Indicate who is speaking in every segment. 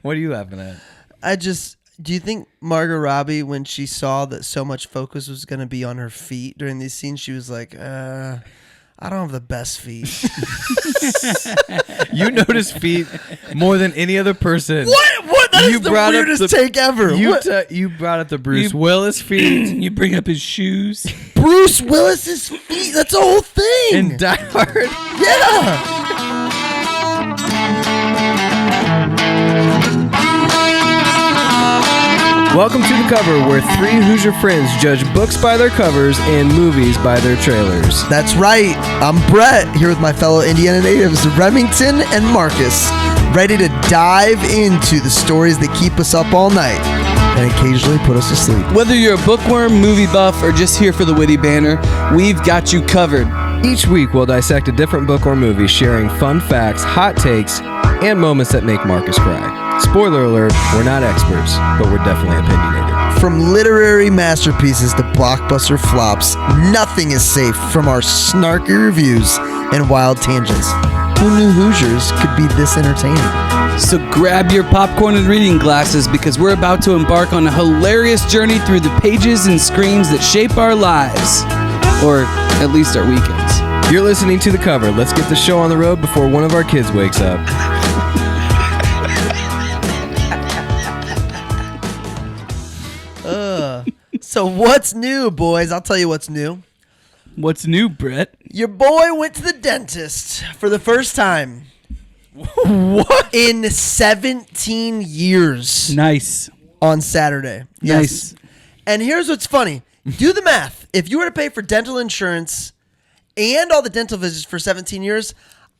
Speaker 1: What are you laughing at?
Speaker 2: Do you think Margot Robbie, when she saw that so much focus was going to be on her feet during these scenes, she was like, I don't have the best feet.
Speaker 1: You notice feet more than any other person.
Speaker 2: What? That is the weirdest take ever.
Speaker 1: You brought up the Bruce Willis feet.
Speaker 3: You bring up his shoes.
Speaker 2: Bruce Willis's feet. That's the whole thing.
Speaker 1: In Die Hard.
Speaker 2: Yeah.
Speaker 1: Welcome to The Cover, where three Hoosier friends judge books by their covers and movies by their trailers.
Speaker 2: That's right. I'm Brett, here with my fellow Indiana natives, Remington and Marcus, ready to dive into the stories that keep us up all night and occasionally put us to sleep.
Speaker 3: Whether you're a bookworm, movie buff, or just here for the witty banner, we've got you covered.
Speaker 1: Each week, we'll dissect a different book or movie, sharing fun facts, hot takes, and moments that make Marcus cry. Spoiler alert, we're not experts, but we're definitely opinionated.
Speaker 2: From literary masterpieces to blockbuster flops, nothing is safe from our snarky reviews and wild tangents. Who knew Hoosiers could be this entertaining?
Speaker 3: So grab your popcorn and reading glasses because we're about to embark on a hilarious journey through the pages and screens that shape our lives. Or at least our weekends.
Speaker 1: You're listening to The Cover. Let's get the show on the road before one of our kids wakes up.
Speaker 2: So what's new, boys? I'll tell you what's new.
Speaker 3: What's new, Brett?
Speaker 2: Your boy went to the dentist for the first time.
Speaker 1: What?
Speaker 2: In 17 years.
Speaker 3: Nice.
Speaker 2: On Saturday.
Speaker 3: Nice.
Speaker 2: Yes. And here's what's funny. Do the math. If you were to pay for dental insurance and all the dental visits for 17 years,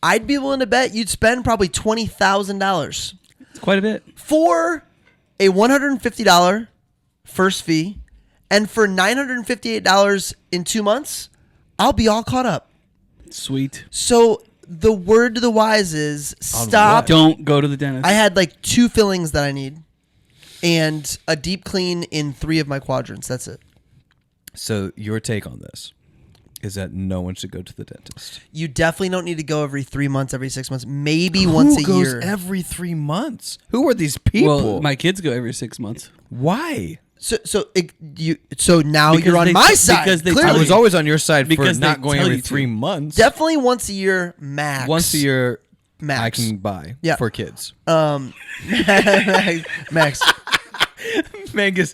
Speaker 2: I'd be willing to bet you'd spend probably $20,000.
Speaker 3: It's quite a bit.
Speaker 2: For a $150 first fee, and for $958 in 2 months, I'll be all caught up.
Speaker 3: Sweet.
Speaker 2: So the word to the wise is stop.
Speaker 3: Don't go to the dentist.
Speaker 2: I had like 2 fillings that I need and a deep clean in 3 of my quadrants. That's it.
Speaker 1: So your take on this is that no one should go to the dentist.
Speaker 2: You definitely don't need to go every 3 months, every 6 months, maybe once a year.
Speaker 1: Who goes every 3 months? Who are these people?
Speaker 3: Well, my kids go every 6 months.
Speaker 1: Why?
Speaker 2: So now
Speaker 3: Because
Speaker 2: you're on my side.
Speaker 3: because they
Speaker 2: clearly.
Speaker 1: I was always on your side
Speaker 3: Because
Speaker 1: for not
Speaker 3: they
Speaker 1: going
Speaker 3: tell
Speaker 1: every
Speaker 3: you to.
Speaker 1: 3 months.
Speaker 2: Definitely once a year max.
Speaker 1: Once a year,
Speaker 2: max.
Speaker 1: I can buy for kids.
Speaker 2: Max.
Speaker 1: Mangus,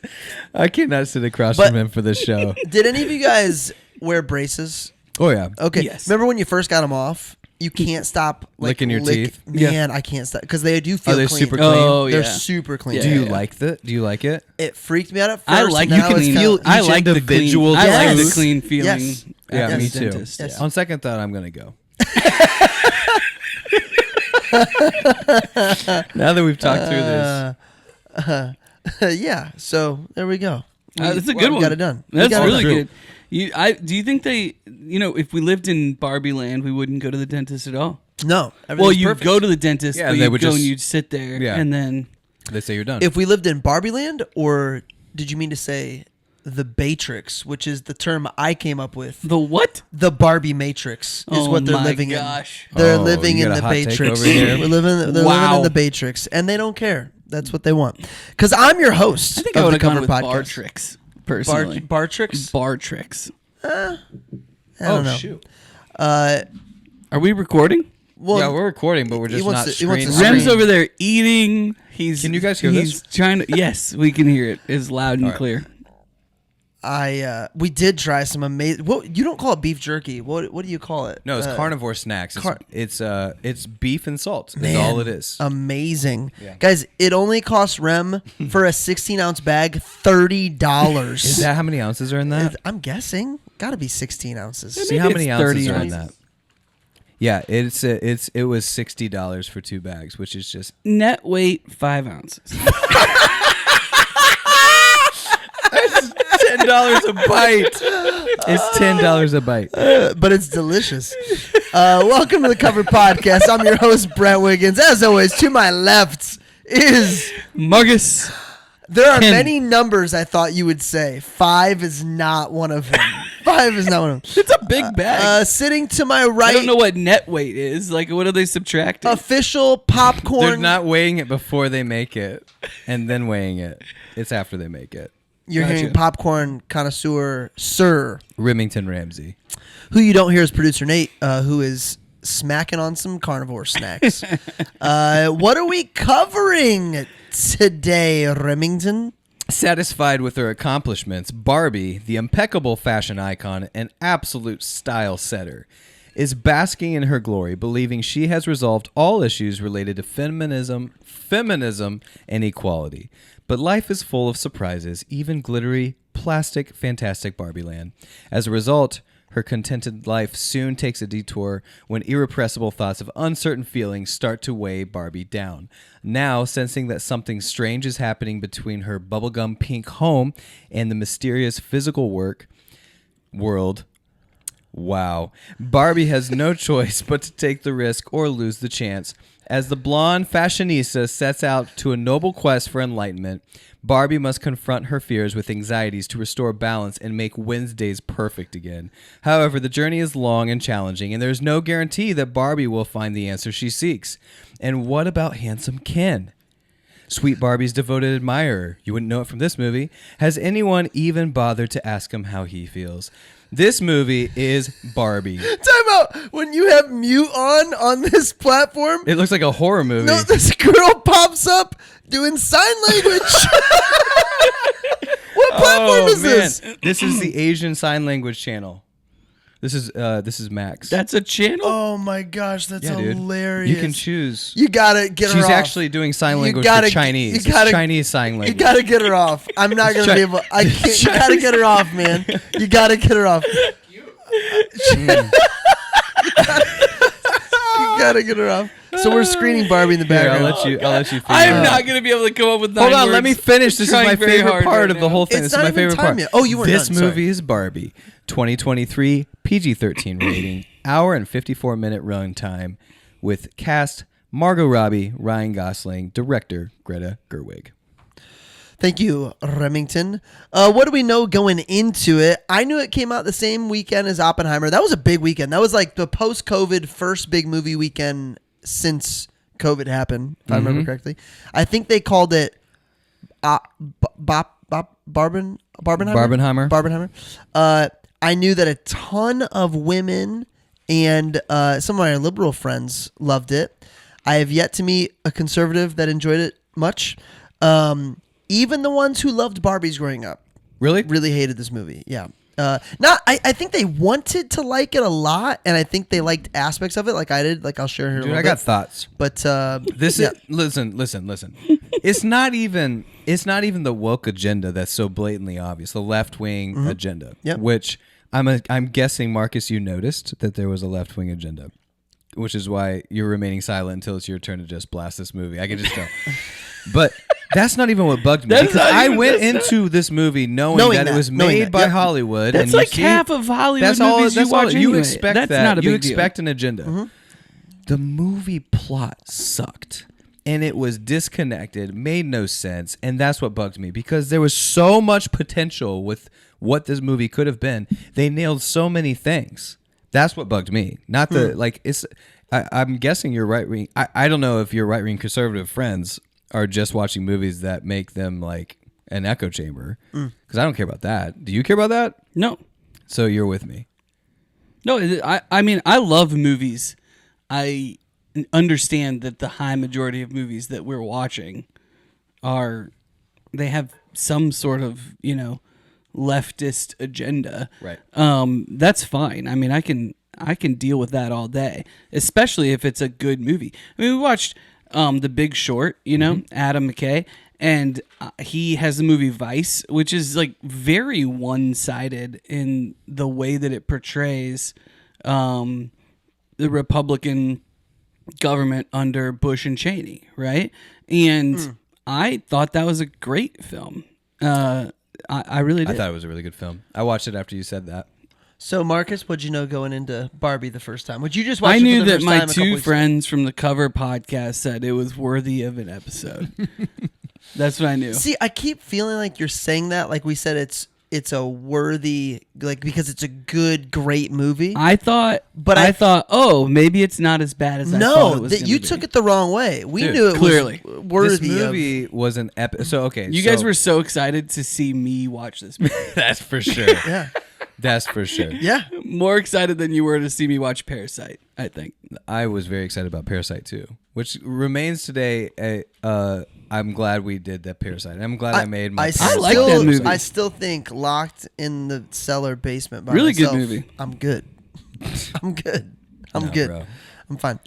Speaker 1: I cannot sit across
Speaker 2: But-
Speaker 1: from him for this show.
Speaker 2: Did any of you guys wear braces?
Speaker 1: Oh, yeah.
Speaker 2: Okay.
Speaker 3: Yes.
Speaker 2: Remember when you first got them off? You can't stop
Speaker 1: Licking your teeth?
Speaker 2: Man, I can't stop because they do feel
Speaker 1: Are they
Speaker 2: clean.
Speaker 1: super clean?
Speaker 3: Oh,
Speaker 2: They're
Speaker 3: yeah.
Speaker 2: super clean.
Speaker 3: Yeah.
Speaker 1: Do you like that? Do you like it?
Speaker 2: It freaked me out at first.
Speaker 3: I like
Speaker 2: now
Speaker 3: you can
Speaker 2: it's
Speaker 3: feel.
Speaker 2: kinda-
Speaker 3: I
Speaker 1: each
Speaker 3: like the
Speaker 1: individual
Speaker 3: clean. I like the
Speaker 2: Yes.
Speaker 3: clean feeling.
Speaker 2: Yes.
Speaker 1: Yeah,
Speaker 3: at
Speaker 1: me
Speaker 3: the
Speaker 1: too.
Speaker 3: dentist.
Speaker 2: Yes.
Speaker 1: On second thought, I'm going to go. Now that we've talked through this.
Speaker 2: Yeah. So there we go.
Speaker 3: That's a good
Speaker 2: We
Speaker 3: one.
Speaker 2: got it done. We
Speaker 3: That's
Speaker 2: got it
Speaker 3: really
Speaker 2: done.
Speaker 3: good. Do you think they? If we lived in Barbie land, we wouldn't go to the dentist at all.
Speaker 2: No.
Speaker 3: Well,
Speaker 2: everything's
Speaker 3: you
Speaker 2: perfect.
Speaker 3: go to the dentist,
Speaker 1: Yeah,
Speaker 3: but
Speaker 1: they
Speaker 3: you
Speaker 1: would
Speaker 3: go and
Speaker 1: just-
Speaker 3: you'd sit there,
Speaker 1: Yeah.
Speaker 3: and then
Speaker 1: They say you're done.
Speaker 2: If we lived in Barbie land, or did you mean to say the Batrix, which is the term I came up with?
Speaker 3: the what?
Speaker 2: The Barbie Matrix is
Speaker 3: Oh
Speaker 2: what they're
Speaker 3: my
Speaker 2: living
Speaker 3: gosh.
Speaker 2: in. They're
Speaker 1: Oh,
Speaker 2: living
Speaker 1: you
Speaker 2: in
Speaker 1: got a
Speaker 2: the
Speaker 1: hot take
Speaker 2: Batrix.
Speaker 1: over here?
Speaker 2: They're living in the Batrix, and they don't care. That's what they want. Because I'm your host
Speaker 3: I think
Speaker 2: of
Speaker 3: I would
Speaker 2: the
Speaker 3: have gone
Speaker 2: Cover
Speaker 3: with
Speaker 2: Podcast.
Speaker 3: bar tricks personally.
Speaker 2: Bar tricks?
Speaker 3: Bar tricks.
Speaker 2: I don't know.
Speaker 1: shoot.
Speaker 3: Are we recording?
Speaker 2: Well,
Speaker 1: Yeah, we're recording, but we're just not
Speaker 2: he wants to
Speaker 1: screening.
Speaker 3: Rem's
Speaker 2: screen.
Speaker 3: over there eating.
Speaker 1: Can you guys hear
Speaker 3: he's
Speaker 1: this?
Speaker 3: trying to. Yes, we can hear it. It's loud and
Speaker 1: All right.
Speaker 3: clear.
Speaker 2: we did try some amazing. Well, you don't call it beef jerky. What do you call it?
Speaker 1: No, it's carnivore snacks. It's beef and salt. Is
Speaker 2: Man,
Speaker 1: all it is.
Speaker 2: Amazing,
Speaker 1: Yeah.
Speaker 2: guys! It only costs Rem for a 16-ounce bag $30.
Speaker 1: Is that how many ounces are in that?
Speaker 2: I'm guessing. Got to be 16 ounces.
Speaker 1: See how many
Speaker 3: it's
Speaker 1: ounces
Speaker 3: 30
Speaker 1: are in
Speaker 3: ounces.
Speaker 1: that. Yeah, it was $60 for 2 bags, which is just
Speaker 3: Net weight 5 ounces.
Speaker 1: $10 a bite. It's $10 a bite.
Speaker 2: But it's delicious. Welcome to the Cover Podcast. I'm your host, Brett Wiggins. As always, to my left is
Speaker 3: Marcus.
Speaker 2: There are many numbers I thought you would say. 5 is not one of them. 5 is not one of them.
Speaker 3: It's a big bag.
Speaker 2: Sitting to my right.
Speaker 3: I don't know what net weight is. Like, what are they subtracting?
Speaker 2: Official popcorn.
Speaker 1: They're not weighing it before they make it and then weighing it. It's after they make it.
Speaker 2: You're hearing popcorn connoisseur, Sir
Speaker 1: Remington Ramsey.
Speaker 2: Who you don't hear is producer Nate, who is smacking on some carnivore snacks. What are we covering today, Remington?
Speaker 1: Satisfied with her accomplishments, Barbie, the impeccable fashion icon and absolute style setter, is basking in her glory, believing she has resolved all issues related to feminism, and equality. But life is full of surprises, even glittery, plastic, fantastic Barbie land. As a result, her contented life soon takes a detour when irrepressible thoughts of uncertain feelings start to weigh Barbie down. Now, sensing that something strange is happening between her bubblegum pink home and the mysterious physical world, wow, Barbie has no choice but to take the risk or lose the chance. As the blonde fashionista sets out to a noble quest for enlightenment, Barbie must confront her fears with anxieties to restore balance and make Wednesdays perfect again. However, the journey is long and challenging, and there's no guarantee that Barbie will find the answer she seeks. And what about handsome Ken? Sweet Barbie's devoted admirer, you wouldn't know it from this movie, has anyone even bothered to ask him how he feels? This movie is Barbie.
Speaker 2: Time out. When you have mute on this platform,
Speaker 1: It looks like a horror movie.
Speaker 2: no, this girl pops up doing sign language. What platform is this?
Speaker 1: This is the Asian Sign Language channel. This is Max.
Speaker 3: That's a channel?
Speaker 2: Oh my gosh, that's
Speaker 1: yeah, dude.
Speaker 2: hilarious.
Speaker 1: You can choose.
Speaker 2: You gotta get her
Speaker 1: She's
Speaker 2: off.
Speaker 1: actually doing sign language
Speaker 2: gotta-
Speaker 1: for Chinese.
Speaker 2: you gotta-
Speaker 1: It's Chinese sign language.
Speaker 2: You gotta get her off. I'm not gonna be able. I can't. You gotta get her off, man. You gotta get her off. You gotta get her off. So we're screening Barbie in the
Speaker 1: Here,
Speaker 2: background.
Speaker 1: I'll let you figure
Speaker 3: I
Speaker 1: it
Speaker 3: am
Speaker 1: out.
Speaker 3: not going to be able to come up with 9
Speaker 1: Hold on,
Speaker 3: words.
Speaker 1: let me finish. This is
Speaker 3: Trying
Speaker 1: my
Speaker 3: very
Speaker 1: favorite
Speaker 3: hard
Speaker 1: part
Speaker 3: right
Speaker 1: of the
Speaker 3: now.
Speaker 1: whole thing.
Speaker 2: It's
Speaker 1: This is
Speaker 2: not
Speaker 1: my
Speaker 2: even
Speaker 1: favorite
Speaker 2: time
Speaker 1: part.
Speaker 2: yet. Oh, you weren't
Speaker 1: This
Speaker 2: done, sorry.
Speaker 1: movie is Barbie, 2023, PG-13 rating, hour and 54-minute run time, with cast Margot Robbie, Ryan Gosling, director Greta Gerwig.
Speaker 2: Thank you, Remington. What do we know going into it? I knew it came out the same weekend as Oppenheimer. That was a big weekend. That was like the post-COVID first big movie weekend since COVID happened, if I remember correctly. I think they called it Barbenheimer. I knew that a ton of women and some of my liberal friends loved it. I have yet to meet a conservative that enjoyed it much. Even the ones who loved Barbies growing up really hated this movie. Yeah. I think they wanted to like it a lot, and I think they liked aspects of it like I did. Like I'll share here.
Speaker 1: Dude, I got thoughts.
Speaker 2: But
Speaker 1: This is listen. It's not even the woke agenda that's so blatantly obvious. The left wing agenda, which I'm guessing, Marcus, you noticed that there was a left wing agenda, which is why you're remaining silent until it's your turn to just blast this movie. I can just tell. But that's not even what bugged me, because I went into this movie knowing that it was made by Hollywood.
Speaker 3: That's
Speaker 1: and
Speaker 3: like half of Hollywood movies you watch
Speaker 1: You
Speaker 3: anyway.
Speaker 1: expect
Speaker 3: That's
Speaker 1: that.
Speaker 3: not a
Speaker 1: You
Speaker 3: big deal.
Speaker 1: expect an agenda. The movie plot sucked, and it was disconnected, made no sense, and that's what bugged me, because there was so much potential with what this movie could have been. They nailed so many things. That's what bugged me. Not the like. I'm guessing you're right wing. I don't know if your right wing conservative friends are just watching movies that make them like an echo chamber, because I don't care about that. Do you care about that?
Speaker 3: No.
Speaker 1: So you're with me.
Speaker 3: No, I mean, I love movies. I understand that the high majority of movies that we're watching they have some sort of, leftist agenda.
Speaker 1: Right.
Speaker 3: That's fine. I mean, I can deal with that all day, especially if it's a good movie. I mean, we watched The Big Short, Adam McKay, and he has the movie Vice, which is like very one-sided in the way that it portrays the Republican government under Bush and Cheney, right? And I thought that was a great film. I really did.
Speaker 1: I thought it was a really good film. I watched it after you said that.
Speaker 2: So, Marcus, what'd you know going into Barbie the first time? Would you just watch
Speaker 3: I
Speaker 2: it
Speaker 3: knew
Speaker 2: for the
Speaker 3: that
Speaker 2: first
Speaker 3: my
Speaker 2: time a couple
Speaker 3: two
Speaker 2: weeks
Speaker 3: friends from the Cover podcast said it was worthy of an episode. That's what I knew.
Speaker 2: See, I keep feeling like you're saying that. Like we said, it's a worthy, like, because it's a good, great movie.
Speaker 3: I thought, oh, maybe it's not as bad as I thought it was.
Speaker 2: You took it the wrong way. We
Speaker 1: Dude,
Speaker 2: knew it
Speaker 3: clearly.
Speaker 2: was worthy.
Speaker 1: This movie was an epic. So okay,
Speaker 3: You guys were so excited to see me watch this movie.
Speaker 1: That's for sure.
Speaker 2: Yeah.
Speaker 1: That's for sure.
Speaker 2: Yeah.
Speaker 3: More excited than you were to see me watch Parasite, I think.
Speaker 1: I was very excited about Parasite too, which remains today. I'm glad we did that Parasite. I'm glad I made my.
Speaker 3: I like that movie.
Speaker 2: I still think Locked in the Cellar Basement by
Speaker 3: Really
Speaker 2: myself,
Speaker 3: good movie.
Speaker 2: I'm good. I'm good. I'm
Speaker 1: No,
Speaker 2: good.
Speaker 1: bro.
Speaker 2: I'm fine.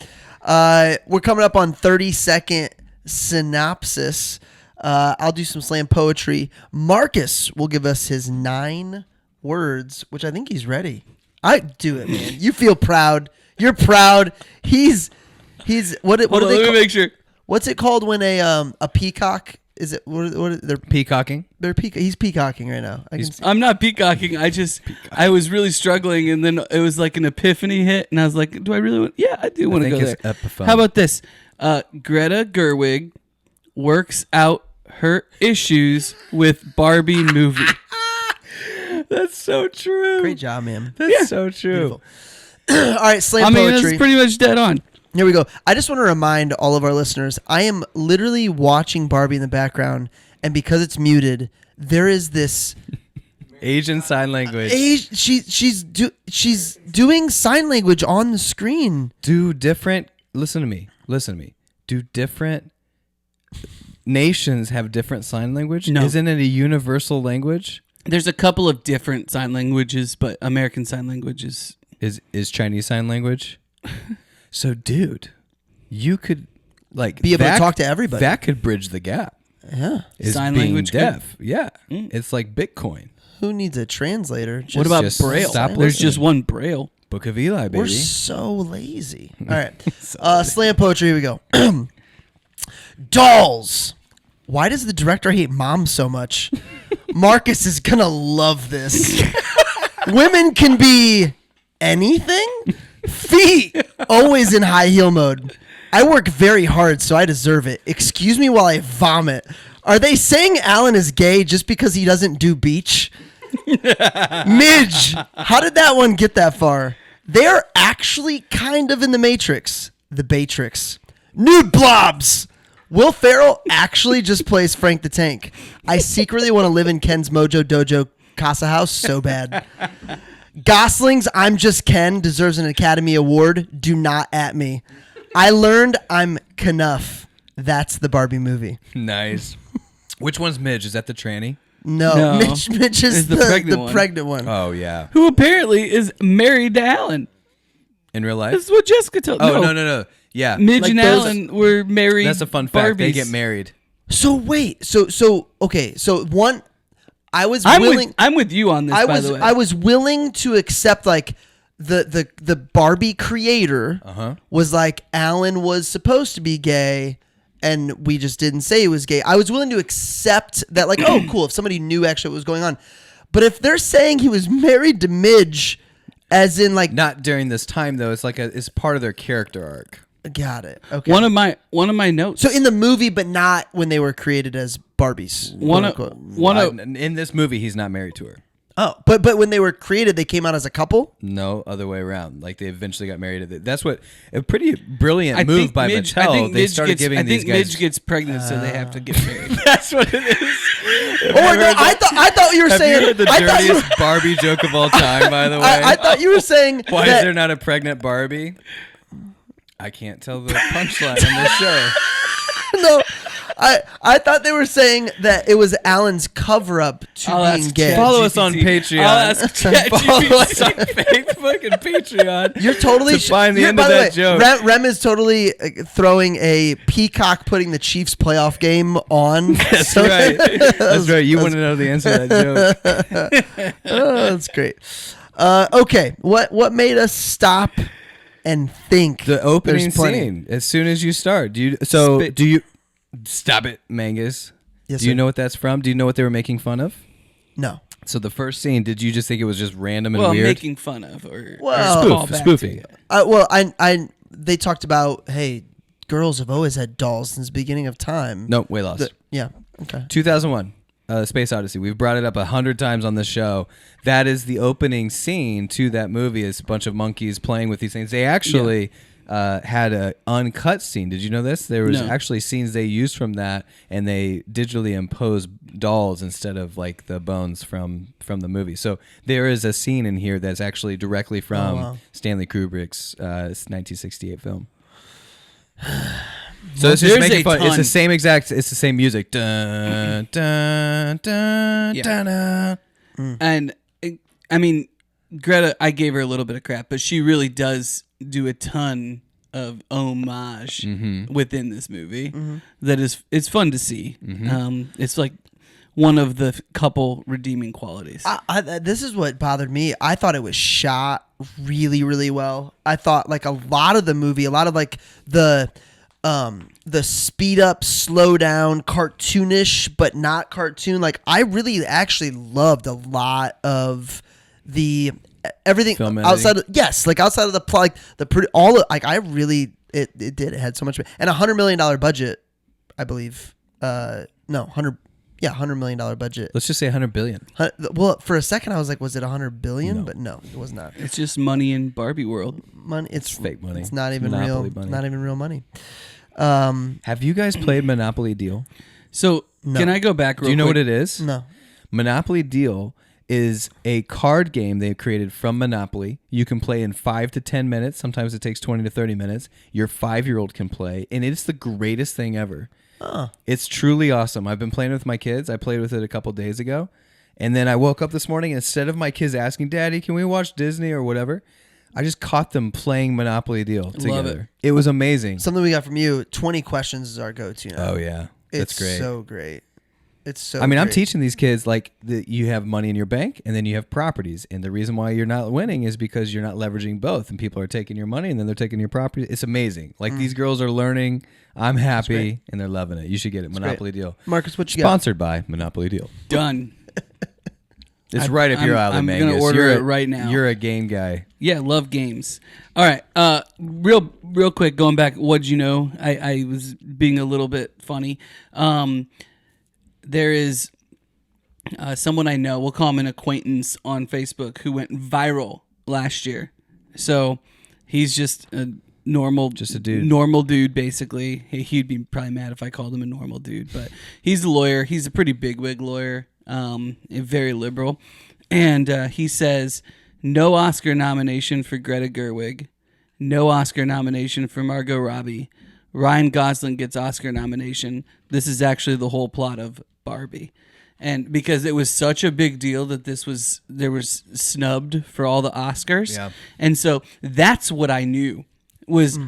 Speaker 2: We're coming up on 30-second synopsis. I'll do some slam poetry. Marcus will give us his 9 words, which I think he's ready. I do it, man. You feel proud. You're proud. He's what
Speaker 3: Hold on,
Speaker 2: do they
Speaker 3: let
Speaker 2: call,
Speaker 3: me make sure.
Speaker 2: what's it called when a peacock is it they're
Speaker 1: Peacocking.
Speaker 2: he's peacocking right now. I can see.
Speaker 3: I'm not peacocking. I was really struggling, and then it was like an epiphany hit, and I was like, do I really want? Yeah, I do want to
Speaker 1: think
Speaker 3: go there.
Speaker 1: it's epiphone.
Speaker 3: How about this? Greta Gerwig works out her issues with Barbie movie.
Speaker 1: That's so true.
Speaker 2: Great job, man.
Speaker 1: That's so true.
Speaker 2: All right, slam
Speaker 3: I mean,
Speaker 2: poetry.
Speaker 3: that's pretty much dead on.
Speaker 2: Here we go. I just want to remind all of our listeners, I am literally watching Barbie in the background, and because it's muted, there is this
Speaker 1: Asian Sign Language.
Speaker 2: she's doing sign language on the screen.
Speaker 1: Do different. Listen to me. Do different nations have different sign language?
Speaker 3: No.
Speaker 1: Isn't it a universal language?
Speaker 3: There's a couple of different sign languages, but American Sign Language is...
Speaker 1: Is Chinese Sign Language? So, dude, you could
Speaker 2: Be able to talk to everybody.
Speaker 1: That could bridge the gap.
Speaker 2: Yeah.
Speaker 1: Is
Speaker 3: Sign
Speaker 1: being
Speaker 3: language
Speaker 1: deaf. Yeah, it's like Bitcoin.
Speaker 2: Who needs a translator?
Speaker 3: What about
Speaker 1: just
Speaker 3: Braille?
Speaker 1: stop
Speaker 3: There's
Speaker 1: listening.
Speaker 3: just one Braille.
Speaker 1: Book of Eli, baby.
Speaker 2: We're so lazy. All right. Slam poetry. Here we go. Dolls. Why does the director hate mom so much? Marcus is going to love this. Women can be anything? Feet. Always in high heel mode. I work very hard, so I deserve it. Excuse me while I vomit. Are they saying Alan is gay just because he doesn't do beach? Midge. How did that one get that far? They're actually kind of in the Matrix. The Batrix. Nude blobs. Will Ferrell actually just plays Frank the Tank. I secretly want to live in Ken's Mojo Dojo Casa House so bad. Gosling's I'm Just Ken deserves an Academy Award. Do not at me. I learned I'm Knuff. That's the Barbie movie.
Speaker 1: Nice. Which one's Midge? Is that the tranny?
Speaker 2: No. Mitch is the pregnant one.
Speaker 1: Oh, yeah.
Speaker 3: Who apparently is married to Alan.
Speaker 1: In real life?
Speaker 3: This is what Jessica told me.
Speaker 1: Oh, no. Yeah.
Speaker 3: Midge
Speaker 2: Like
Speaker 3: and
Speaker 2: those-
Speaker 3: Alan were married.
Speaker 1: That's a fun fact. They
Speaker 3: Barbies.
Speaker 1: get married.
Speaker 2: So wait. So okay. So one, I was
Speaker 3: I'm
Speaker 2: willing.
Speaker 3: I'm with you on this. By the way,
Speaker 2: I was willing to accept like the Barbie creator was like Alan was supposed to be gay, and we just didn't say he was gay. I was willing to accept that, like, oh, cool, if somebody knew actually what was going on. But if they're saying he was married to Midge, as in like,
Speaker 1: Not during this time, though. It's like it's part of their character arc.
Speaker 2: got it. Okay.
Speaker 3: one of my notes.
Speaker 2: So in the movie, but not when they were created as Barbies.
Speaker 1: In this movie, he's not married to her.
Speaker 2: Oh, but when they were created, they came out as a couple.
Speaker 1: No, other way around. Like they eventually got married. That's what a pretty brilliant
Speaker 3: I
Speaker 1: move
Speaker 3: think
Speaker 1: by
Speaker 3: Midge,
Speaker 1: Mattel.
Speaker 3: I think
Speaker 1: They
Speaker 3: Midge
Speaker 1: started
Speaker 3: gets,
Speaker 1: giving
Speaker 3: I
Speaker 1: these
Speaker 3: think
Speaker 1: guys.
Speaker 3: Midge gets pregnant, so they have to get married.
Speaker 1: That's what it is.
Speaker 2: Oh no, I thought you were
Speaker 1: Have
Speaker 2: saying
Speaker 1: you heard the
Speaker 2: I thought you
Speaker 1: dirtiest Barbie joke of all time? By the way,
Speaker 2: I thought you were saying
Speaker 1: why
Speaker 2: that,
Speaker 1: is there not a pregnant Barbie? I can't tell the punchline on this show.
Speaker 2: No, I thought they were saying that it was Alan's cover up to
Speaker 3: I'll
Speaker 2: being
Speaker 3: ask
Speaker 2: gay.
Speaker 3: Chad.
Speaker 1: Follow us on
Speaker 3: GPT.
Speaker 1: Patreon.
Speaker 3: I'll ask
Speaker 1: Follow us on
Speaker 3: ChatGPT.
Speaker 1: Facebook and Patreon.
Speaker 2: You're totally
Speaker 1: to find the
Speaker 2: you're-
Speaker 1: end
Speaker 2: by
Speaker 1: of
Speaker 2: the
Speaker 1: that
Speaker 2: way,
Speaker 1: joke.
Speaker 2: Rem is totally throwing a peacock putting the Chiefs playoff game on.
Speaker 1: That's right. That's right. You want to know the answer to that joke.
Speaker 2: Oh, that's great. Okay, what made us stop and think?
Speaker 1: The opening
Speaker 2: There's plenty.
Speaker 1: scene. As soon as you start, do you stop it, Mangus?
Speaker 2: Yes,
Speaker 1: Do you
Speaker 2: sir.
Speaker 1: know what that's from? Do you know what they were making fun of?
Speaker 2: No.
Speaker 1: So the first scene, did you just think it was just random and
Speaker 3: Well,
Speaker 1: weird?
Speaker 3: making fun of or
Speaker 2: Well-
Speaker 3: call back to
Speaker 1: spoofing.
Speaker 3: it.
Speaker 2: Well, they talked about, hey, girls have always had dolls since the beginning of time.
Speaker 1: No, way lost.
Speaker 2: Yeah. Okay.
Speaker 1: 2001, Space Odyssey. We've brought it up 100 times on this show. That is the opening scene to that movie. It's a bunch of monkeys playing with these things. They actually had an uncut scene. Did you know this? There was actually scenes they used from that, and they digitally imposed dolls instead of like the bones from the movie. So there is a scene in here that's actually directly from Stanley Kubrick's 1968 film. So it's just making fun. It's the same exact. It's the same music. Dun, dun, dun, dun, dun.
Speaker 3: And I mean, Greta, I gave her a little bit of crap, but she really does do a ton of homage within this movie. That is, it's fun to see. It's like one of the couple redeeming qualities.
Speaker 2: This is what bothered me. I thought it was shot really, really well. I thought like a lot of the movie, a lot of like the speed up, slow down, cartoonish, but not cartoon. Like I really actually loved a lot of the everything outside of, outside of the plot, like it had so much, and $100 million budget, I believe. $100 million budget.
Speaker 1: Let's just say 100 billion.
Speaker 2: Well, for a second I was like, was it 100 billion? No. But no, it was not.
Speaker 3: It's just money in Barbie world.
Speaker 2: Money. It's
Speaker 1: fake money.
Speaker 2: It's not even
Speaker 1: Monopoly
Speaker 2: real.
Speaker 1: money.
Speaker 2: Not even real money.
Speaker 1: Have you guys played Monopoly Deal?
Speaker 3: So can I go back?
Speaker 1: Do you know what it is?
Speaker 2: No.
Speaker 1: Monopoly Deal is a card game they created from Monopoly. You can play in 5 to 10 minutes. Sometimes it takes 20 to 30 minutes. Your 5-year-old can play, and it's the greatest thing ever. It's truly awesome. I've been playing with my kids. I played with it a couple days ago, and then I woke up this morning, and instead of my kids asking, Daddy, can we watch Disney or whatever, I just caught them playing Monopoly Deal together.
Speaker 3: Love it.
Speaker 1: It was amazing.
Speaker 2: Something we got from you, 20 questions is our go-to now.
Speaker 1: Oh, yeah. That's great.
Speaker 2: It's so great. It's so
Speaker 1: I'm
Speaker 2: great.
Speaker 1: teaching these kids like that you have money in your bank and then you have properties. And the reason why you're not winning is because you're not leveraging both. And people are taking your money and then they're taking your property. It's amazing. Like these girls are learning. I'm happy and they're loving it. You should get it. Monopoly Deal.
Speaker 2: Marcus, what you
Speaker 1: Sponsored by Monopoly Deal.
Speaker 3: Done.
Speaker 1: It's right up your alley,
Speaker 3: I'm
Speaker 1: Mangus.
Speaker 3: going to order it right now.
Speaker 1: You're a game guy.
Speaker 3: Yeah, love games. All right. Real quick, going back, what'd you know? I was being a little bit funny. There is someone I know, we'll call him an acquaintance on Facebook, who went viral last year. So he's just a normal, dude, basically. He'd be probably mad if I called him a normal dude, but he's a lawyer. He's a pretty bigwig lawyer, very liberal. And he says, no Oscar nomination for Greta Gerwig, no Oscar nomination for Margot Robbie. Ryan Gosling gets Oscar nomination. This is actually the whole plot of Barbie. And because it was such a big deal that there was snubbed for all the Oscars.
Speaker 1: Yeah.
Speaker 3: And so that's what I knew was,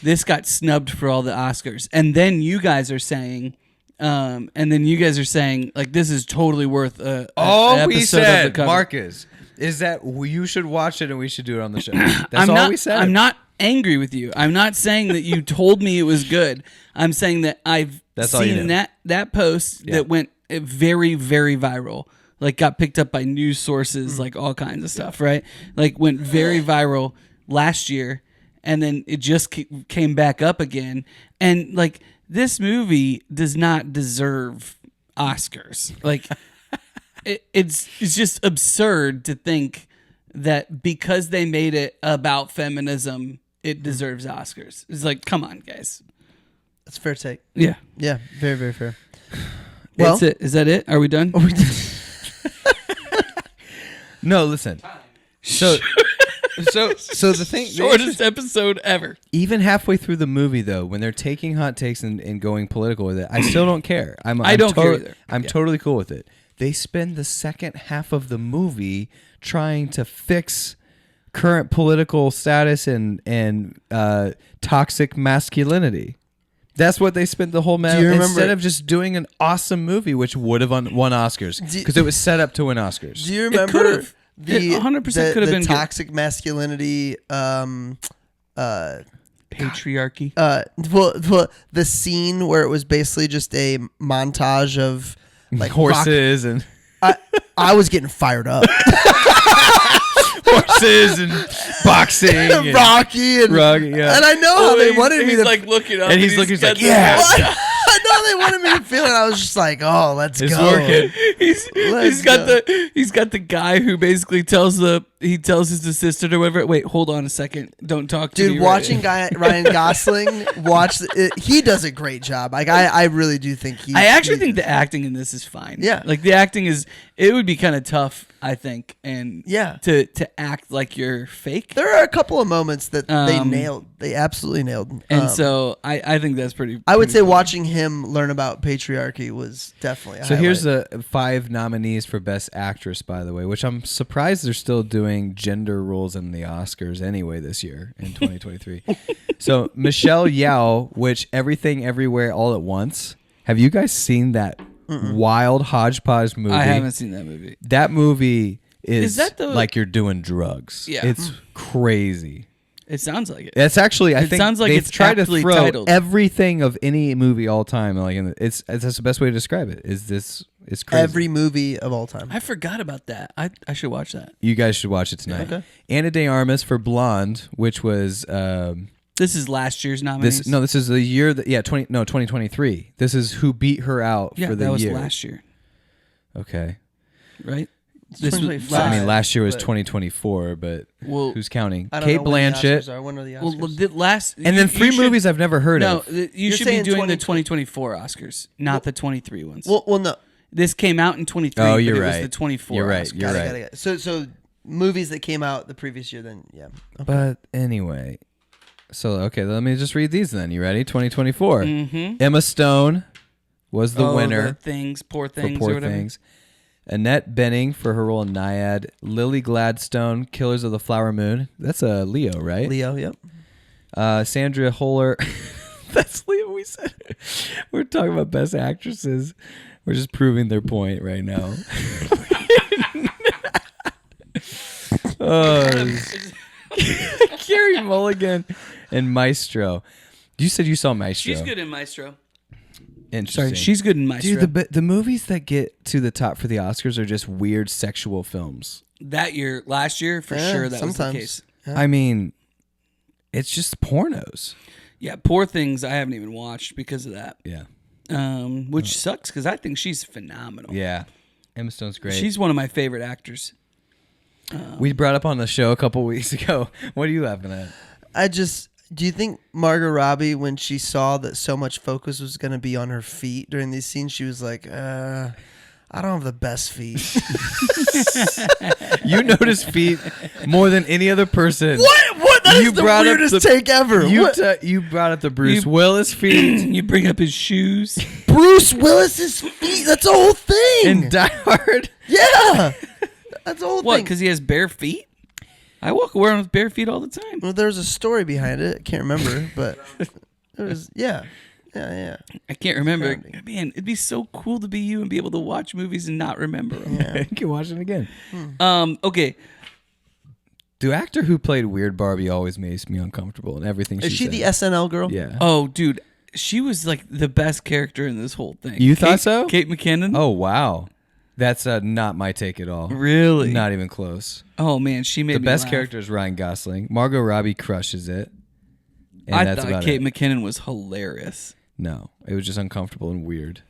Speaker 3: this got snubbed for all the Oscars. And then you guys are saying, like, this is totally worth
Speaker 1: all we
Speaker 3: episode of
Speaker 1: said,
Speaker 3: the cover.
Speaker 1: Marcus, is that you should watch it and we should do it on the show. That's all we said.
Speaker 3: I'm not angry with you. I'm not saying that you told me it was good. I'm saying that I've seen that post that went very, very viral. Like got picked up by news sources, like all kinds of stuff, right? Like went very viral last year, and then it just came back up again. And like this movie does not deserve Oscars. Like it's just absurd to think that because they made it about feminism, it deserves Oscars. It's like, come on, guys.
Speaker 2: That's a fair take.
Speaker 3: Yeah.
Speaker 2: Yeah, very, very fair.
Speaker 3: Well, that's it. Is that it? Are we done?
Speaker 1: No, listen. So the thing,
Speaker 3: shortest episode ever.
Speaker 1: Even halfway through the movie, though, when they're taking hot takes and going political with it, I still don't care.
Speaker 3: I don't care either.
Speaker 1: I'm totally cool with it. They spend the second half of the movie trying to fix current political status and toxic masculinity. That's what they spent the whole instead of just doing an awesome movie, which would have won Oscars because it was set up to win Oscars.
Speaker 2: Do you remember
Speaker 3: the 100% could have been
Speaker 2: toxic masculinity?
Speaker 3: Patriarchy.
Speaker 2: Well, the scene where it was basically just a montage of like
Speaker 1: horses and
Speaker 2: I was getting fired up.
Speaker 1: horses and boxing, and
Speaker 2: Rocky and
Speaker 1: yeah.
Speaker 2: And I know how they wanted me to
Speaker 3: like looking up,
Speaker 1: and he's looking like,
Speaker 3: got the-
Speaker 1: yeah.
Speaker 2: I know they wanted me to feel it. I was just like, oh, let's
Speaker 1: It's
Speaker 2: go.
Speaker 1: working.
Speaker 3: He's got the guy who basically tells his assistant or whatever. Wait, hold on a second. Don't talk to me.
Speaker 2: Dude, watching Ryan Gosling he does a great job. Like I really do think
Speaker 3: I actually think the acting in this is fine.
Speaker 2: Yeah.
Speaker 3: Like the acting it would be kind of tough, I think, and
Speaker 2: Yeah.
Speaker 3: to act like you're fake.
Speaker 2: there are a couple of moments that they nailed. They absolutely nailed.
Speaker 3: And so I think that's pretty.
Speaker 2: I would
Speaker 3: pretty
Speaker 2: say
Speaker 3: cool.
Speaker 2: watching him learn about patriarchy was definitely a
Speaker 1: So here's
Speaker 2: highlight.
Speaker 1: the 5 nominees for Best Actress, by the way, which I'm surprised they're still doing gender roles in the Oscars anyway this year in 2023. So Michelle Yeoh, which Everything Everywhere All at Once. Have you guys seen that wild hodgepodge movie?
Speaker 3: I haven't seen that movie.
Speaker 1: That movie is
Speaker 3: that the-
Speaker 1: like you're doing drugs.
Speaker 3: Yeah.
Speaker 1: It's crazy.
Speaker 3: It sounds like it.
Speaker 1: It's actually, I
Speaker 3: It
Speaker 1: think
Speaker 3: sounds like
Speaker 1: they've
Speaker 3: it's
Speaker 1: tried to
Speaker 3: aptly
Speaker 1: throw
Speaker 3: titled.
Speaker 1: everything of any movie all time. Like, it's that's the best way to describe it. It's crazy.
Speaker 2: Every movie of all time.
Speaker 3: I forgot about that. I should watch that.
Speaker 1: You guys should watch it tonight.
Speaker 2: Okay.
Speaker 1: Anna de Armas for Blonde, which was
Speaker 3: This is last year's nominees.
Speaker 1: this is the year that 2023. This is who beat her out
Speaker 3: yeah,
Speaker 1: for the
Speaker 3: that was
Speaker 1: year.
Speaker 3: last year,
Speaker 1: Okay.
Speaker 3: right?
Speaker 2: It's
Speaker 3: This was
Speaker 2: 2025.
Speaker 1: I mean, last year was
Speaker 2: but
Speaker 1: 2024, but
Speaker 3: Well,
Speaker 1: who's counting?
Speaker 2: I don't
Speaker 1: Kate
Speaker 2: know when the
Speaker 1: Blanchett,
Speaker 2: Oscars are. When are the
Speaker 3: well,
Speaker 2: Oscars?
Speaker 3: the last
Speaker 1: and then 3 movies I've never heard
Speaker 3: No,
Speaker 1: of.
Speaker 3: you
Speaker 2: You're
Speaker 3: should be
Speaker 2: saying
Speaker 3: doing the
Speaker 2: 2020
Speaker 3: 2024 Oscars, not the 23 ones.
Speaker 2: well, no.
Speaker 3: This came out in 23.
Speaker 1: Oh,
Speaker 3: but
Speaker 1: you're
Speaker 3: it
Speaker 1: right.
Speaker 3: was the 24.
Speaker 1: You're right.
Speaker 3: Oscars.
Speaker 1: You're right.
Speaker 2: Got it. So movies that came out the previous year, then yeah.
Speaker 1: But anyway, so okay, let me just read these then. You ready? 2024.
Speaker 3: Mm-hmm.
Speaker 1: Emma Stone was the winner
Speaker 3: The things, poor
Speaker 1: for
Speaker 3: things,
Speaker 1: Poor
Speaker 3: or whatever.
Speaker 1: Things. Annette Bening for her role in Naiad. Lily Gladstone, Killers of the Flower Moon. That's a Leo, right?
Speaker 2: Leo, yep.
Speaker 1: Sandra Holler. That's Leo. We said we're talking about best actresses. We're just proving their point right now. Carrie Mulligan and Maestro. You said you saw Maestro.
Speaker 3: She's good in Maestro.
Speaker 1: Interesting.
Speaker 3: Sorry, she's good in Maestro.
Speaker 1: Dude, the movies that get to the top for the Oscars are just weird sexual films.
Speaker 3: That year, last year, for
Speaker 2: Yeah,
Speaker 3: sure, that was the
Speaker 2: sometimes.
Speaker 3: case.
Speaker 2: Yeah.
Speaker 1: I mean, it's just pornos.
Speaker 3: Yeah, Poor Things, I haven't even watched because of that.
Speaker 1: Yeah.
Speaker 3: Which sucks because I think she's phenomenal.
Speaker 1: Yeah. Emma Stone's great.
Speaker 3: She's one of my favorite actors.
Speaker 1: We brought up on the show a couple weeks ago. What are you laughing at?
Speaker 2: Do you think Margot Robbie, when she saw that so much focus was going to be on her feet during these scenes, she was like, I don't have the best feet.
Speaker 1: You notice feet more than any other person.
Speaker 2: What? That is
Speaker 1: You
Speaker 2: the
Speaker 1: brought up
Speaker 2: weirdest
Speaker 1: the-
Speaker 2: take ever.
Speaker 1: You brought up the Bruce
Speaker 3: You-
Speaker 1: Willis feet
Speaker 3: You bring up his shoes.
Speaker 2: Bruce Willis's feet. That's a whole thing.
Speaker 1: in Die Hard.
Speaker 2: Yeah. That's a whole
Speaker 3: What?
Speaker 2: thing.
Speaker 3: Because he has bare feet? I walk around with bare feet all the time.
Speaker 2: Well, there's a story behind it. I can't remember, but it was, yeah. Yeah.
Speaker 3: I can't remember.
Speaker 2: Grounding.
Speaker 3: Man, it'd be so cool to be you and be able to watch movies and not remember them.
Speaker 2: Yeah.
Speaker 1: You can watch it again.
Speaker 3: Okay.
Speaker 1: The actor who played Weird Barbie always makes me uncomfortable and everything
Speaker 2: Is she
Speaker 1: said.
Speaker 2: the SNL girl?
Speaker 1: Yeah.
Speaker 3: Oh, dude. She was like the best character in this whole thing.
Speaker 1: You thought so?
Speaker 3: Kate McKinnon?
Speaker 1: Oh, wow. That's not my take at all.
Speaker 3: Really?
Speaker 1: Not even close.
Speaker 3: Oh, man. She made
Speaker 1: The
Speaker 3: me
Speaker 1: best
Speaker 3: laugh.
Speaker 1: character is Ryan Gosling. Margot Robbie crushes it. And
Speaker 3: I
Speaker 1: that's
Speaker 3: thought
Speaker 1: about
Speaker 3: Kate
Speaker 1: it.
Speaker 3: McKinnon was hilarious.
Speaker 1: No, it was just uncomfortable and weird.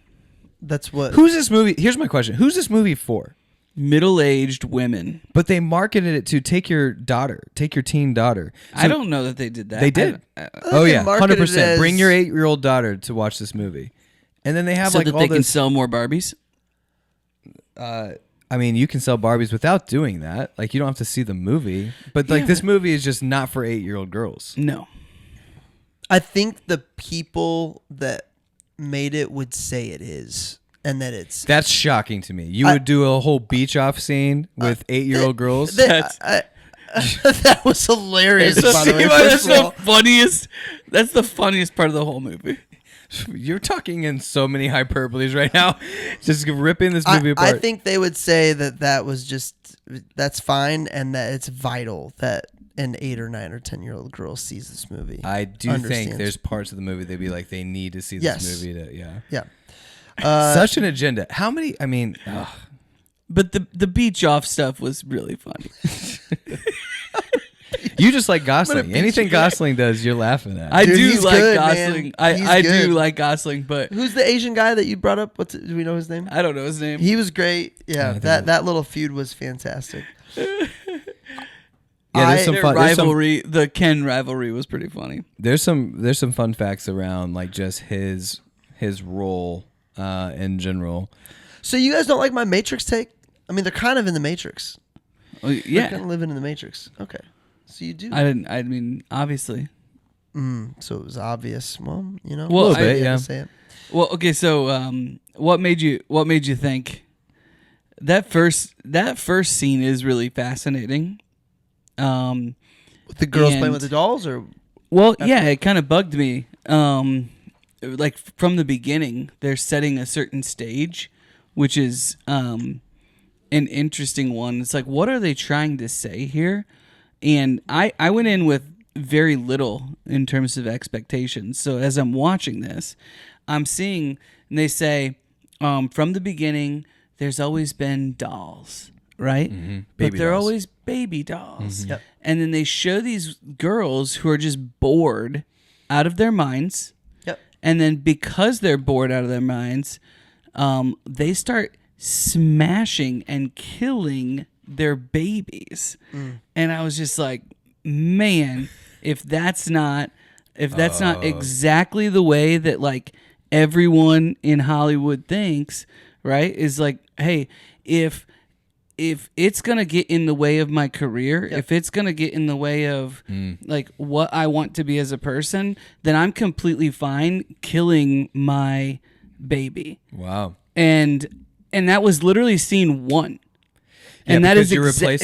Speaker 2: That's what.
Speaker 1: Who's this movie? Here's my question. Who's this movie for?
Speaker 3: Middle-aged women.
Speaker 1: But they marketed it to take your teen daughter.
Speaker 3: I don't know that they did that.
Speaker 1: They did. Oh
Speaker 2: they
Speaker 1: yeah,
Speaker 2: marketed
Speaker 1: 100%.
Speaker 2: it
Speaker 1: Bring
Speaker 2: as-
Speaker 1: your 8-year-old daughter to watch this movie, and then they have
Speaker 3: so
Speaker 1: like
Speaker 3: that
Speaker 1: all
Speaker 3: they can
Speaker 1: this.
Speaker 3: sell more Barbies?
Speaker 1: I mean, you can sell Barbies without doing that. Like you don't have to see the movie, but like
Speaker 3: Yeah.
Speaker 1: this movie is just not for 8-year-old girls.
Speaker 3: No.
Speaker 2: I think the people that made it would say it is, and that it's.
Speaker 1: That's shocking to me. You would do a whole beach off scene with 8-year-old girls.
Speaker 2: That was hilarious.
Speaker 1: It's
Speaker 2: by the way.
Speaker 3: That's
Speaker 2: First of all.
Speaker 3: the funniest. That's the funniest part of the whole movie.
Speaker 1: You're talking in so many hyperboles right now, just ripping this movie apart.
Speaker 2: I think they would say that was just that's fine, and that it's vital that an 8 or 9 or 10-year-old girl sees this movie.
Speaker 1: I do think
Speaker 2: understands.
Speaker 1: there's parts of the movie they'd be like they need to see this
Speaker 2: Yes.
Speaker 1: movie to
Speaker 2: Yeah.
Speaker 1: such an agenda. How many? I mean,
Speaker 3: But the beach off stuff was really funny.
Speaker 1: You just like Gosling.
Speaker 3: piece
Speaker 1: Anything
Speaker 3: of crap.
Speaker 1: Gosling does, you're laughing at.
Speaker 3: I
Speaker 2: Dude,
Speaker 3: do
Speaker 2: he's
Speaker 3: like
Speaker 2: good,
Speaker 3: Gosling.
Speaker 2: man. He's
Speaker 3: I
Speaker 2: good.
Speaker 3: do like Gosling, but
Speaker 2: Who's the Asian guy that you brought up? Do we know his name?
Speaker 3: I don't know his name.
Speaker 2: He was great. Yeah,
Speaker 1: I think
Speaker 2: that little feud was fantastic.
Speaker 1: Yeah, there's some
Speaker 3: Their
Speaker 1: fun.
Speaker 3: rivalry, the Ken rivalry, was pretty funny.
Speaker 1: There's some fun facts around like just his role in general.
Speaker 2: So you guys don't like my Matrix take? I mean, they're kind of in the Matrix.
Speaker 3: Well,
Speaker 2: They're kind
Speaker 3: yeah,
Speaker 2: of living in the Matrix. Okay, so you do.
Speaker 3: I mean, obviously.
Speaker 2: So it was obvious. Well, you know,
Speaker 3: Well,
Speaker 2: I
Speaker 3: I-
Speaker 2: had
Speaker 1: yeah.
Speaker 2: to say it.
Speaker 3: Well, okay. So, what made you think that first scene is really fascinating?
Speaker 2: With the girls playing
Speaker 3: and-
Speaker 2: with the dolls, or
Speaker 3: Well, yeah, it kind of bugged me. Like from the beginning, they're setting a certain stage, which is an interesting one. It's like, what are they trying to say here? And I went in with very little in terms of expectations. So as I'm watching this, I'm seeing, and they say, from the beginning, there's always been dolls, right?
Speaker 1: Baby
Speaker 3: But they're
Speaker 1: dolls.
Speaker 3: always baby dolls.
Speaker 2: Yep.
Speaker 3: And then they show these girls who are just bored out of their minds.
Speaker 2: Yep.
Speaker 3: And then because they're bored out of their minds, they start smashing and killing their babies. And I was just like, man, if that's not exactly the way that like everyone in Hollywood thinks, right? Is like, hey, if it's gonna get in the way of my career, if it's gonna get in the way of like what I want to be as a person, then I'm completely fine killing my baby.
Speaker 1: Wow.
Speaker 3: And that was literally scene one. And that is
Speaker 1: you're
Speaker 3: exactly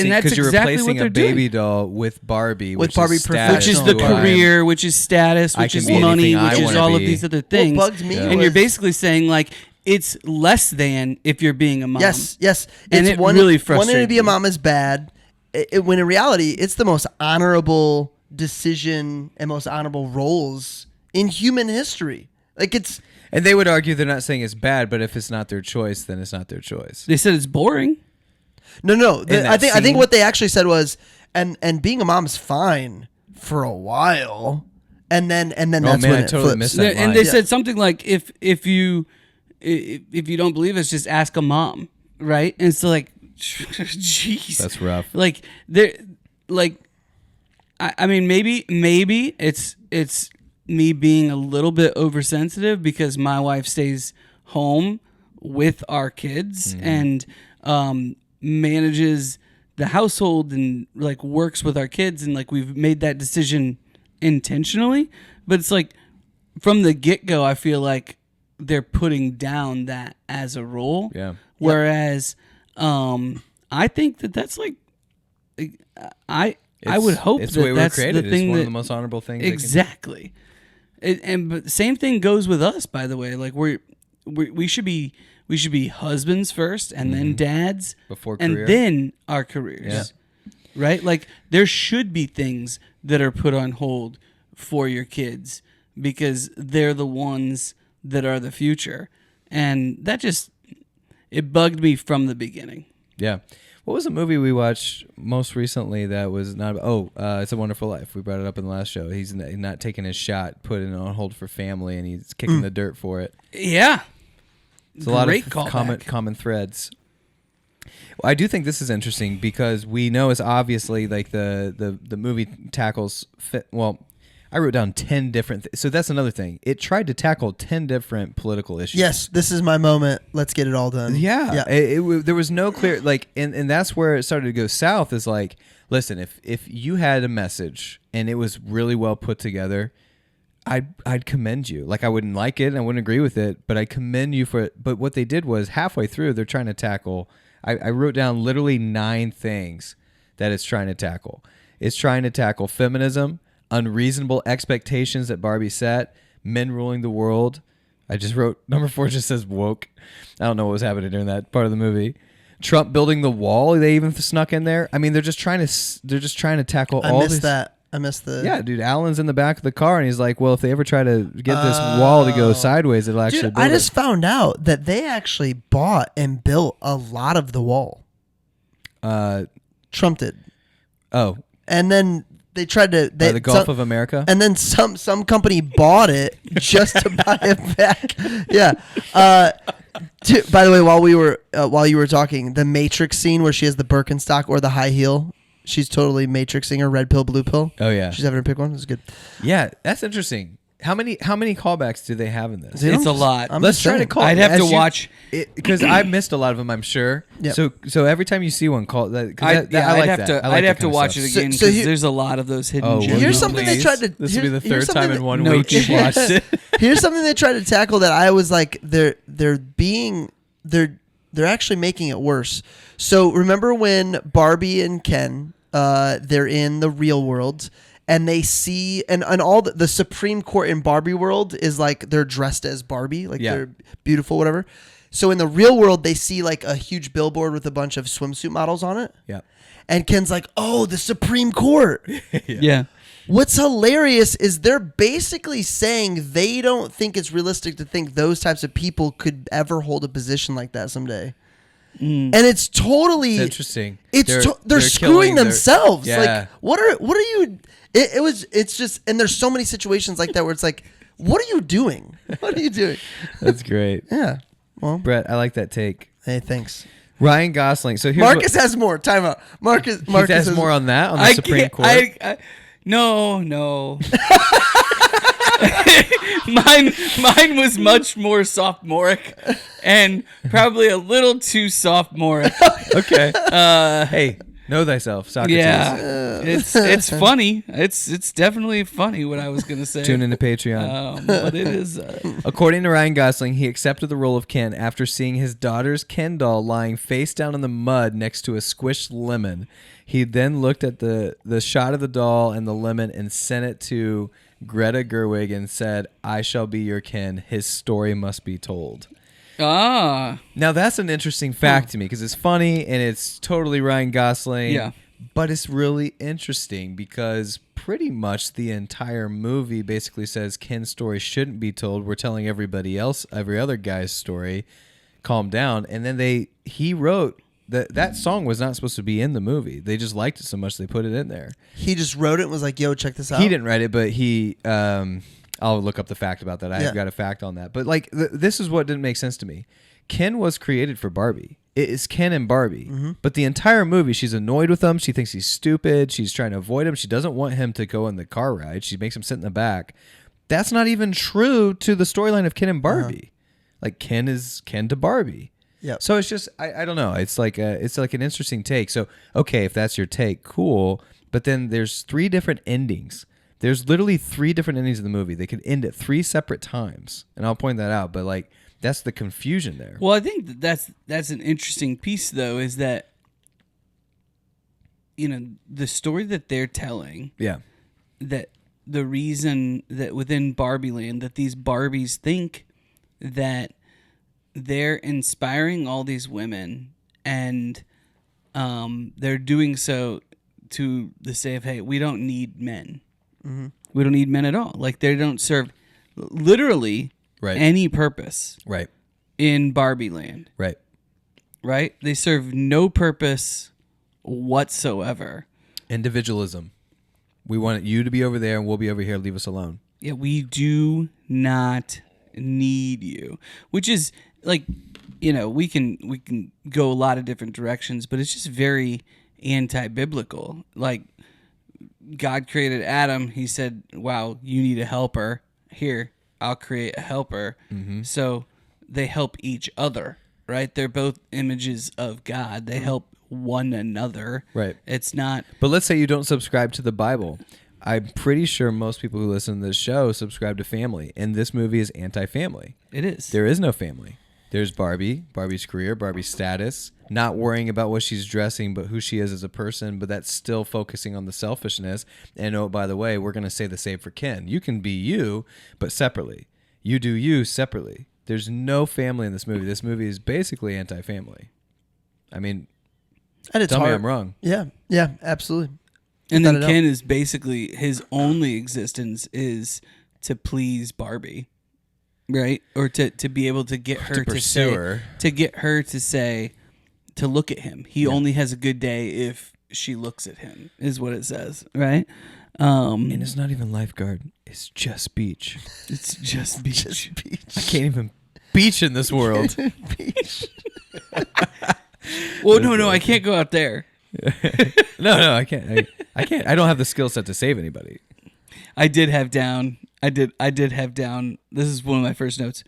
Speaker 1: replacing
Speaker 3: what they're
Speaker 1: a baby
Speaker 3: doing.
Speaker 1: doll with Barbie,
Speaker 2: With
Speaker 1: which
Speaker 2: Barbie
Speaker 1: is status,
Speaker 3: Which is the
Speaker 2: Professional.
Speaker 1: who I am.
Speaker 3: career, which is status,
Speaker 1: I
Speaker 3: which
Speaker 1: can
Speaker 3: is
Speaker 1: be
Speaker 3: money,
Speaker 1: anything I
Speaker 3: which is
Speaker 1: wanna
Speaker 3: all of
Speaker 1: be.
Speaker 3: these other things.
Speaker 2: bugged me
Speaker 3: And you're
Speaker 2: was-
Speaker 3: basically saying like it's less than if you're being a mom.
Speaker 2: yes.
Speaker 3: And
Speaker 2: It's
Speaker 3: it really
Speaker 2: wanting
Speaker 3: frustrated
Speaker 2: to be a
Speaker 3: me.
Speaker 2: mom is bad. When in reality, it's the most honorable decision and most honorable roles in human history. Like it's
Speaker 1: And they would argue they're not saying it's bad, but if it's not their choice, then it's not their choice.
Speaker 3: They said it's boring.
Speaker 2: no.
Speaker 1: that
Speaker 2: I think
Speaker 1: scene?
Speaker 2: what they actually said was, and being a mom is fine for a while, and then that's
Speaker 1: man,
Speaker 2: when
Speaker 1: I
Speaker 2: it
Speaker 1: totally
Speaker 2: flips.
Speaker 1: missed that.
Speaker 3: And
Speaker 1: line.
Speaker 3: they
Speaker 1: Yeah.
Speaker 3: said something like if you don't believe us, just ask a mom, right? And so like, jeez,
Speaker 1: That's rough.
Speaker 3: Like there, like, I mean, maybe it's me being a little bit oversensitive because my wife stays home with our kids and manages the household and like works with our kids, and like we've made that decision intentionally. But it's like from the get-go, I feel like they're putting down that as a rule.
Speaker 1: Yeah.
Speaker 3: Whereas I think that's like I would hope
Speaker 1: it's
Speaker 3: that
Speaker 1: the way we're
Speaker 3: that's
Speaker 1: created.
Speaker 3: the thing
Speaker 1: It's one
Speaker 3: that
Speaker 1: of the most honorable things. they can do.
Speaker 3: exactly. But the same thing goes with us, by the way. Like we should be husbands first, and then dads,
Speaker 1: Before
Speaker 3: and
Speaker 1: career.
Speaker 3: then our careers.
Speaker 1: Yeah.
Speaker 3: Right? Like there should be things that are put on hold for your kids because they're the ones that are the future. And that just it bugged me from the beginning.
Speaker 1: Yeah. What was the movie we watched most recently that was not? It's a Wonderful Life. We brought it up in the last show. He's not taking his shot, putting it on hold for family, and he's kicking the dirt for it.
Speaker 3: Yeah.
Speaker 1: It's a lot
Speaker 3: Great
Speaker 1: of
Speaker 3: callback.
Speaker 1: common threads. Well, I do think this is interesting because we know it's obviously like the movie tackles. I wrote down 10 different. So that's another thing. It tried to tackle 10 different political issues.
Speaker 2: Yes, this is my moment. Let's get it all done.
Speaker 1: Yeah. There was no clear like, and that's where it started to go south. Is like, listen, if you had a message and it was really well put together, I'd commend you. Like I wouldn't like it and I wouldn't agree with it, but I commend you for it. But what they did was halfway through, they're trying to tackle. I wrote down literally 9 things that it's trying to tackle. It's trying to tackle feminism, unreasonable expectations that Barbie set, men ruling the world. I just wrote number 4 just says woke. I don't know what was happening during that part of the movie. Trump building the wall. They even snuck in there. I mean, they're just trying to tackle all
Speaker 2: I missed
Speaker 1: this.
Speaker 2: that. I missed the.
Speaker 1: Yeah, dude. Alan's in the back of the car, and he's like, "Well, if they ever try to get this wall to go sideways, it'll actually."
Speaker 2: Dude,
Speaker 1: build
Speaker 2: I just
Speaker 1: it.
Speaker 2: found out that they actually bought and built a lot of the wall. Trump did.
Speaker 1: Oh,
Speaker 2: And then
Speaker 1: the Gulf of America,
Speaker 2: and then some company bought it just to buy it back. Yeah. By the way, while you were talking, the Matrix scene where she has the Birkenstock or the high heel, she's totally Matrixing her red pill, blue pill.
Speaker 1: Oh yeah,
Speaker 2: she's having her pick one. It's good.
Speaker 1: Yeah, that's interesting. How many callbacks do they have in this?
Speaker 3: It's a lot.
Speaker 1: Let's try to call.
Speaker 3: I'd have to watch
Speaker 1: because I missed a lot of them. I'm sure.
Speaker 2: Yep.
Speaker 1: So every time you see one, call that.
Speaker 3: I'd have to watch it again because there's a lot of those hidden gems.
Speaker 2: Here's something they tried to.
Speaker 1: This will be the third time in 1
Speaker 3: no
Speaker 1: week you watched it.
Speaker 2: Here's something they tried to tackle that I was like, they're actually making it worse. So remember when Barbie and Ken, they're in the real world. And they see, and all the Supreme Court in Barbie world is like they're dressed as Barbie, like they're beautiful, whatever. So in the real world, they see like a huge billboard with a bunch of swimsuit models on it.
Speaker 1: Yeah.
Speaker 2: And Ken's like, oh, the Supreme Court.
Speaker 3: Yeah.
Speaker 2: What's hilarious is they're basically saying they don't think it's realistic to think those types of people could ever hold a position like that someday. And it's totally
Speaker 1: It's interesting.
Speaker 2: They're screwing themselves.
Speaker 1: Yeah.
Speaker 2: Like what are you? It's just, and there's so many situations like that where it's like, what are you doing? What are you doing?
Speaker 1: That's great.
Speaker 2: Yeah. Well,
Speaker 1: Brett, I like that take.
Speaker 2: Hey, thanks.
Speaker 1: Ryan Gosling. So here's
Speaker 2: Marcus has more. Time out. Marcus
Speaker 1: has more on that on the Supreme Court.
Speaker 3: No. Mine was much more sophomoric and probably a little too sophomoric.
Speaker 1: Okay. Hey, know thyself, Socrates.
Speaker 3: Yeah, it's funny. It's definitely funny what I was gonna say.
Speaker 1: Tune into Patreon.
Speaker 3: But it is.
Speaker 1: According to Ryan Gosling, he accepted the role of Ken after seeing his daughter's Ken doll lying face down in the mud next to a squished lemon. He then looked at the shot of the doll and the lemon and sent it to Greta Gerwig and said, "I shall be your Ken. His story must be told."
Speaker 3: Now
Speaker 1: that's an interesting fact to me because it's funny and it's totally Ryan Gosling.
Speaker 3: Yeah.
Speaker 1: But it's really interesting because pretty much the entire movie basically says Ken's story shouldn't be told. We're telling everybody else, every other guy's story. Calm down. And then he wrote that song was not supposed to be in the movie. They just liked it so much they put it in there.
Speaker 2: He just wrote it and was like, yo, check this out.
Speaker 1: He didn't write it, but he I'll look up the fact about that. I've got a fact on that. But like this is what didn't make sense to me. Ken was created for Barbie. It is Ken and Barbie. Mm-hmm. But the entire movie, she's annoyed with him. She thinks he's stupid. She's trying to avoid him. She doesn't want him to go in the car ride. She makes him sit in the back. That's not even true to the storyline of Ken and Barbie. Like Ken is Ken to Barbie.
Speaker 2: Yeah.
Speaker 1: So it's just I don't know. It's like an interesting take. So okay, if that's your take, cool. But then there's 3 different endings. There's literally 3 different endings of the movie. They could end at 3 separate times, and I'll point that out. But like that's the confusion there.
Speaker 3: Well, I think that's an interesting piece, though, is that the story that they're telling.
Speaker 1: Yeah.
Speaker 3: That the reason that within Barbie Land that these Barbies think that they're inspiring all these women, and they're doing so to the say of, hey, we don't need men. Mm-hmm. We don't need men at all. Like they don't serve literally any purpose in Barbie Land. Right? They serve no purpose whatsoever.
Speaker 1: Individualism. We want you to be over there and we'll be over here. Leave us alone.
Speaker 3: Yeah, we do not need you. Which is like, we can go a lot of different directions, but it's just very anti-biblical. Like God created Adam. He said, wow, you need a helper. Here, I'll create a helper. Mm-hmm. So they help each other, right? They're both images of God. They help one another.
Speaker 1: Right.
Speaker 3: It's not.
Speaker 1: But let's say you don't subscribe to the Bible. I'm pretty sure most people who listen to this show subscribe to family. And this movie is anti-family.
Speaker 3: It is.
Speaker 1: There is no family. There's Barbie's career, Barbie's status, not worrying about what she's dressing, but who she is as a person, but that's still focusing on the selfishness. And oh, by the way, we're going to say the same for Ken. You can be you, but separately. You do you separately. There's no family in this movie. This movie is basically anti-family. I mean, tell me I'm wrong.
Speaker 2: Yeah, absolutely.
Speaker 3: And then Ken is basically, his only existence is to please Barbie. Right, or to be able to get her to say her. To get her to say to look at him. He only has a good day if she looks at him, is what it says. Right,
Speaker 1: And it's not even lifeguard. It's just beach.
Speaker 3: It's just beach.
Speaker 2: Just beach.
Speaker 1: I can't even beach in this world.
Speaker 2: Beach.
Speaker 3: Well, no, I can't go out there.
Speaker 1: No, I can't. I can't. I don't have the skill set to save anybody.
Speaker 3: I did have down. This is one of my first notes.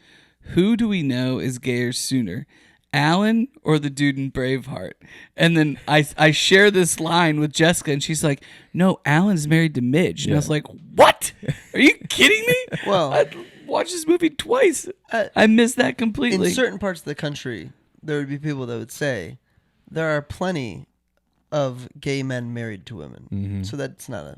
Speaker 3: Who do we know is gayer sooner, Alan or the dude in Braveheart? And then I share this line with Jessica, and she's like, "No, Alan's married to Midge." And I was like, "What? Are you kidding me?"
Speaker 2: Well,
Speaker 3: I watched this movie twice. I missed that completely.
Speaker 2: in certain parts of the country, there would be people that would say there are plenty of gay men married to women.
Speaker 1: Mm-hmm.
Speaker 2: So that's not a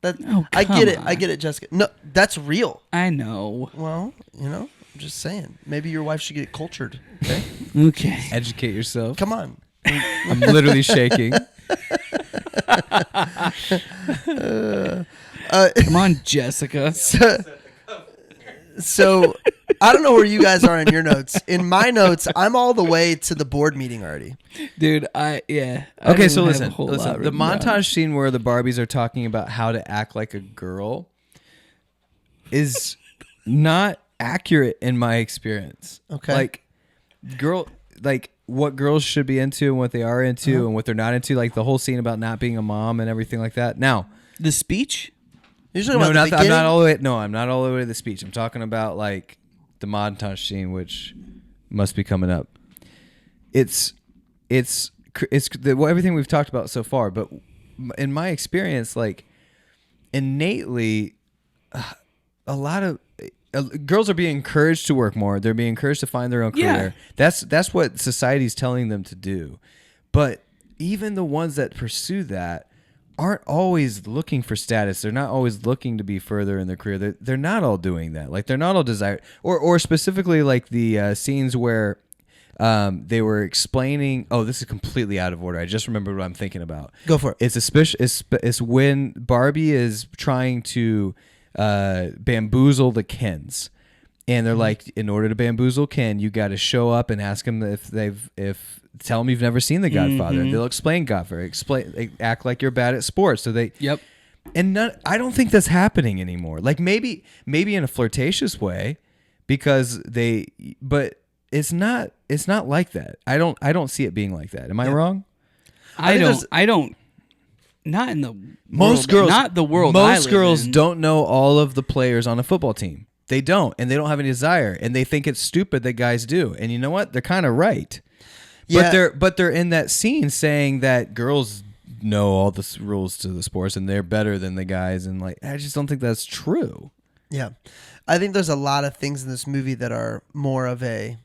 Speaker 2: That
Speaker 3: Oh,
Speaker 2: I get it.
Speaker 3: come
Speaker 2: I
Speaker 3: on.
Speaker 2: get it, Jessica. No, that's real.
Speaker 3: I know.
Speaker 2: Well, I'm just saying. Maybe your wife should get cultured. Okay,
Speaker 3: Okay.
Speaker 1: Educate yourself.
Speaker 2: come on.
Speaker 1: I'm literally shaking.
Speaker 3: Come on, Jessica.
Speaker 2: So I don't know where you guys are in your notes. In my notes, I'm all the way to the board meeting already.
Speaker 3: Dude, I
Speaker 1: Okay, so
Speaker 3: didn't have a whole lot
Speaker 1: listen. The
Speaker 3: written down.
Speaker 1: montage scene where the Barbies are talking about how to act like a girl is not accurate in my experience.
Speaker 2: Okay.
Speaker 1: Like what girls should be into and what they are into and what they're not into. Like the whole scene about not being a mom and everything like that. Now,
Speaker 3: The speech?
Speaker 2: You're talking
Speaker 1: no,
Speaker 2: about
Speaker 1: not
Speaker 2: the
Speaker 1: the, I'm
Speaker 2: beginning?
Speaker 1: not all the way. No, I'm not all the way to the speech. I'm talking about like the montage scene, which must be coming up. It's everything we've talked about so far. But in my experience, like innately, a lot of girls are being encouraged to work more. They're being encouraged to find their own career. That's what society's telling them to do. But even the ones that pursue that aren't always looking for status. They're not always looking to be further in their career. They're not all doing that. Like they're not all desired. Or specifically like the scenes where they were explaining. Oh, this is completely out of order. I just remembered what I'm thinking about.
Speaker 2: Go for it.
Speaker 1: It's when Barbie is trying to bamboozle the Kens, and they're like, in order to bamboozle Ken, you got to show up and ask them if tell them you've never seen The Godfather. They'll explain Godfather. Act like you're bad at sports. So they
Speaker 3: Yep.
Speaker 1: and I don't think that's happening anymore. Like maybe in a flirtatious way, but it's not like that. I don't see it being like that. Am I wrong?
Speaker 3: I
Speaker 2: think
Speaker 3: don't. Not in the
Speaker 1: Most
Speaker 3: world,
Speaker 1: girls,
Speaker 3: not the world. I
Speaker 1: Most
Speaker 3: live
Speaker 1: girls
Speaker 3: in.
Speaker 1: don't know all of the players on a football team. They don't, and they don't have any desire, and they think it's stupid that guys do. And you know what? They're kind of right.
Speaker 2: Yeah.
Speaker 1: But they're in that scene saying that girls know all the rules to the sports and they're better than the guys, and like I just don't think that's true.
Speaker 2: Yeah. I think there's a lot of things in this movie that are more of a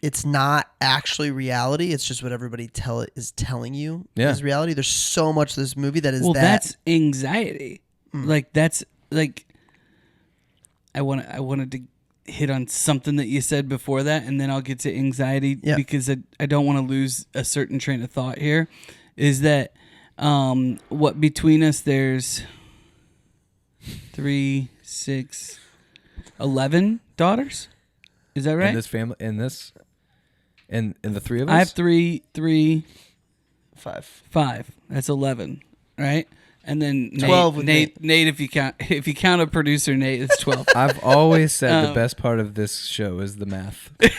Speaker 2: it's not actually reality. It's just what everybody is telling you is reality. There's so much of this movie that is
Speaker 3: that's anxiety. Like that's like I wanted to hit on something that you said before that, and then I'll get to anxiety because I don't want to lose a certain train of thought here. Is that what between us there's 3, 6, 11 daughters? Is that right?
Speaker 1: In this family, in the three of us,
Speaker 3: I have 3,
Speaker 2: 5.
Speaker 3: 5. That's 11, right? And then
Speaker 2: 12 with
Speaker 3: Nate, if you count a producer, Nate, it's 12.
Speaker 1: I've always said the best part of this show is the math. This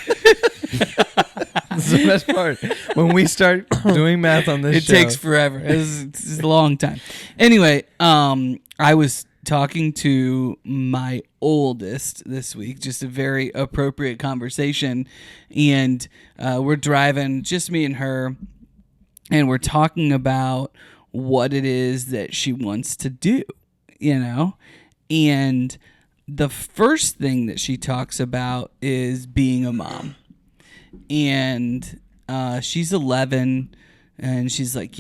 Speaker 1: is the best part. When we start doing math on this
Speaker 3: It
Speaker 1: show.
Speaker 3: takes forever. It's a long time. Anyway, I was talking to my oldest this week, just a very appropriate conversation, and we're driving, just me and her, and we're talking about what it is that she wants to do, and the first thing that she talks about is being a mom. And she's 11, and she's like,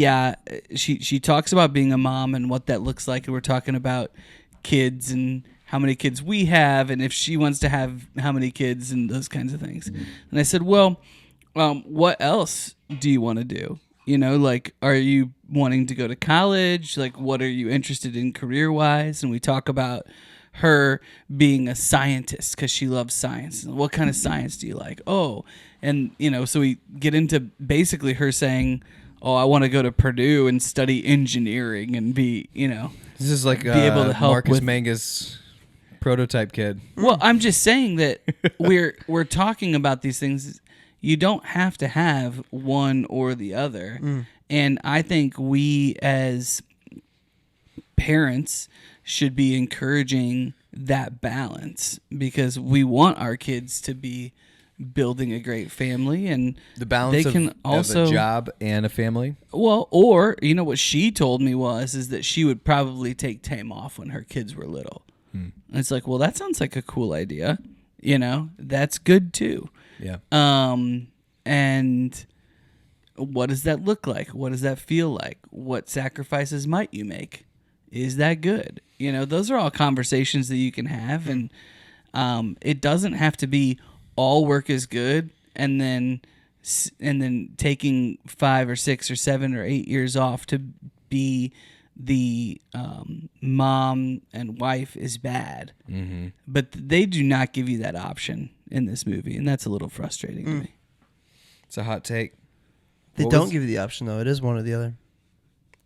Speaker 3: she talks about being a mom and what that looks like, and we're talking about kids and how many kids we have, and if she wants to have how many kids and those kinds of things. And I said, well, what else do you want to do? Like, are you wanting to go to college? Like, what are you interested in career-wise? And we talk about her being a scientist because she loves science. What kind of science do you like? Oh, and so we get into basically her saying, oh, I want to go to Purdue and study engineering and be,
Speaker 1: This is like
Speaker 3: be able to help
Speaker 1: Marcus
Speaker 3: with
Speaker 1: Mangus prototype kid.
Speaker 3: Well, I'm just saying that we're talking about these things. You don't have to have one or the other. And I think we as parents should be encouraging that balance because we want our kids to be building a great family, and
Speaker 1: The balance
Speaker 3: they can also
Speaker 1: of a job and a family.
Speaker 3: Well, or what she told me is that she would probably take time off when her kids were little. And it's like, well, that sounds like a cool idea. That's good too.
Speaker 1: Yeah.
Speaker 3: And what does that look like? What does that feel like? What sacrifices might you make? Is that good? Those are all conversations that you can have, and it doesn't have to be all work is good, and then taking 5 or 6 or 7 or 8 years off to be the mom and wife is bad. Mm-hmm. But they do not give you that option in this movie, and that's a little frustrating to me.
Speaker 1: It's a hot take.
Speaker 2: They don't give you the option, though. It is one or the other.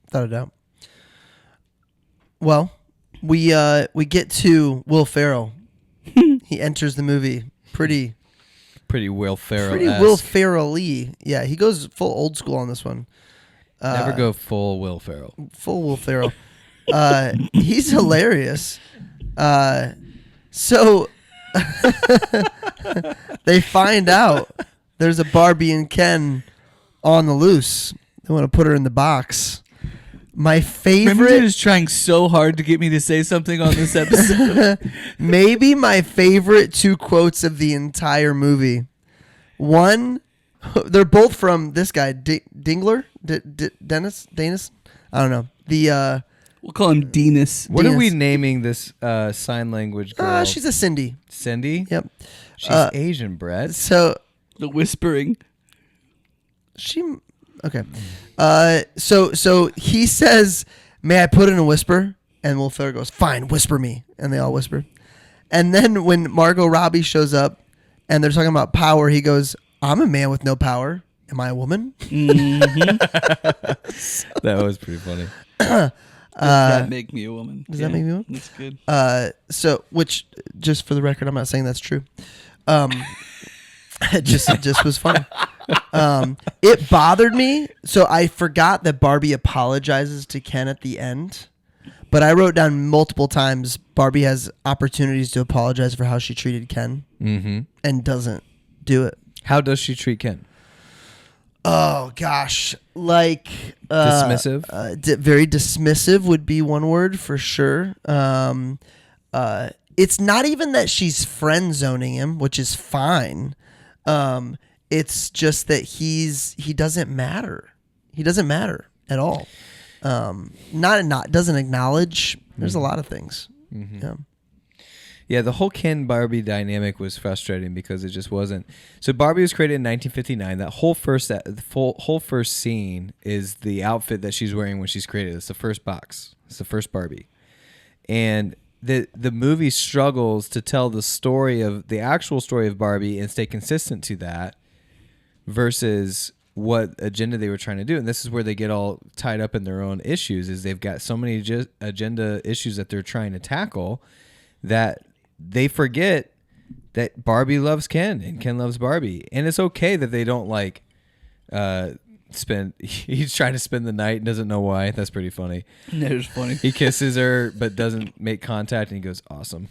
Speaker 2: Without a doubt. Well, we get to Will Ferrell. He enters the movie pretty
Speaker 1: Will Ferrell.
Speaker 2: Pretty Will Ferrell-y. Yeah, he goes full old school on this one.
Speaker 1: Never go full Will Ferrell.
Speaker 2: Full Will Ferrell. He's hilarious. So they find out there's a Barbie and Ken on the loose. They want to put her in the box. My favorite...
Speaker 3: Remember is trying so hard to get me to say something on this episode.
Speaker 2: Maybe my favorite 2 quotes of the entire movie. One, they're both from this guy, Dingler? Dennis? I don't know.
Speaker 3: We'll call him Denis.
Speaker 1: What are we naming this sign language girl?
Speaker 2: She's a Cindy.
Speaker 1: Cindy?
Speaker 2: Yep.
Speaker 1: She's Asian, Brett.
Speaker 2: So...
Speaker 3: The whispering.
Speaker 2: Okay. So he says, "May I put in a whisper?" And Will Ferrell goes, "Fine, whisper me." And they all whisper. And then when Margot Robbie shows up and they're talking about power, he goes, "I'm a man with no power. Am I a woman?"
Speaker 3: Mm-hmm.
Speaker 1: That was pretty funny.
Speaker 3: Does that make me a woman?
Speaker 2: Does that make me a woman?
Speaker 3: That's good.
Speaker 2: So, which, just for the record, I'm not saying that's true. It just was funny. It bothered me. So I forgot that Barbie apologizes to Ken at the end. But I wrote down multiple times Barbie has opportunities to apologize for how she treated Ken and doesn't do it.
Speaker 1: How does she treat Ken?
Speaker 2: Oh, gosh. Like...
Speaker 1: dismissive?
Speaker 2: Very dismissive would be one word for sure. It's not even that she's friend zoning him, which is fine. It's just that he doesn't matter. He doesn't matter at all. Doesn't acknowledge. There's a lot of things.
Speaker 1: Yeah, the whole Ken Barbie dynamic was frustrating because it just wasn't. So Barbie was created in 1959. That whole first scene is the outfit that she's wearing when she's created. It's the first box. It's the first Barbie, and the movie struggles to tell the actual story of Barbie and stay consistent to that versus what agenda they were trying to do. And this is where they get all tied up in their own issues, is they've got so many agenda issues that they're trying to tackle that they forget that Barbie loves Ken and Ken loves Barbie. And it's okay that they don't he's trying to spend the night and doesn't know why. That's pretty funny.
Speaker 3: That is funny.
Speaker 1: He kisses her but doesn't make contact and he goes, "Awesome."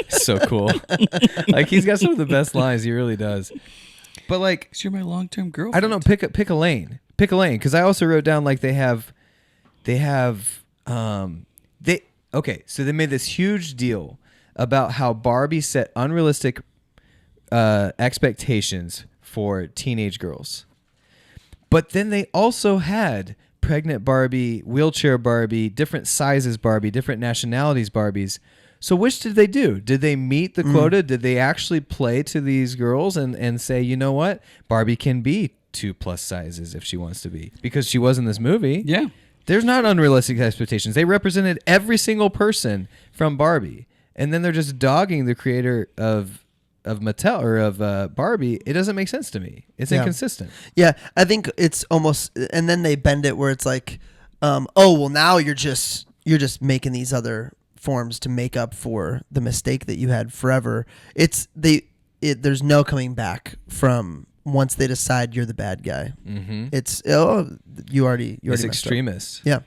Speaker 1: So cool. Like, he's got some of the best lines. He really does. But like,
Speaker 3: you're my long-term girlfriend.
Speaker 1: I don't know. Pick a lane. Pick a lane. Because I also wrote down like so they made this huge deal about how Barbie set unrealistic expectations for teenage girls. But then they also had pregnant Barbie, wheelchair Barbie, different sizes Barbie, different nationalities Barbies. So which did they do? Did they meet the quota? Did they actually play to these girls and say, you know what? Barbie can be 2+ sizes if she wants to be. Because she was in this movie.
Speaker 3: Yeah.
Speaker 1: There's not unrealistic expectations. They represented every single person from Barbie. And then they're just dogging the creator of Mattel or of Barbie, it doesn't make sense to me. It's inconsistent.
Speaker 2: Yeah, I think it's almost, and then they bend it where it's like, oh well, now you're just making these other forms to make up for the mistake that you had forever. There's no coming back from once they decide you're the bad guy.
Speaker 1: Mm-hmm.
Speaker 2: It's you already
Speaker 1: It's extremist.
Speaker 2: Yeah.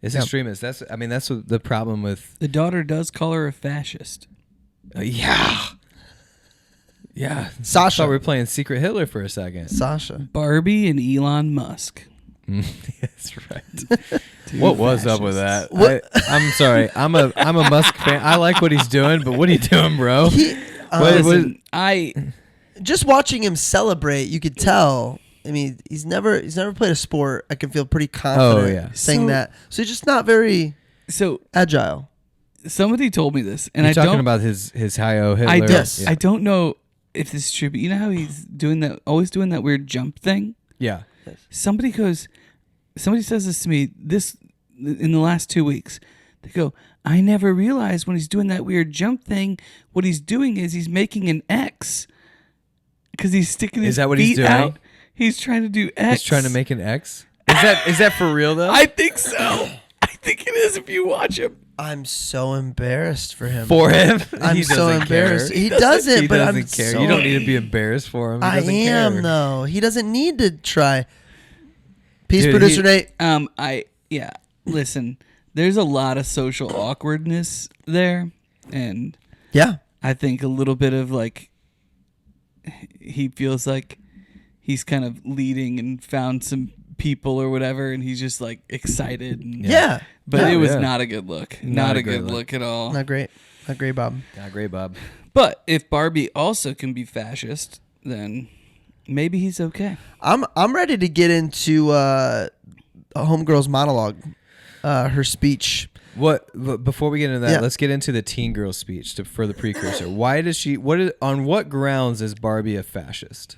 Speaker 1: It's extremist. That's what the problem with
Speaker 3: The daughter does call her a fascist.
Speaker 1: yeah.
Speaker 2: Sasha.
Speaker 1: I thought we were playing Secret Hitler for a second.
Speaker 2: Sasha.
Speaker 3: Barbie and Elon Musk.
Speaker 1: That's right. What was up with that?
Speaker 2: What-
Speaker 1: I'm sorry. I'm a Musk fan. I like what he's doing, but what are you doing, bro?
Speaker 3: Listen,
Speaker 2: Just watching him celebrate, you could tell. I mean, he's never played a sport. I can feel pretty confident saying that. So he's just not very agile.
Speaker 3: Somebody told me this, and
Speaker 1: You're
Speaker 3: I
Speaker 1: talking
Speaker 3: don't.
Speaker 1: about his Hi-Yo Hitler.
Speaker 3: I don't.
Speaker 2: Yes.
Speaker 3: I don't know if this is true, but you know how he's doing that, always doing that weird jump thing.
Speaker 1: Yeah.
Speaker 3: Somebody says this to me in the last 2 weeks. They go, I never realized when he's doing that weird jump thing, what he's doing is he's making an X because he's sticking his
Speaker 1: Is that what
Speaker 3: feet
Speaker 1: he's doing?
Speaker 3: out. He's trying to do X.
Speaker 1: He's trying to make an X. Is that for real though?
Speaker 3: I think so. I think it is if you watch him.
Speaker 2: I'm so embarrassed for him.
Speaker 1: For him?
Speaker 2: I'm
Speaker 1: He
Speaker 2: so
Speaker 1: doesn't
Speaker 2: embarrassed.
Speaker 1: care.
Speaker 2: He doesn't,
Speaker 1: He
Speaker 2: but
Speaker 1: doesn't
Speaker 2: I'm
Speaker 1: care.
Speaker 2: so.
Speaker 1: You don't need to be embarrassed for him. He
Speaker 2: I
Speaker 1: doesn't
Speaker 2: am
Speaker 1: care.
Speaker 2: though. He doesn't need to try. Peace,
Speaker 1: Dude,
Speaker 2: producer Nate.
Speaker 3: Listen, there's a lot of social awkwardness there, and
Speaker 2: Yeah.
Speaker 3: I think a little bit of like he feels like he's kind of leading and found some people or whatever, and he's just like excited. And,
Speaker 2: Yeah.
Speaker 3: but
Speaker 2: Yeah.
Speaker 3: it was
Speaker 1: Yeah.
Speaker 3: not a good look.
Speaker 1: Not
Speaker 3: Not
Speaker 1: a
Speaker 3: a
Speaker 1: great
Speaker 3: good
Speaker 1: look.
Speaker 3: look at all.
Speaker 2: Not great. Not great, Bob.
Speaker 1: Not great, Bob.
Speaker 3: But if Barbie also can be fascist, then maybe he's okay.
Speaker 2: I'm ready to get into a homegirl's monologue, her speech.
Speaker 1: Before we get into that,
Speaker 2: Yeah.
Speaker 1: let's get into the teen girl speech for the precursor. Why does she? On what grounds is Barbie a fascist?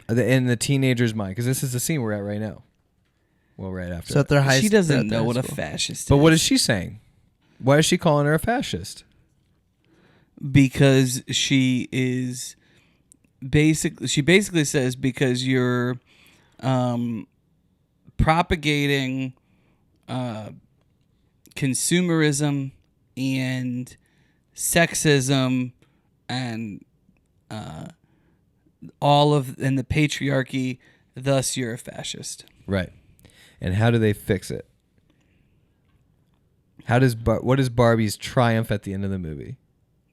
Speaker 1: In the teenager's mind, because this is the scene we're at right now. Well, right after.
Speaker 2: So at their high
Speaker 3: She
Speaker 2: they're
Speaker 3: doesn't
Speaker 2: at their
Speaker 3: know what
Speaker 2: high
Speaker 3: a
Speaker 2: school.
Speaker 3: fascist
Speaker 1: but
Speaker 3: is.
Speaker 1: what is she saying? Why is she calling her a fascist?
Speaker 3: Because she basically says because you're propagating consumerism and sexism and and the patriarchy, thus you're a fascist.
Speaker 1: Right. And how do they fix it? What is Barbie's triumph at the end of the movie?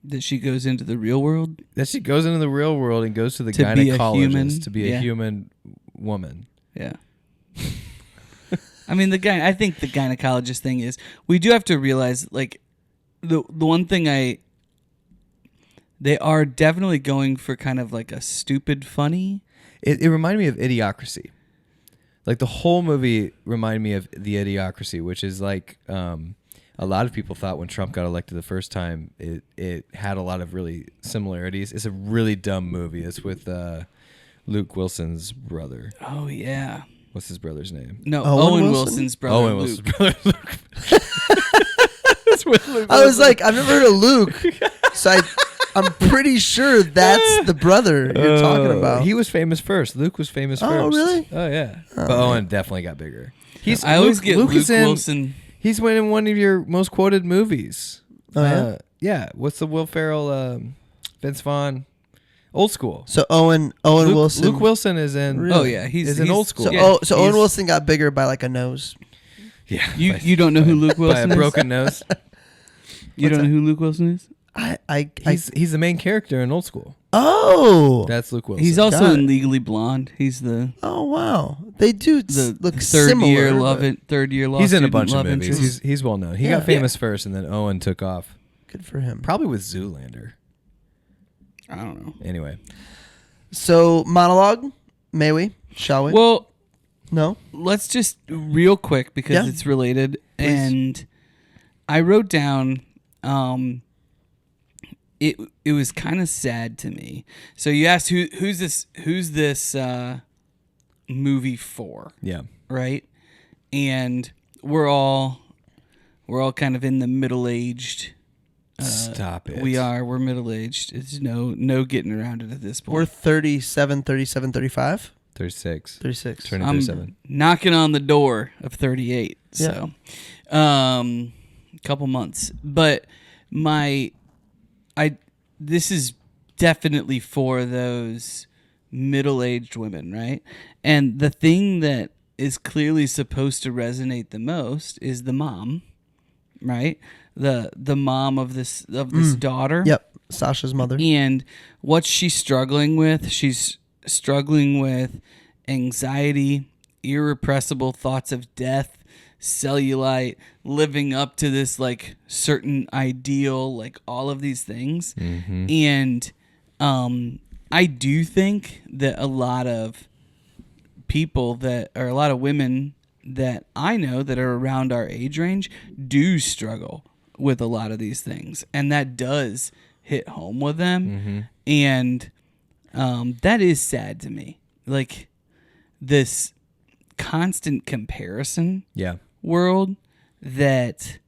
Speaker 3: That she goes into the real world.
Speaker 1: That she goes into the real world and goes to the
Speaker 3: To be a
Speaker 1: gynecologist
Speaker 3: human,
Speaker 1: to be a
Speaker 3: yeah.
Speaker 1: human woman.
Speaker 3: Yeah. I mean, I think the gynecologist thing is, we do have to realize, like, the one thing they are definitely going for kind of like a stupid funny.
Speaker 1: It reminded me of Idiocracy. Like the whole movie reminded me of the Idiocracy, which is like a lot of people thought when Trump got elected the first time, it had a lot of really similarities. It's a really dumb movie. It's with Luke Wilson's brother.
Speaker 3: Oh, yeah.
Speaker 1: What's his brother's name?
Speaker 3: No,
Speaker 2: Owen
Speaker 3: Owen
Speaker 2: Wilson?
Speaker 3: Wilson's brother,
Speaker 1: Owen
Speaker 3: Luke.
Speaker 1: Wilson's brother, Luke. It's with Luke
Speaker 2: I was
Speaker 1: Wilson.
Speaker 2: like, I've never heard of Luke, so I'm pretty sure that's the brother you're talking about.
Speaker 1: He was famous first. Luke was famous first.
Speaker 2: Oh, really?
Speaker 1: Oh, yeah. But Owen definitely got bigger.
Speaker 3: I always get Luke
Speaker 1: is in-
Speaker 3: Wilson.
Speaker 1: He's in one of your most quoted movies.
Speaker 2: Oh, yeah?
Speaker 1: Yeah. What's the Will Ferrell, Vince Vaughn, Old School?
Speaker 2: So Owen Wilson.
Speaker 1: Luke Wilson is in.
Speaker 2: Really?
Speaker 3: Oh, yeah. He's
Speaker 1: in Old School.
Speaker 2: So,
Speaker 3: Yeah,
Speaker 2: so Owen
Speaker 3: he's-
Speaker 2: Wilson got bigger by like a nose.
Speaker 1: Yeah.
Speaker 3: You don't know who Luke
Speaker 1: by
Speaker 3: Wilson
Speaker 1: a
Speaker 3: is?
Speaker 1: broken nose.
Speaker 3: You don't know who Luke Wilson is?
Speaker 1: He's the main character in Old School.
Speaker 2: Oh.
Speaker 1: That's Luke Wilson.
Speaker 3: He's also
Speaker 2: Got it.
Speaker 3: in Legally Blonde. He's the
Speaker 2: Oh wow. They do look
Speaker 3: third
Speaker 2: similar.
Speaker 3: year
Speaker 2: but
Speaker 3: third year law
Speaker 1: He's in a
Speaker 3: student
Speaker 1: bunch of
Speaker 3: love
Speaker 1: movies.
Speaker 3: interest.
Speaker 1: He's well known. He
Speaker 2: Yeah.
Speaker 1: got famous first, and then Owen took off.
Speaker 2: Good for him.
Speaker 1: Probably with Zoolander.
Speaker 3: I don't know.
Speaker 1: Anyway.
Speaker 2: So monologue, may we? Shall we?
Speaker 3: Well,
Speaker 2: No.
Speaker 3: let's just real quick because
Speaker 2: Yeah.
Speaker 3: it's related.
Speaker 2: Please.
Speaker 3: And I wrote down it was kind of sad to me. So you asked who's this movie for,
Speaker 1: Yeah.
Speaker 3: right? And we're all kind of in the middle-aged
Speaker 1: Stop it.
Speaker 3: We're middle aged. It's no getting around it at this point.
Speaker 2: We're 37, 35.
Speaker 1: 36.
Speaker 2: 36.
Speaker 1: Turning
Speaker 3: I'm
Speaker 1: 37.
Speaker 3: knocking on the door of 38.
Speaker 2: Yeah.
Speaker 3: So, couple months. But this is definitely for those middle-aged women, right? And the thing that is clearly supposed to resonate the most is the mom, right? The mom of this daughter.
Speaker 2: Yep. Sasha's mother.
Speaker 3: And what she's struggling with, she's struggling with anxiety, irrepressible thoughts of death, cellulite, living up to this like certain ideal, like all of these things.
Speaker 1: Mm-hmm.
Speaker 3: And I do think that a lot of people a lot of women that I know that are around our age range do struggle with a lot of these things, and that does hit home with them. And that is sad to me, like this constant comparison world that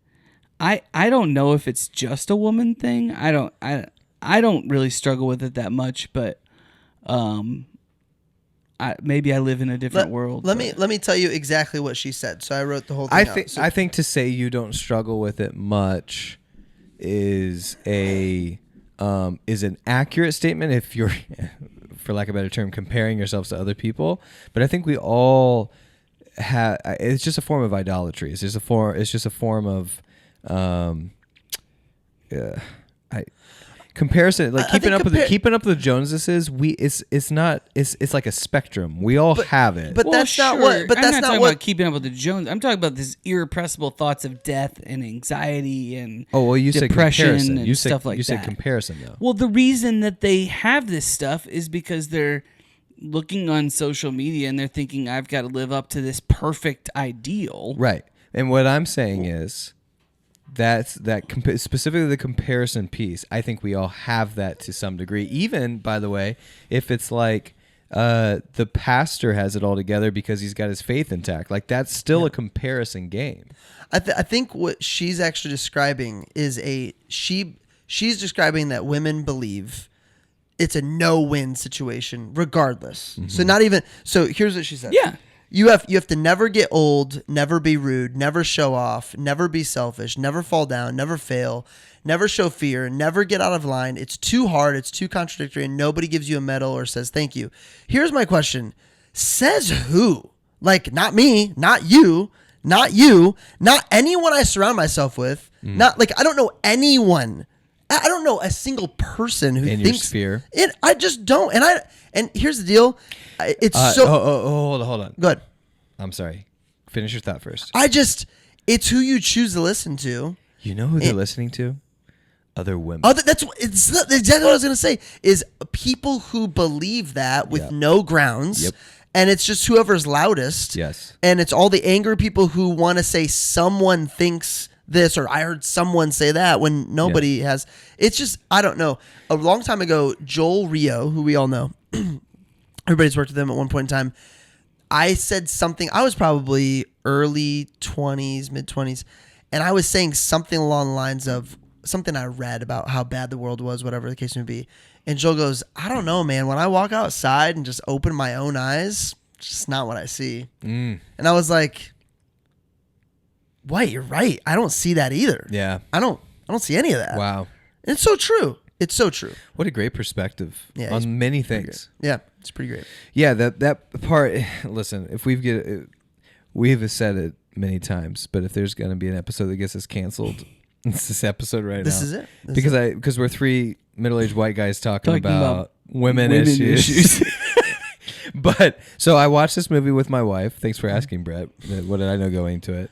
Speaker 3: I don't know if it's just a woman thing. I don't really struggle with it that much, but maybe I live in a different world.
Speaker 2: Let me tell you exactly what she said. So I wrote the whole thing out.
Speaker 1: I think to say you don't struggle with it much is an accurate statement if you're, for lack of a better term, comparing yourselves to other people. But I think we all have. It's just a form of idolatry. It's just a form of comparison, like keeping up with the Joneses. It's like a spectrum. We all have it.
Speaker 2: But that's not what. But
Speaker 3: I'm
Speaker 2: that's
Speaker 3: not
Speaker 2: not
Speaker 3: talking
Speaker 2: what.
Speaker 3: about keeping up with the Jones. I'm talking about this irrepressible thoughts of death and anxiety and
Speaker 1: you said
Speaker 3: depression
Speaker 1: comparison.
Speaker 3: and
Speaker 1: You said,
Speaker 3: stuff like
Speaker 1: you
Speaker 3: that.
Speaker 1: said comparison though.
Speaker 3: Well, the reason that they have this stuff is because they're looking on social media and they're thinking, I've got to live up to this perfect ideal.
Speaker 1: Right. And what I'm saying is specifically the comparison piece. I think we all have that to some degree. Even, by the way, if it's like the pastor has it all together because he's got his faith intact, like that's still a comparison game.
Speaker 2: I think what she's actually describing is she's describing that women believe it's a no-win situation regardless.
Speaker 1: Mm-hmm.
Speaker 2: So here's what she said.
Speaker 3: Yeah.
Speaker 2: You have to never get old, never be rude, never show off, never be selfish, never fall down, never fail, never show fear, never get out of line. It's too hard, it's too contradictory, and nobody gives you a medal or says thank you. Here's my question. Says who? Like, not me, not you, not anyone I surround myself with. Not like, I don't know anyone. I don't know a single person who
Speaker 1: in
Speaker 2: thinks
Speaker 1: your sphere.
Speaker 2: I just don't. And here's the deal. It's
Speaker 1: hold on.
Speaker 2: Good.
Speaker 1: I'm sorry. Finish your thought first.
Speaker 2: It's who you choose to listen to.
Speaker 1: You know who they're listening to? Other women.
Speaker 2: That's exactly what I was going to say. Is people who believe that with no grounds.
Speaker 1: Yep.
Speaker 2: And it's just whoever's loudest.
Speaker 1: Yes.
Speaker 2: And it's all the angry people who want to say someone thinks this or I heard someone say that when nobody has. It's just, I don't know. A long time ago, Joel Rio, who we all know, everybody's worked with him at one point in time. I said something, I was probably early 20s, mid 20s, and I was saying something along the lines of something I read about how bad the world was, whatever the case may be. And Joel goes, I don't know, man. When I walk outside and just open my own eyes, it's just not what I see. And I was like, White, you're right. I don't see that either.
Speaker 1: Yeah.
Speaker 2: I don't see any of that.
Speaker 1: Wow.
Speaker 2: And it's so true. It's so true.
Speaker 1: What a great perspective
Speaker 2: Yeah,
Speaker 1: on many things.
Speaker 2: Yeah, it's pretty great.
Speaker 1: Yeah, that part. Listen, if we've said it many times, but if there's going to be an episode that gets us canceled, it's this episode right now.
Speaker 2: This is it.
Speaker 1: Because we're three middle-aged white guys talking about women issues. But so I watched this movie with my wife. Thanks for asking, Brett. What did I know going into it?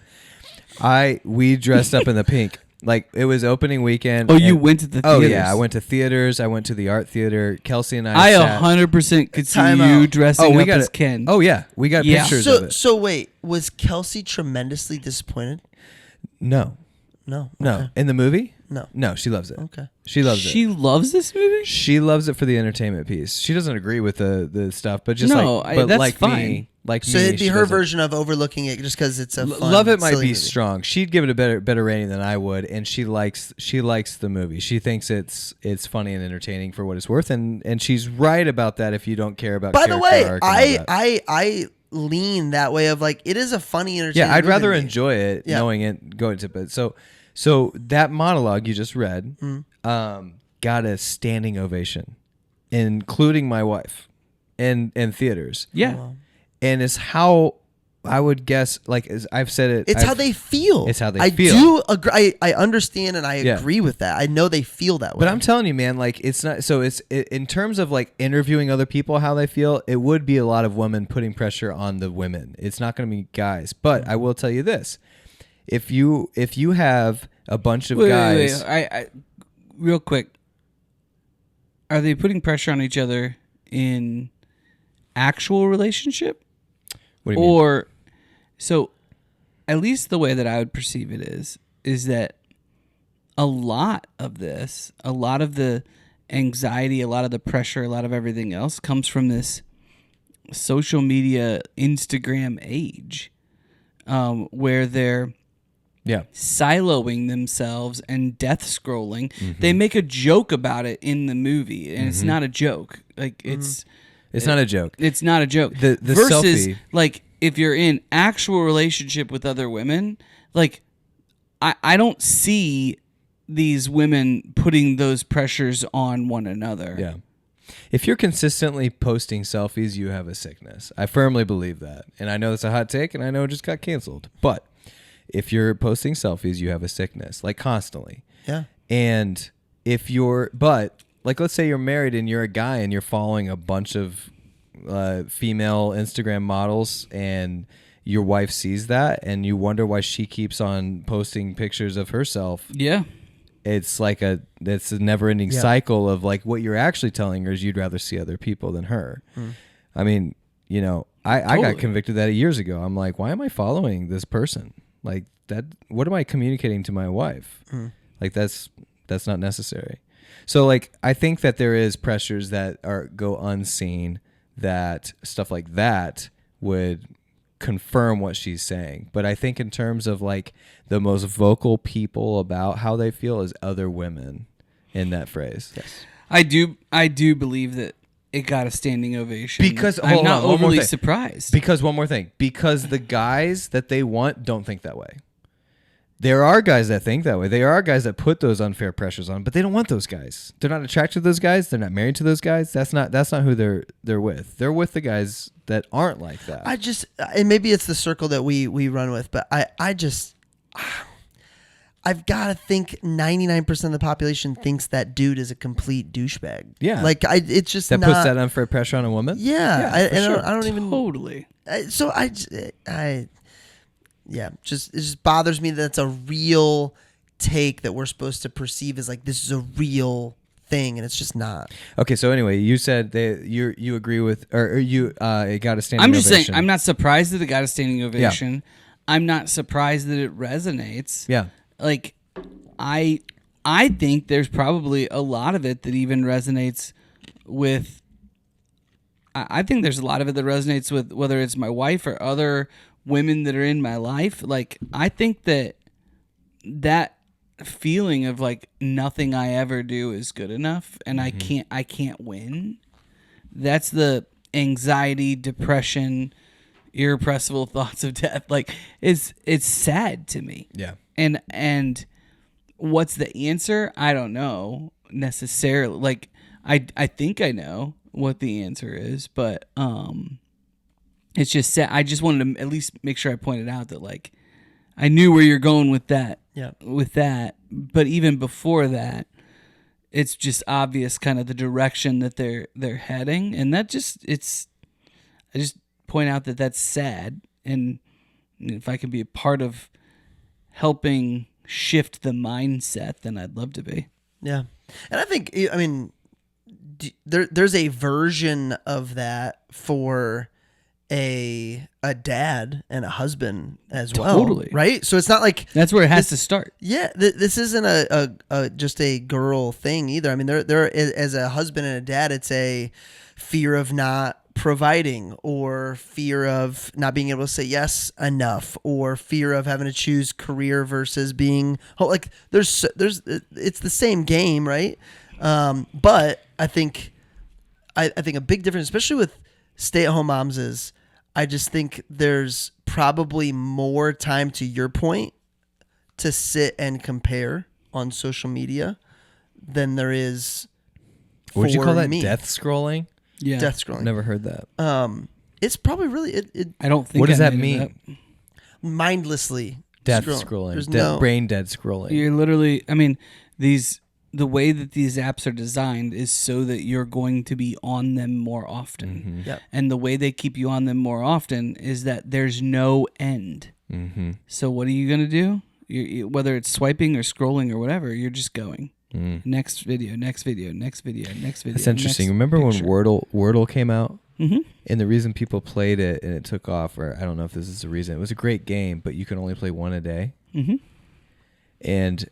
Speaker 1: We dressed up in the pink. Like, it was opening weekend.
Speaker 3: Oh, you went to the theaters?
Speaker 1: Oh, yeah. I went to theaters. I went to the art theater. Kelsey and
Speaker 3: I 100% could see you dressing up as Ken.
Speaker 1: Oh, yeah. We got pictures of it.
Speaker 2: So wait, was Kelsey tremendously disappointed?
Speaker 1: No.
Speaker 2: Okay.
Speaker 1: In the movie?
Speaker 2: No,
Speaker 1: she loves it.
Speaker 2: Okay.
Speaker 1: She loves it.
Speaker 3: She loves this movie?
Speaker 1: She loves it for the entertainment piece. She doesn't agree with the stuff, but just
Speaker 3: that's
Speaker 1: like
Speaker 3: fine.
Speaker 1: me, like
Speaker 2: So
Speaker 1: me,
Speaker 2: it'd be
Speaker 1: she
Speaker 2: her
Speaker 1: doesn't-
Speaker 2: version of overlooking it just because it's a fun,
Speaker 1: Love It might
Speaker 2: silly
Speaker 1: be
Speaker 2: movie.
Speaker 1: strong. She'd give it a better rating than I would, and she likes the movie. She thinks it's funny and entertaining for what it's worth, and she's right about that. If you don't care about
Speaker 2: By the
Speaker 1: character
Speaker 2: way,
Speaker 1: arc and all that.
Speaker 2: I lean that way of like it is a funny, entertaining.
Speaker 1: Yeah, I'd
Speaker 2: movie
Speaker 1: rather
Speaker 2: to me.
Speaker 1: enjoy it
Speaker 2: Yeah.
Speaker 1: knowing it going to bed. So that monologue you just read got a standing ovation, including my wife, in theaters.
Speaker 3: Yeah.
Speaker 2: Wow.
Speaker 1: And it's how I would guess, like as I've said it.
Speaker 2: It's how they feel.
Speaker 1: It's how they
Speaker 2: I
Speaker 1: feel.
Speaker 2: I do agree. I understand and I
Speaker 1: Yeah.
Speaker 2: agree with that. I know they feel that way.
Speaker 1: But I'm telling you, man, like it's not. So in terms of like interviewing other people, how they feel, it would be a lot of women putting pressure on the women. It's not going to be guys. But I will tell you this: if you have a bunch of guys,
Speaker 3: I real quick. Are they putting pressure on each other in actual relationship?
Speaker 1: what do you mean?
Speaker 3: Or so at least the way that I would perceive it is that a lot of this, a lot of the anxiety, a lot of the pressure, a lot of everything else comes from this social media Instagram age, where they're
Speaker 1: Yeah,
Speaker 3: siloing themselves and death scrolling. They make a joke about it in the movie, and it's not a joke. Like it's
Speaker 1: not a joke.
Speaker 3: It's not a joke.
Speaker 1: The
Speaker 3: Versus,
Speaker 1: selfie.
Speaker 3: like, if you're in actual relationship with other women, like, I don't see these women putting those pressures on one another.
Speaker 1: Yeah. If you're consistently posting selfies, you have a sickness. I firmly believe that. And I know it's a hot take, and I know it just got canceled. But if you're posting selfies, you have a sickness, like constantly.
Speaker 2: yeah.
Speaker 1: And but like, let's say you're married and you're a guy and you're following a bunch of female Instagram models, and your wife sees that and you wonder why she keeps on posting pictures of herself.
Speaker 3: Yeah.
Speaker 1: It's like it's a never ending cycle of like what you're actually telling her is you'd rather see other people than her. I mean, you know, I got
Speaker 3: Totally.
Speaker 1: convicted that years ago. I'm like, why am I following this person? Like that, what am I communicating to my wife? Like that's not necessary. So like, I think that there is pressures that go unseen, that stuff like that would confirm what she's saying. But I think in terms of like the most vocal people about how they feel is other women in that phrase. Yes.
Speaker 3: I do believe that it got a standing ovation.
Speaker 1: Because
Speaker 3: I'm
Speaker 1: hold
Speaker 3: not
Speaker 1: on, one more
Speaker 3: overly
Speaker 1: thing.
Speaker 3: surprised.
Speaker 1: Because one more thing, because the guys that they want don't think that way. There are guys that think that way. There are guys that put those unfair pressures on, but they don't want those guys. They're not attracted to those guys. They're not married to those guys. That's not who they're with. They're with the guys that aren't like that.
Speaker 2: I just, and maybe it's the circle that we run with, but I just, I've got to think 99% of the population thinks that dude is a complete douchebag.
Speaker 1: Yeah.
Speaker 2: Like it's just
Speaker 1: that
Speaker 2: not,
Speaker 1: puts that unfair pressure on a woman.
Speaker 2: yeah.
Speaker 1: for sure.
Speaker 2: I don't even,
Speaker 3: Totally.
Speaker 2: so yeah, it just bothers me that it's a real take that we're supposed to perceive as like this is a real thing, and it's just not.
Speaker 1: Okay, so anyway, you said that you agree with, or you it got a standing
Speaker 3: I'm just
Speaker 1: ovation.
Speaker 3: saying, I'm not surprised that it got a standing ovation. I'm not surprised that it resonates.
Speaker 1: Yeah.
Speaker 3: Like, I think there's probably a lot of it that even resonates with. I think there's a lot of it that resonates with whether it's my wife or other women that are in my life. Like, I think that feeling of like nothing I ever do is good enough, and I can't win. That's the anxiety, depression, irrepressible thoughts of death. Like, it's sad to me.
Speaker 1: Yeah.
Speaker 3: And what's the answer? I don't know necessarily. Like, I think I know what the answer is, but it's just sad. I just wanted to at least make sure I pointed out that, like, I knew where you're going with that.
Speaker 2: Yeah.
Speaker 3: With that, but even before that, it's just obvious kind of the direction that they're heading, and that I just point out that that's sad, and if I can be a part of helping shift the mindset, then I'd love to be.
Speaker 2: Yeah, and I think, I mean, there's a version of that for a dad and a husband as well.
Speaker 3: Totally.
Speaker 2: Right? So it's not like
Speaker 3: That's where it has to start.
Speaker 2: yeah, this isn't a just a girl thing either. I mean, there as a husband and a dad, it's a fear of not providing, or fear of not being able to say yes enough, or fear of having to choose career versus being like there's it's the same game, right? But I think a big difference, especially with stay-at-home moms, is I just think there's probably more time, to your point, to sit and compare on social media than there is.
Speaker 1: Would you call that
Speaker 2: me.
Speaker 1: death scrolling?
Speaker 3: Yeah.
Speaker 2: Death scrolling.
Speaker 1: Never heard that.
Speaker 2: It's probably really it
Speaker 3: I don't think.
Speaker 1: What does
Speaker 3: I
Speaker 1: that
Speaker 3: made
Speaker 1: mean?
Speaker 3: it up.
Speaker 1: Death
Speaker 2: mindlessly
Speaker 1: scrolling.
Speaker 2: There's
Speaker 1: Brain dead scrolling.
Speaker 3: You're literally. I mean, the way that these apps are designed is so that you're going to be on them more often.
Speaker 2: Yep.
Speaker 3: And the way they keep you on them more often is that there's no end.
Speaker 1: Mm-hmm.
Speaker 3: So what are you going to do? Whether it's swiping or scrolling or whatever, you're just going. Next video, next video, next video, next video.
Speaker 1: That's interesting.
Speaker 3: next
Speaker 1: Remember
Speaker 3: picture.
Speaker 1: when Wordle came out?
Speaker 3: Mm-hmm.
Speaker 1: And the reason people played it and it took off, or I don't know if this is the reason, it was a great game, but you could only play one a day.
Speaker 3: Mm-hmm.
Speaker 1: And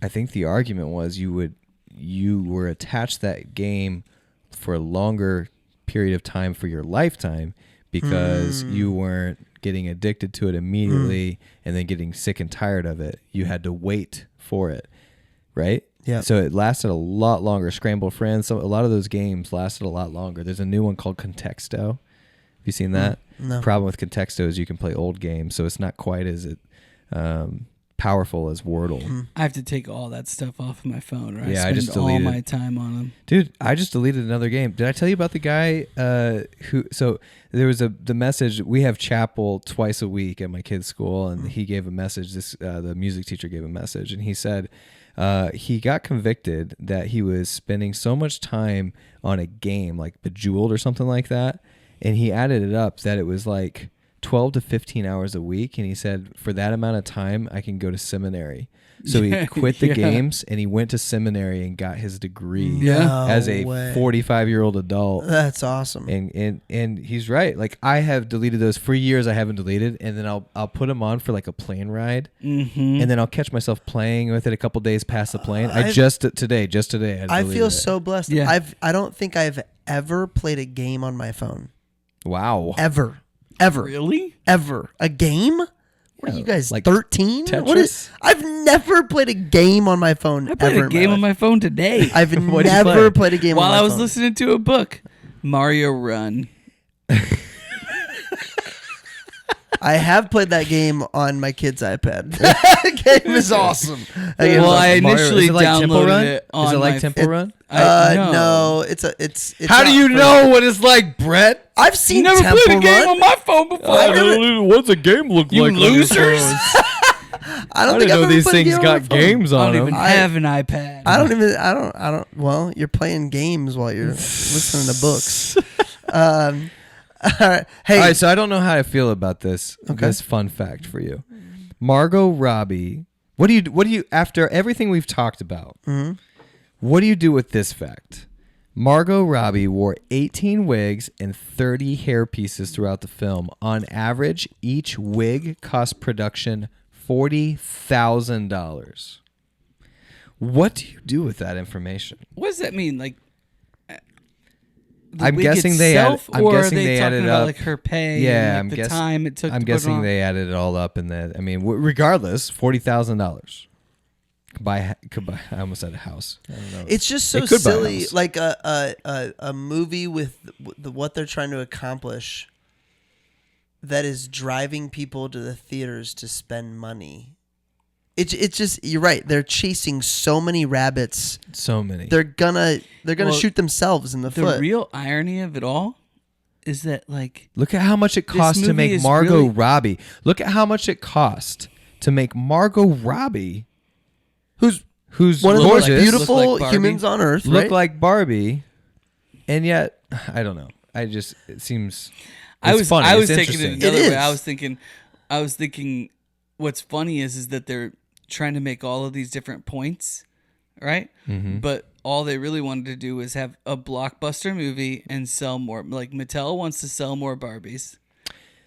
Speaker 1: I think the argument was you were attached to that game for a longer period of time for your lifetime because you weren't getting addicted to it immediately and then getting sick and tired of it. You had to wait for it, right?
Speaker 2: Yeah.
Speaker 1: So it lasted a lot longer. Scramble Friends, so a lot of those games lasted a lot longer. There's a new one called Contexto. Have you seen that?
Speaker 2: No.
Speaker 1: Problem with Contexto is you can play old games, so it's not quite as powerful as Wordle.
Speaker 3: I have to take all that stuff off of my phone, or
Speaker 1: Yeah, I
Speaker 3: I spend
Speaker 1: just
Speaker 3: all
Speaker 1: deleted
Speaker 3: my
Speaker 1: it.
Speaker 3: time on them.
Speaker 1: Dude, I just deleted another game. Did I tell you about the guy who? So there was the message. We have chapel twice a week at my kid's school, and he gave a message. The music teacher gave a message, and he said he got convicted that he was spending so much time on a game like Bejeweled or something like that, and he added it up that it was like 12 to 15 hours a week, and he said for that amount of time I can go to seminary. So he quit the
Speaker 3: Yeah.
Speaker 1: games and he went to seminary and got his degree
Speaker 3: Yeah.
Speaker 1: as a
Speaker 2: way.
Speaker 1: 45-year-old adult.
Speaker 2: That's awesome.
Speaker 1: And he's right. Like I have deleted those for years. I haven't deleted, and then I'll put them on for like a plane ride,
Speaker 3: Mm-hmm.
Speaker 1: and then I'll catch myself playing with it a couple days past the plane.
Speaker 2: I've-
Speaker 1: Just today.
Speaker 2: I feel
Speaker 1: it.
Speaker 2: so blessed.
Speaker 3: Yeah.
Speaker 2: I don't think I've ever played a game on my phone.
Speaker 1: Wow.
Speaker 2: Ever.
Speaker 3: Really?
Speaker 2: Ever. A game? What are you guys,
Speaker 1: like
Speaker 2: 13? What
Speaker 1: Tetris?
Speaker 2: is? I've never played a game on my phone.
Speaker 3: I played
Speaker 2: ever
Speaker 3: a game on my phone today.
Speaker 2: I've
Speaker 1: What did you
Speaker 2: never
Speaker 1: play?
Speaker 2: played a game
Speaker 3: while
Speaker 2: on my
Speaker 3: I was
Speaker 2: phone.
Speaker 3: listening to a book, Mario Run.
Speaker 2: I have played that game on my kid's iPad. That game is awesome. That game is
Speaker 3: Well,
Speaker 2: awesome.
Speaker 3: I
Speaker 1: Mario-
Speaker 3: initially
Speaker 1: is it like Temple
Speaker 3: downloaded
Speaker 1: Run?
Speaker 3: it on
Speaker 1: Is it like
Speaker 3: my
Speaker 1: Temple Run?
Speaker 2: No, it's
Speaker 1: How do
Speaker 2: not
Speaker 1: you
Speaker 2: for-
Speaker 1: know what it's like, Brett?
Speaker 2: I've
Speaker 3: You
Speaker 2: seen
Speaker 3: never
Speaker 2: Temple
Speaker 3: played a game
Speaker 2: Run.
Speaker 3: on my phone before.
Speaker 1: What's a game look
Speaker 3: You
Speaker 1: like? on your
Speaker 3: losers!
Speaker 1: phone?
Speaker 2: I don't
Speaker 1: I
Speaker 2: think
Speaker 1: didn't
Speaker 2: I've
Speaker 1: know
Speaker 2: ever
Speaker 1: these
Speaker 2: played a
Speaker 1: things
Speaker 2: game on my
Speaker 1: got
Speaker 2: phone.
Speaker 1: games
Speaker 3: I
Speaker 1: on
Speaker 3: don't
Speaker 1: them.
Speaker 3: even have an iPad.
Speaker 2: I don't. Well, you're playing games while you're listening to books. All right. Hey,
Speaker 1: All right, so I don't know how I feel about this.
Speaker 2: Okay.
Speaker 1: This fun fact for you, Margot Robbie. What do you after everything we've talked about?
Speaker 2: Mm-hmm.
Speaker 1: What do you do with this fact? Margot Robbie wore 18 wigs and 30 hair pieces throughout the film. On average, each wig cost production $40,000. What do you do with that information?
Speaker 3: What does that mean? Like, the
Speaker 1: I'm
Speaker 3: wig
Speaker 1: guessing they
Speaker 3: itself,
Speaker 1: I'm
Speaker 3: or
Speaker 1: guessing
Speaker 3: are they
Speaker 1: they
Speaker 3: talking
Speaker 1: added
Speaker 3: about
Speaker 1: up.
Speaker 3: like her pay?
Speaker 1: Yeah,
Speaker 3: and, like, the time it took.
Speaker 1: I'm
Speaker 3: to put it
Speaker 1: guessing
Speaker 3: on?
Speaker 1: they added it all up in that. I mean, regardless, $40,000. Could buy. I almost said a house. I don't know.
Speaker 2: it's just so
Speaker 1: It could buy a
Speaker 2: silly.
Speaker 1: house.
Speaker 2: Like a movie with what they're trying to accomplish that is driving people to the theaters to spend money. It's just, you're right. They're chasing so many rabbits.
Speaker 1: So many.
Speaker 2: They're gonna
Speaker 3: Well,
Speaker 2: shoot themselves in the
Speaker 3: The
Speaker 2: foot.
Speaker 3: real irony of it all is that, like,
Speaker 1: Look at how much it
Speaker 3: This
Speaker 1: cost to
Speaker 3: movie
Speaker 1: make
Speaker 3: is
Speaker 1: Margot
Speaker 3: really-
Speaker 1: Robbie. Look at how much it cost to make Margot Robbie, who's
Speaker 2: One of the most
Speaker 1: gorgeous,
Speaker 2: beautiful
Speaker 3: Look like Barbie.
Speaker 2: humans on earth.
Speaker 1: look
Speaker 2: right?
Speaker 1: like Barbie, and yet I don't know. It seems.
Speaker 3: I
Speaker 1: it's
Speaker 3: was
Speaker 1: funny.
Speaker 3: I was
Speaker 1: It's
Speaker 3: taking it
Speaker 1: interesting.
Speaker 3: another
Speaker 2: It
Speaker 3: way.
Speaker 2: is.
Speaker 3: I was thinking what's funny is that they're trying to make all of these different points, right?
Speaker 1: Mm-hmm.
Speaker 3: But all they really wanted to do was have a blockbuster movie and sell more. Like, Mattel wants to sell more Barbies,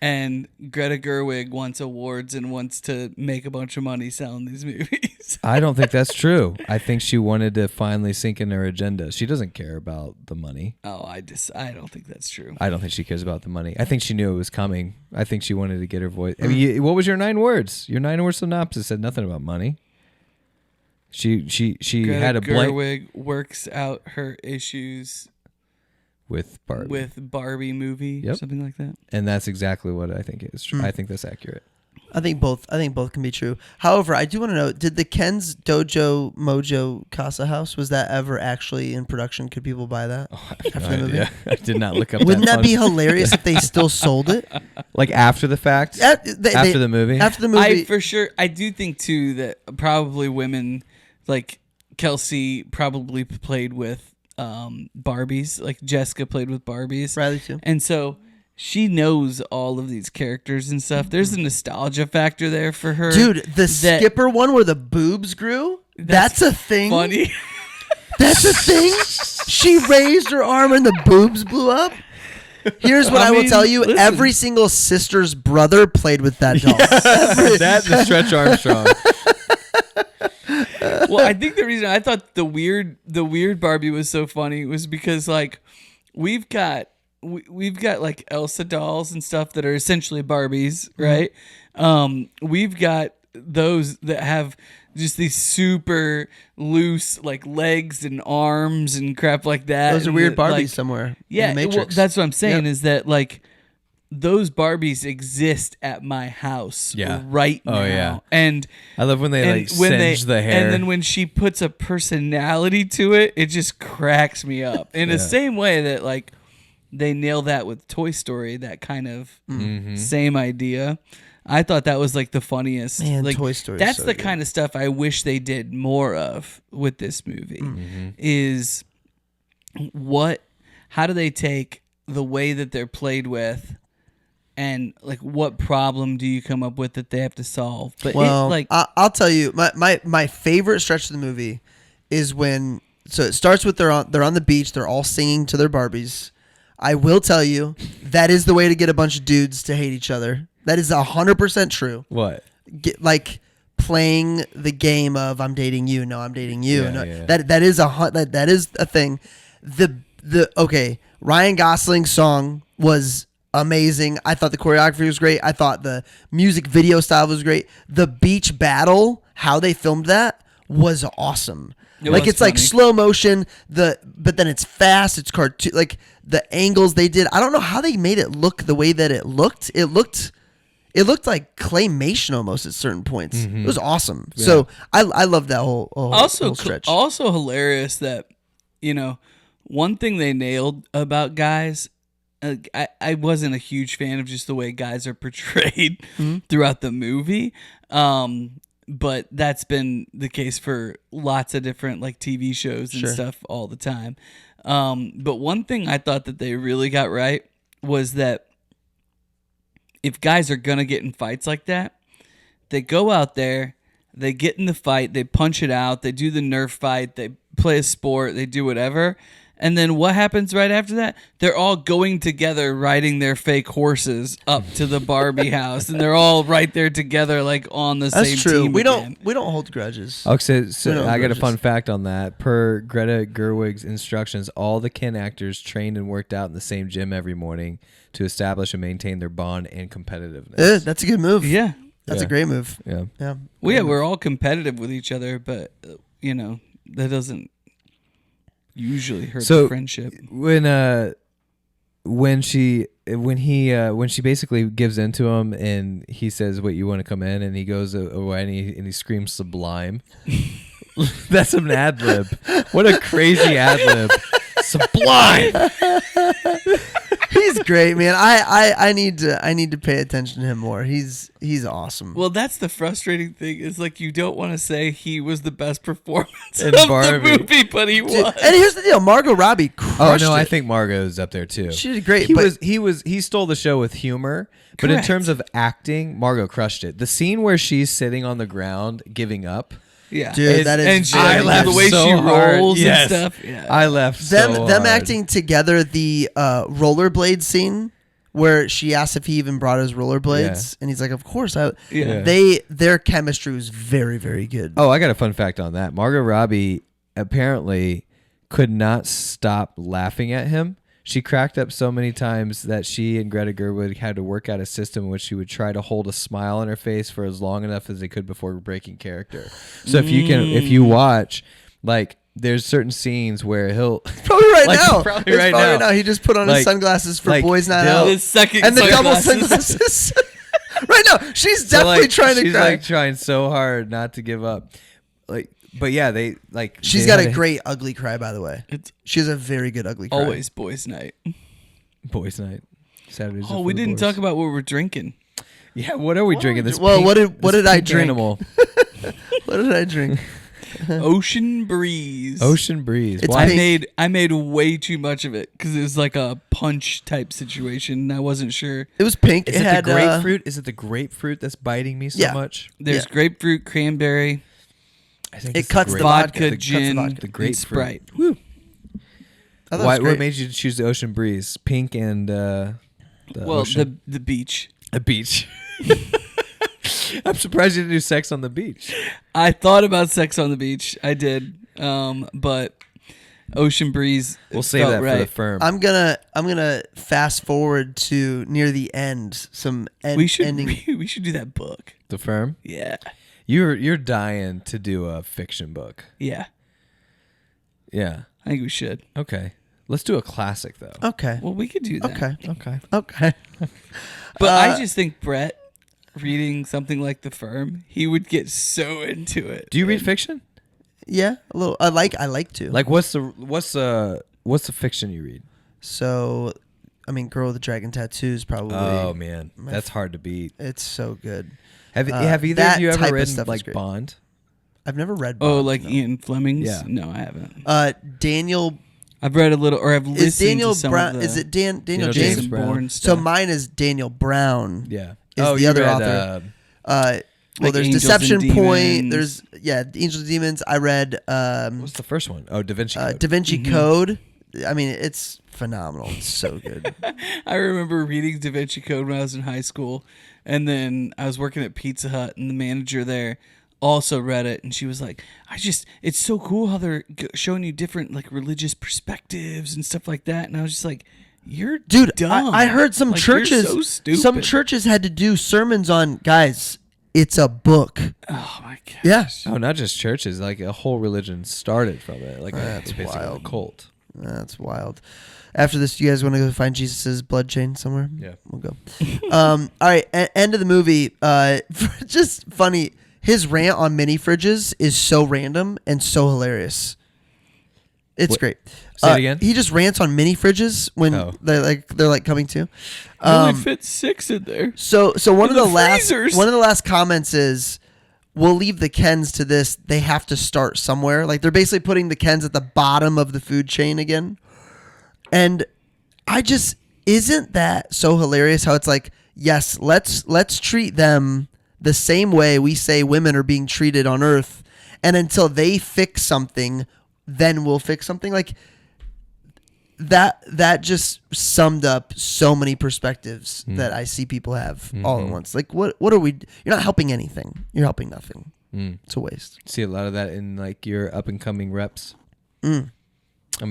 Speaker 3: and Greta Gerwig wants awards and wants to make a bunch of money selling these movies.
Speaker 1: I don't think that's true. I think she wanted to finally sink in her agenda. She doesn't care about the money.
Speaker 3: Oh, I don't think that's true.
Speaker 1: I don't think she cares about the money. I think she knew it was coming. I think she wanted to get her voice. I mean, what was your 9 words? Your 9-word synopsis said nothing about money. She
Speaker 3: Greta
Speaker 1: had a blank
Speaker 3: Gerwig works out her issues
Speaker 1: with
Speaker 3: Barbie movie or something like that.
Speaker 1: And that's exactly what I think is true. I think that's accurate.
Speaker 2: I think both can be true. However, I do want to know: did the Ken's Dojo Mojo Casa House, was that ever actually in production? Could people buy that after the movie?
Speaker 1: I did not look up.
Speaker 2: Wouldn't that
Speaker 1: fun.
Speaker 2: be hilarious if they still sold it?
Speaker 1: Like after the fact? After the movie?
Speaker 2: After the movie,
Speaker 3: I do think too that probably women like Kelsey probably played with Barbies, like Jessica played with Barbies,
Speaker 2: Riley too,
Speaker 3: and so. She knows all of these characters and stuff. There's a nostalgia factor there for her.
Speaker 2: Dude, the Skipper one where the boobs grew? That's a thing?
Speaker 3: Funny.
Speaker 2: That's a thing? She raised her arm and the boobs blew up? Here's what I will tell you.
Speaker 3: Listen.
Speaker 2: Every single sister's brother played with that doll.
Speaker 1: That and Stretch Armstrong.
Speaker 3: Well, I think the reason I thought the weird Barbie was so funny was because like we've got like Elsa dolls and stuff that are essentially Barbies, right? We've got those that have just these super loose like legs and arms and crap like that.
Speaker 2: Those are
Speaker 3: and
Speaker 2: weird Barbies
Speaker 3: like,
Speaker 2: somewhere.
Speaker 3: Yeah,
Speaker 2: in the Matrix.
Speaker 3: well, that's what I'm saying is that like those Barbies exist at my house right now.
Speaker 1: Oh, yeah.
Speaker 3: And
Speaker 1: I love when they singe the hair.
Speaker 3: And then when she puts a personality to it, it just cracks me up. In the same way that like they nail that with Toy Story, that kind of same idea. I thought that was like the funniest.
Speaker 2: Man,
Speaker 3: like,
Speaker 2: Toy Story.
Speaker 3: That's
Speaker 2: so
Speaker 3: the
Speaker 2: good.
Speaker 3: kind of stuff I wish they did more of with this movie. Is how do they take the way that they're played with, and like what problem do you come up with that they have to solve? But
Speaker 2: I'll tell you, my favorite stretch of the movie is when. So it starts with they're on the beach. They're all singing to their Barbies. I will tell you, that is the way to get a bunch of dudes to hate each other. That is 100% true.
Speaker 1: What?
Speaker 2: Like playing the game of I'm dating you, no, I'm dating you.
Speaker 1: Yeah,
Speaker 2: no,
Speaker 1: yeah.
Speaker 2: That is a thing. Okay, Ryan Gosling's song was amazing. I thought the choreography was great. I thought the music video style was great. The beach battle, how they filmed that was awesome. It's like slow motion, but then it's fast, it's cartoon, like the angles they did. I don't know how they made it look the way that it looked. It looked like claymation almost at certain points. It was awesome. Yeah. So I love that whole stretch.
Speaker 3: Also hilarious that, one thing they nailed about guys, I wasn't a huge fan of just the way guys are portrayed throughout the movie. But that's been the case for lots of different like TV shows and stuff all the time. But one thing I thought that they really got right was that if guys are going to get in fights like that, they go out there, they get in the fight, they punch it out, they do the Nerf fight, they play a sport, they do whatever. And then what happens right after that? They're all going together, riding their fake horses up to the Barbie house, and they're all right there together, like on the same team.
Speaker 2: We don't hold grudges.
Speaker 1: Okay, so I got a fun fact on that. Per Greta Gerwig's instructions, all the Ken actors trained and worked out in the same gym every morning to establish and maintain their bond and competitiveness.
Speaker 2: That's a good move.
Speaker 3: Yeah,
Speaker 2: that's a great move.
Speaker 1: Yeah.
Speaker 3: Well, yeah, we're all competitive with each other, but that doesn't usually hurt the friendship.
Speaker 1: When she basically gives into him and he says, "What, you want to come in?" and he goes away and he screams "Sublime." That's an ad lib. What a crazy ad lib! Sublime.
Speaker 2: He's great, man. I need to pay attention to him more. He's awesome.
Speaker 3: Well, that's the frustrating thing is like you don't want to say he was the best performance
Speaker 1: in
Speaker 3: of
Speaker 1: Barbie.
Speaker 3: the movie, but he was.
Speaker 2: And here's the deal: Margot Robbie crushed
Speaker 1: I
Speaker 2: it.
Speaker 1: think Margot's up there too.
Speaker 2: She did great.
Speaker 1: He stole the show with humor, but in terms of acting, Margot crushed it. The scene where she's sitting on the ground giving up.
Speaker 3: Yeah,
Speaker 2: dude, that is.
Speaker 3: And she,
Speaker 1: I laughed
Speaker 3: the way
Speaker 1: so
Speaker 3: she
Speaker 1: hard.
Speaker 3: rolls
Speaker 1: Yes.
Speaker 3: and stuff. Yeah.
Speaker 1: I laughed so hard.
Speaker 2: Them acting together. The rollerblade scene where she asks if he even brought his rollerblades, and he's like, "Of course."
Speaker 3: Yeah.
Speaker 2: Their chemistry was very, very good.
Speaker 1: Oh, I got a fun fact on that. Margot Robbie apparently could not stop laughing at him. She cracked up so many times that she and Greta Gerwig had to work out a system in which she would try to hold a smile on her face for as long enough as they could before breaking character. So if you watch, like, there's certain scenes where he'll
Speaker 2: Probably right
Speaker 1: like,
Speaker 2: now.
Speaker 1: Probably
Speaker 2: It's
Speaker 1: right
Speaker 2: probably
Speaker 1: now.
Speaker 2: He just put on his
Speaker 1: Like-
Speaker 2: sunglasses for
Speaker 1: like
Speaker 2: boys night
Speaker 1: they'll-
Speaker 2: out,
Speaker 3: His second
Speaker 2: and the double
Speaker 3: sunglasses.
Speaker 2: sunglasses. Right now, she's
Speaker 1: So,
Speaker 2: definitely
Speaker 1: like,
Speaker 2: trying to
Speaker 1: she's
Speaker 2: cry.
Speaker 1: like trying so hard not to give up. Like, but yeah, they like.
Speaker 2: She's
Speaker 1: they
Speaker 2: got
Speaker 1: had
Speaker 2: a great ugly cry, by the way.
Speaker 3: It's
Speaker 2: She has a very good ugly cry.
Speaker 3: always boys' night.
Speaker 1: boys' night. Saturdays.
Speaker 3: Oh, we didn't talk about what we're drinking.
Speaker 1: Yeah, what are we drinking? This.
Speaker 2: Well,
Speaker 1: pink-
Speaker 2: what
Speaker 1: this
Speaker 2: did I
Speaker 1: pink
Speaker 2: drink?
Speaker 1: Animal.
Speaker 2: What did I drink?
Speaker 3: Ocean breeze.
Speaker 1: Ocean breeze.
Speaker 2: It's
Speaker 1: Why?
Speaker 2: pink.
Speaker 3: I made way too much of it because it was like a punch type situation. And I wasn't sure.
Speaker 2: It was pink.
Speaker 1: Is
Speaker 2: it
Speaker 1: it
Speaker 2: had
Speaker 1: the grapefruit? Is it the grapefruit that's biting me so
Speaker 2: Yeah.
Speaker 1: much?
Speaker 3: There's
Speaker 2: Yeah.
Speaker 3: grapefruit, cranberry,
Speaker 1: I think
Speaker 2: It
Speaker 1: it's
Speaker 2: cuts the
Speaker 1: grape-
Speaker 2: vodka.
Speaker 3: vodka,
Speaker 2: Cuts the
Speaker 3: gin,
Speaker 2: vodka.
Speaker 1: The
Speaker 3: and
Speaker 1: grapefruit.
Speaker 3: Sprite.
Speaker 2: I thought it
Speaker 1: Why?
Speaker 2: was
Speaker 1: What
Speaker 2: great.
Speaker 1: made you choose the ocean breeze? Pink and the
Speaker 3: Well,
Speaker 1: ocean.
Speaker 3: the beach.
Speaker 1: A beach. I'm surprised you didn't do sex on the beach.
Speaker 3: I thought about sex on the beach. I did, but ocean breeze.
Speaker 1: We'll save
Speaker 3: felt
Speaker 1: that
Speaker 3: right.
Speaker 1: for the firm.
Speaker 2: I'm gonna fast forward to near the end. Some
Speaker 3: We should
Speaker 2: ending.
Speaker 3: we should do that book.
Speaker 1: The firm.
Speaker 3: Yeah,
Speaker 1: You're dying to do a fiction book.
Speaker 3: yeah.
Speaker 1: Yeah.
Speaker 3: I think we should.
Speaker 1: Okay. Let's do a classic though.
Speaker 2: Okay.
Speaker 3: Well, we could do that.
Speaker 2: Okay.
Speaker 1: Okay.
Speaker 2: Okay.
Speaker 3: But
Speaker 2: Uh,
Speaker 3: I just think Brett reading something like The Firm, he would get so into it.
Speaker 1: Do you read fiction?
Speaker 2: Yeah, a little. I like to.
Speaker 1: Like what's the fiction you read?
Speaker 2: So, I mean, Girl with the Dragon Tattoos probably.
Speaker 1: Oh man, that's hard to beat.
Speaker 2: It's so good.
Speaker 1: Have either
Speaker 2: that
Speaker 1: of you
Speaker 2: type
Speaker 1: ever
Speaker 2: of
Speaker 1: read
Speaker 2: stuff is
Speaker 1: like
Speaker 2: great.
Speaker 1: Bond?
Speaker 2: I've never read.
Speaker 3: Oh,
Speaker 2: Bond,
Speaker 3: like
Speaker 2: no.
Speaker 3: Ian Fleming's?
Speaker 1: Yeah.
Speaker 3: No, I haven't.
Speaker 2: Daniel
Speaker 3: I've read a little, or I've listened
Speaker 2: is Daniel
Speaker 3: to some
Speaker 2: Brown.
Speaker 3: of the
Speaker 2: Is it Daniel
Speaker 1: Daniel
Speaker 2: James?
Speaker 1: James Brown.
Speaker 3: Bourne
Speaker 2: So
Speaker 3: stuff.
Speaker 2: mine is Daniel Brown.
Speaker 1: Yeah.
Speaker 2: Is the
Speaker 1: you
Speaker 2: other
Speaker 1: read,
Speaker 2: author.
Speaker 3: Like
Speaker 2: There's
Speaker 3: Angels
Speaker 2: Deception
Speaker 3: and
Speaker 2: Point.
Speaker 3: Demons.
Speaker 2: There's Angels and Demons. I read
Speaker 1: What's the first one? Oh, Da Vinci Code.
Speaker 2: Da Vinci Code. I mean, it's phenomenal. It's so good.
Speaker 3: I remember reading Da Vinci Code when I was in high school, and then I was working at Pizza Hut, and the manager there also read it, and she was like, it's so cool how they're showing you different like religious perspectives and stuff like that, and I was just like, you're
Speaker 2: Dude,
Speaker 3: dumb.
Speaker 2: I heard some
Speaker 3: Like, you're
Speaker 2: churches.
Speaker 3: so stupid.
Speaker 2: Some churches had to do sermons on guys. It's a book.
Speaker 3: Oh my god.
Speaker 2: Yeah,
Speaker 1: Oh, not just churches. Like a whole religion started from it. Like
Speaker 2: That's
Speaker 1: basically a
Speaker 2: wild.
Speaker 1: cult.
Speaker 2: that's wild. After this, you guys want to go find Jesus's blood chain somewhere?
Speaker 1: Yeah.
Speaker 2: We'll go. All right, end of the movie. Just funny. His rant on mini fridges is so random and so hilarious. It's
Speaker 1: What?
Speaker 2: great.
Speaker 1: Say it again?
Speaker 2: He just rants on mini fridges when
Speaker 1: Oh.
Speaker 2: they're like coming to.
Speaker 3: You only fit 6 in there.
Speaker 2: So one of
Speaker 3: In
Speaker 2: the
Speaker 3: the
Speaker 2: last
Speaker 3: freezers.
Speaker 2: comments is, we'll leave the Kens to this. They have to start somewhere. Like they're basically putting the Kens at the bottom of the food chain again. And I just, isn't that so hilarious how it's like, yes, let's treat them the same way we say women are being treated on Earth, and until they fix something, then we'll fix something. Like that just summed up so many perspectives that I see people have all at once. Like what are we? You're not helping anything. You're helping nothing. It's a waste.
Speaker 1: See a lot of that in like your up and coming reps. I'm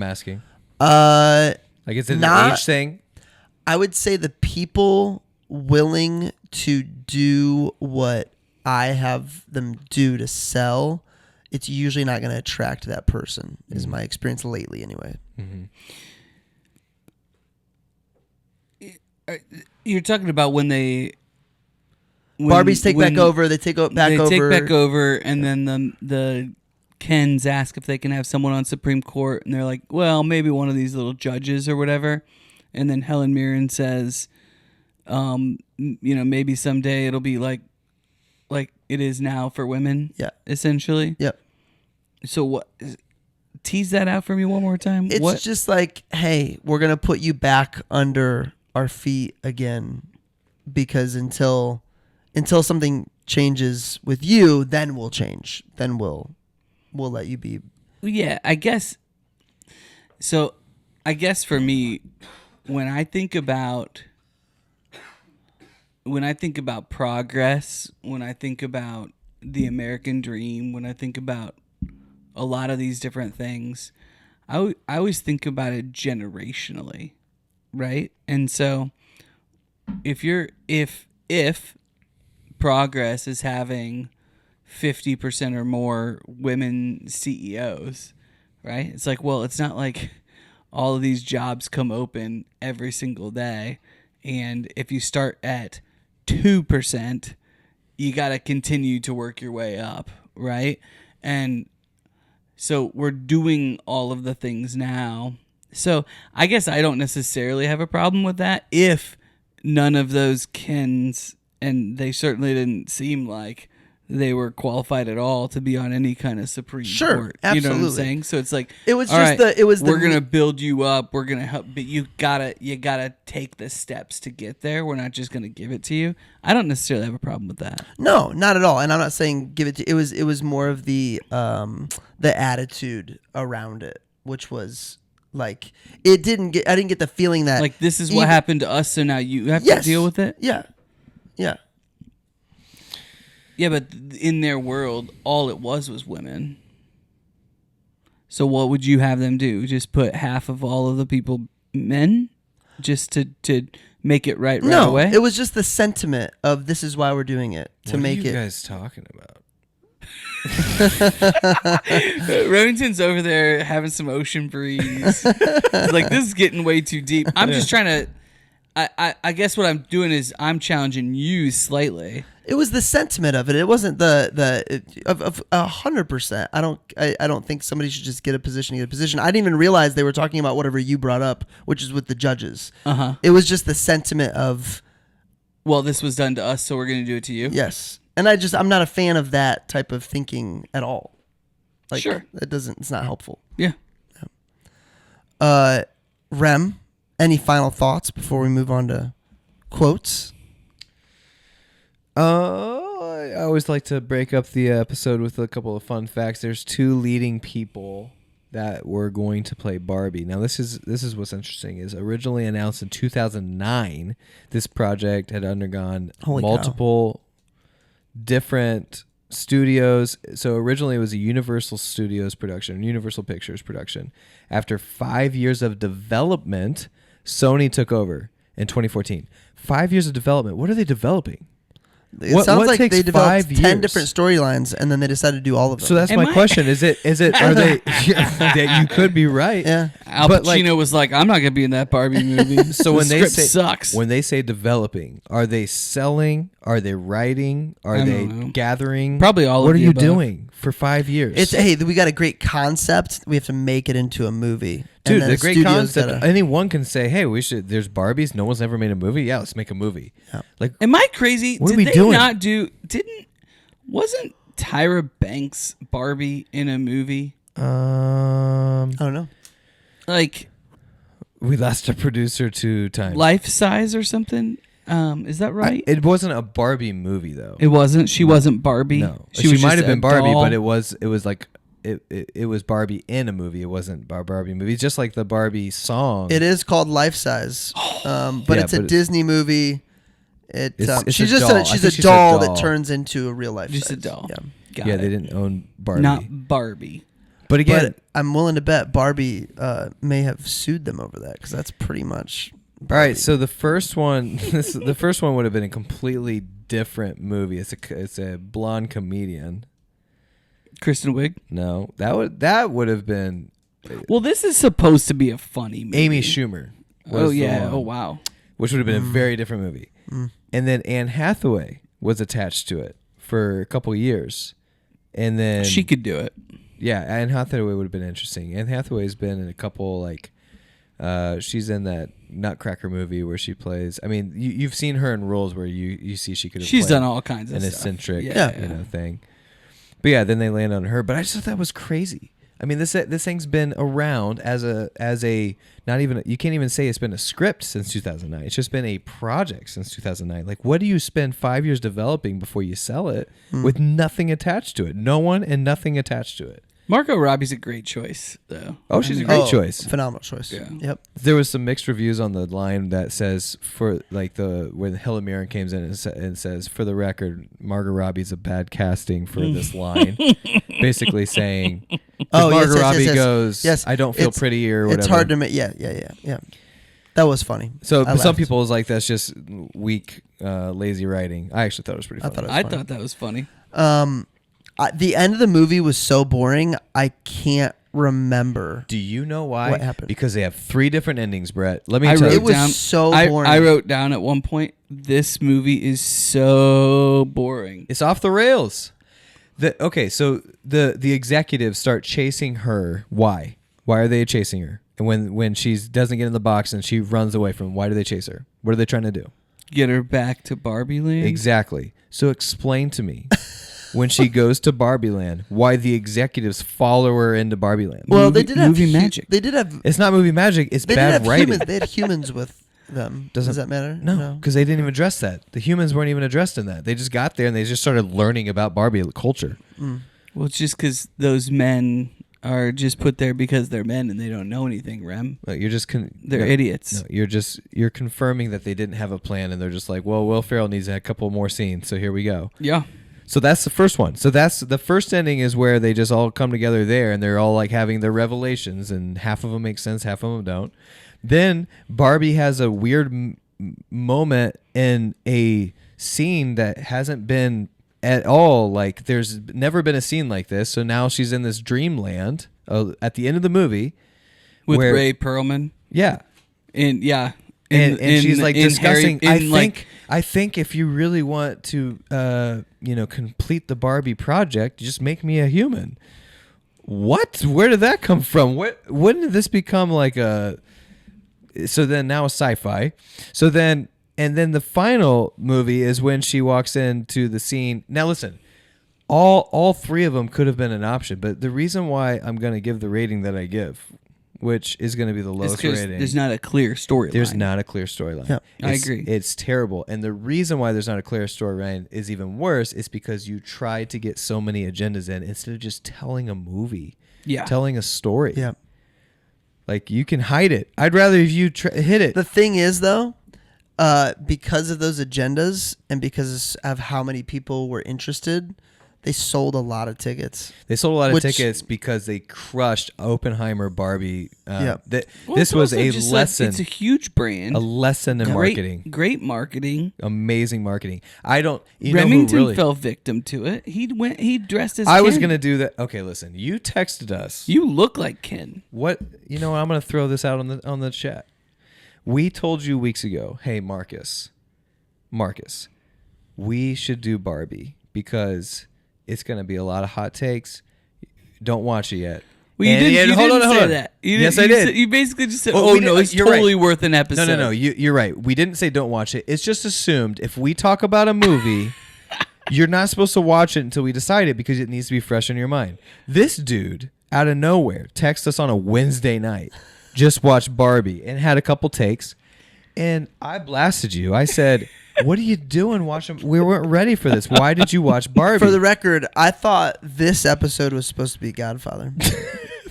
Speaker 1: asking. Like is it an
Speaker 2: Not-
Speaker 1: age thing?
Speaker 2: I would say the people willing to do what I have them do to sell, it's usually not going to attract that person, is my experience lately anyway.
Speaker 3: You're talking about when
Speaker 2: Barbies take back over. They take back
Speaker 3: they
Speaker 2: over.
Speaker 3: take back over, and then the Kens ask if they can have someone on Supreme Court, and they're like, well, maybe one of these little judges or whatever. And then Helen Mirren says, maybe someday it'll be like it is now for women.
Speaker 2: Yeah.
Speaker 3: Essentially.
Speaker 2: Yep.
Speaker 3: So what? Tease that out for me one more time.
Speaker 2: It's
Speaker 3: What?
Speaker 2: just like, hey, we're going to put you back under our feet again, because until something changes with you, then we'll change. Then we'll let you be.
Speaker 3: Yeah, I guess. So, I guess for me, when I think about when I think about progress, when I think about the American dream, when I think about a lot of these different things, I always think about it generationally, right? And so if progress is having 50% or more women CEOs, right? It's like, well, it's not like all of these jobs come open every single day. And if you start at 2%, you got to continue to work your way up, right? And so we're doing all of the things now. So I guess I don't necessarily have a problem with that if none of those Kens, and they certainly didn't seem like they were qualified at all to be on any kind of Supreme Court.
Speaker 2: Absolutely.
Speaker 3: You know what I'm saying? So it's like,
Speaker 2: It was
Speaker 3: all
Speaker 2: just
Speaker 3: right,
Speaker 2: the
Speaker 3: we're gonna build you up. We're gonna help, but you gotta take the steps to get there. We're not just gonna give it to you. I don't necessarily have a problem with that.
Speaker 2: No, not at all. And I'm not saying give it to. It was more of the attitude around it, which was like I didn't get the feeling that
Speaker 3: Like, this is what happened to us, so now you have to deal with it.
Speaker 2: Yeah.
Speaker 3: Yeah, but in their world, all it was women. So what would you have them do? Just put half of all of the people men, just to make it right away?
Speaker 2: It was just the sentiment of this is why we're doing it to
Speaker 1: What
Speaker 2: make
Speaker 1: are you
Speaker 2: it.
Speaker 1: guys talking about?
Speaker 3: Remington's over there having some ocean breeze. He's like, this is getting way too deep. I'm just trying to. I guess what I'm doing is I'm challenging you slightly.
Speaker 2: It was the sentiment of it. It wasn't the 100%. I don't think somebody should just get a position. I didn't even realize they were talking about whatever you brought up, which is with the judges.
Speaker 3: Uh-huh.
Speaker 2: It was just the sentiment of,
Speaker 3: well, this was done to us, so we're going to do it to you.
Speaker 2: yes. And I'm not a fan of that type of thinking at all. Like,
Speaker 3: Sure.
Speaker 2: It's not helpful.
Speaker 3: Yeah.
Speaker 2: Rem, any final thoughts before we move on to quotes?
Speaker 1: I always like to break up the episode with a couple of fun facts. There's 2 leading people that were going to play Barbie. Now, this is what's interesting. Is originally announced in 2009, this project had undergone multiple different studios. So originally it was a Universal Studios production, Universal Pictures production. After 5 years of development, Sony took over in 2014. 5 years of development. What are they developing?
Speaker 2: It sounds like
Speaker 1: takes
Speaker 2: they developed
Speaker 1: 5
Speaker 2: 10
Speaker 1: years?
Speaker 2: different storylines, and then they decided to do all of them.
Speaker 1: So that's my question. Is it? Are they? That you could be right.
Speaker 2: Yeah.
Speaker 3: Al Pacino was like, I'm not going to be in that Barbie movie.
Speaker 1: So
Speaker 3: The
Speaker 1: when they
Speaker 3: script
Speaker 1: say
Speaker 3: sucks.
Speaker 1: when they say developing, are they selling? Are they writing? Are
Speaker 3: I
Speaker 1: they
Speaker 3: don't know.
Speaker 1: gathering?
Speaker 3: Probably all of
Speaker 1: What are
Speaker 3: the
Speaker 1: you
Speaker 3: above.
Speaker 1: doing for 5 years?
Speaker 2: It's we got a great concept. We have to make it into a movie.
Speaker 1: Dude,
Speaker 2: And then
Speaker 1: the great
Speaker 2: studio's
Speaker 1: concept.
Speaker 2: gotta-
Speaker 1: Anyone can say, "Hey, we should." There's Barbies. No one's ever made a movie. Yeah, let's make a movie.
Speaker 2: Yeah.
Speaker 1: Like,
Speaker 3: Am I crazy?
Speaker 1: What are
Speaker 3: Did
Speaker 1: we
Speaker 3: they
Speaker 1: doing?
Speaker 3: not do? Wasn't Tyra Banks Barbie in a movie?
Speaker 2: I don't know.
Speaker 3: Like
Speaker 1: we lost a producer 2 times.
Speaker 3: Life Size or something? Is that right?
Speaker 1: It wasn't a Barbie movie though.
Speaker 3: It wasn't. She wasn't Barbie.
Speaker 1: No,
Speaker 3: she
Speaker 1: she
Speaker 3: was
Speaker 1: might
Speaker 3: just
Speaker 1: have been
Speaker 3: a
Speaker 1: Barbie,
Speaker 3: doll.
Speaker 1: but it was like it was Barbie in a movie. It wasn't a Barbie movie. Just like the Barbie song.
Speaker 2: It is called Life Size, but
Speaker 1: Yeah,
Speaker 2: it's a
Speaker 1: but
Speaker 2: Disney movie.
Speaker 1: It's
Speaker 2: She's
Speaker 1: a
Speaker 2: just
Speaker 1: doll. I
Speaker 2: she's
Speaker 1: think
Speaker 2: a
Speaker 1: she's a
Speaker 2: doll
Speaker 1: doll.
Speaker 2: that turns into a real life.
Speaker 3: Just a
Speaker 2: size.
Speaker 3: doll.
Speaker 2: Yeah.
Speaker 3: Got
Speaker 1: Yeah,
Speaker 3: it.
Speaker 1: they didn't own Barbie.
Speaker 3: Not Barbie.
Speaker 1: But again,
Speaker 2: But I'm willing to bet Barbie may have sued them over that because that's pretty much.
Speaker 1: all right. So the first one, the first one would have been a completely different movie. It's a blonde comedian.
Speaker 3: Kristen Wiig.
Speaker 1: No, that would have been
Speaker 3: Well, this is supposed to be a funny movie.
Speaker 1: Amy Schumer.
Speaker 3: Oh
Speaker 1: was the
Speaker 3: yeah.
Speaker 1: one,
Speaker 3: Oh wow.
Speaker 1: which would have been a very different movie. And then Anne Hathaway was attached to it for a couple years, and then
Speaker 3: She could do it.
Speaker 1: Yeah, Anne Hathaway would have been interesting. Anne Hathaway's been in a couple she's in that Nutcracker movie where she plays. I mean, you've seen her in roles where you see she could have.
Speaker 3: She's
Speaker 1: played
Speaker 3: done all kinds of
Speaker 1: an
Speaker 3: stuff.
Speaker 1: eccentric,
Speaker 3: Yeah.
Speaker 1: thing. But yeah, then they land on her. But I just thought that was crazy. I mean, this thing's been around as a not even, you can't even say it's been a script since 2009. It's just been a project since 2009. Like, what do you spend 5 years developing before you sell it with nothing attached to it? No one and nothing attached to it.
Speaker 3: Margot Robbie's a great choice, though.
Speaker 1: Oh, she's a great choice.
Speaker 2: Phenomenal choice.
Speaker 3: Yeah.
Speaker 2: Yep.
Speaker 1: There was some mixed reviews on the line that says when Helen Mirren comes in and says, for the record, Margot Robbie's a bad casting for this line, basically saying, Margot Robbie goes,
Speaker 2: yes,
Speaker 1: I don't feel pretty or whatever.
Speaker 2: It's hard to make. Yeah. That was funny.
Speaker 1: So
Speaker 2: I
Speaker 1: some
Speaker 2: laughed.
Speaker 1: people was like, that's just weak, lazy writing. I actually thought it was pretty funny.
Speaker 3: I thought that was funny.
Speaker 2: The end of the movie was so boring. I can't remember.
Speaker 1: Do you know why?
Speaker 2: What happened?
Speaker 1: Because they have 3 different endings, Brett. Let me tell you.
Speaker 2: It was so boring.
Speaker 3: I wrote down at one point, this movie is so boring.
Speaker 1: It's off the rails. So the executives start chasing her. Why? Why are they chasing her? And when she doesn't get in the box and she runs away from them, why do they chase her? What are they trying to do?
Speaker 3: Get her back to Barbie Land?
Speaker 1: Exactly. So explain to me, when she goes to Barbie Land, why the executives follow her into Barbie Land.
Speaker 2: Well, they did have
Speaker 3: movie magic.
Speaker 2: They did have.
Speaker 1: It's not movie magic. It's bad writing.
Speaker 2: They had humans with them. Does that matter?
Speaker 1: No, because they didn't even address that. The humans weren't even addressed in that. They just got there and they just started learning about Barbie culture.
Speaker 3: Well, it's just because those men are just put there because they're men and they don't know anything, Rem.
Speaker 1: You're just
Speaker 3: they're idiots.
Speaker 1: No, you're confirming that they didn't have a plan and they're just like, well, Will Ferrell needs a couple more scenes, so here we go.
Speaker 3: Yeah.
Speaker 1: So that's the first one. So that's the first ending is where they just all come together there and they're all like having their revelations and half of them make sense, half of them don't. Then Barbie has a weird moment in a scene that hasn't been at all, like there's never been a scene like this. So now she's in this dreamland at the end of the movie
Speaker 3: with Ray Perlman.
Speaker 1: Yeah.
Speaker 3: And
Speaker 1: she's like discussing
Speaker 3: Harry,
Speaker 1: I think if you really want to complete the Barbie project, just make me a human. What? Where did that come from? When did this become like a so then now a sci-fi. And then the final movie is when she walks into the scene. Now listen, all 3 of them could have been an option, but the reason why I'm going to give the rating that I give, which is going to be the lowest rating.
Speaker 3: There's not a clear storyline.
Speaker 1: There's not a clear storyline.
Speaker 2: Yeah.
Speaker 3: I agree.
Speaker 1: It's terrible. And the reason why there's not a clear storyline is even worse is because you try to get so many agendas in instead of just telling a movie.
Speaker 3: Yeah.
Speaker 1: Telling a story.
Speaker 2: Yeah.
Speaker 1: Like you can hide it. I'd rather if you hit it.
Speaker 2: The thing is though, because of those agendas and because of how many people were interested, they sold a lot of tickets.
Speaker 1: They sold a lot of tickets because they crushed Oppenheimer, Barbie. This was a lesson.
Speaker 3: It's a huge brand.
Speaker 1: A lesson in marketing.
Speaker 3: Great marketing.
Speaker 1: Amazing marketing.
Speaker 3: Remington fell victim to it. He dressed as Ken.
Speaker 1: I was going to do that. Okay, listen. You texted us.
Speaker 3: You look like Ken.
Speaker 1: What? You know what? I'm going to throw this out on the chat. We told you weeks ago, hey, Marcus, we should do Barbie because it's going to be a lot of hot takes. Don't watch it yet.
Speaker 3: Well, you didn't say that.
Speaker 1: Yes, I did.
Speaker 3: You basically just said,
Speaker 1: no,
Speaker 3: it's totally worth an episode.
Speaker 1: No. You're right. We didn't say don't watch it. It's just assumed if we talk about a movie, you're not supposed to watch it until we decide it because it needs to be fresh in your mind. This dude, out of nowhere, texted us on a Wednesday night, just watched Barbie, and had a couple takes. And I blasted you. I said, what are you doing watching? We weren't ready for this. Why did you watch Barbie?
Speaker 2: For the record, I thought this episode was supposed to be Godfather.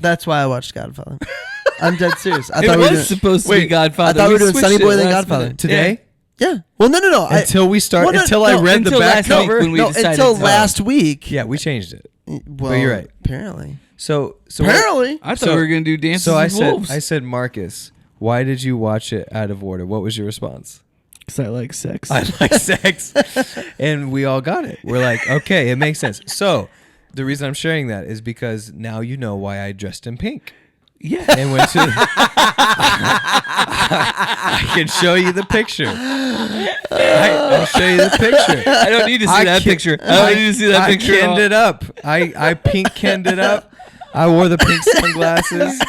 Speaker 2: That's why I watched Godfather. I'm dead serious. I
Speaker 3: thought it was supposed to be Godfather.
Speaker 2: I thought we were doing Sonny Boy then Godfather.
Speaker 3: Minute.
Speaker 1: Today?
Speaker 2: Yeah. Well, no.
Speaker 1: Until I read the back cover.
Speaker 2: Until last week.
Speaker 1: Yeah, we changed it.
Speaker 2: Well,
Speaker 1: but you're right.
Speaker 2: Apparently.
Speaker 1: So
Speaker 2: apparently.
Speaker 3: I thought we were going to do Dances with Wolves.
Speaker 1: I said, Marcus, why did you watch it out of order? What was your response?
Speaker 3: Because I like sex.
Speaker 1: I like sex. And we all got it. We're like, okay, it makes sense. So the reason I'm sharing that is because now you know why I dressed in pink.
Speaker 3: Yeah.
Speaker 1: And went to I can show you the picture. I'll show you the picture.
Speaker 3: I don't need to see that picture. I don't need to see that picture.
Speaker 1: I kenned it up. I pink kenned it up. I wore the pink sunglasses,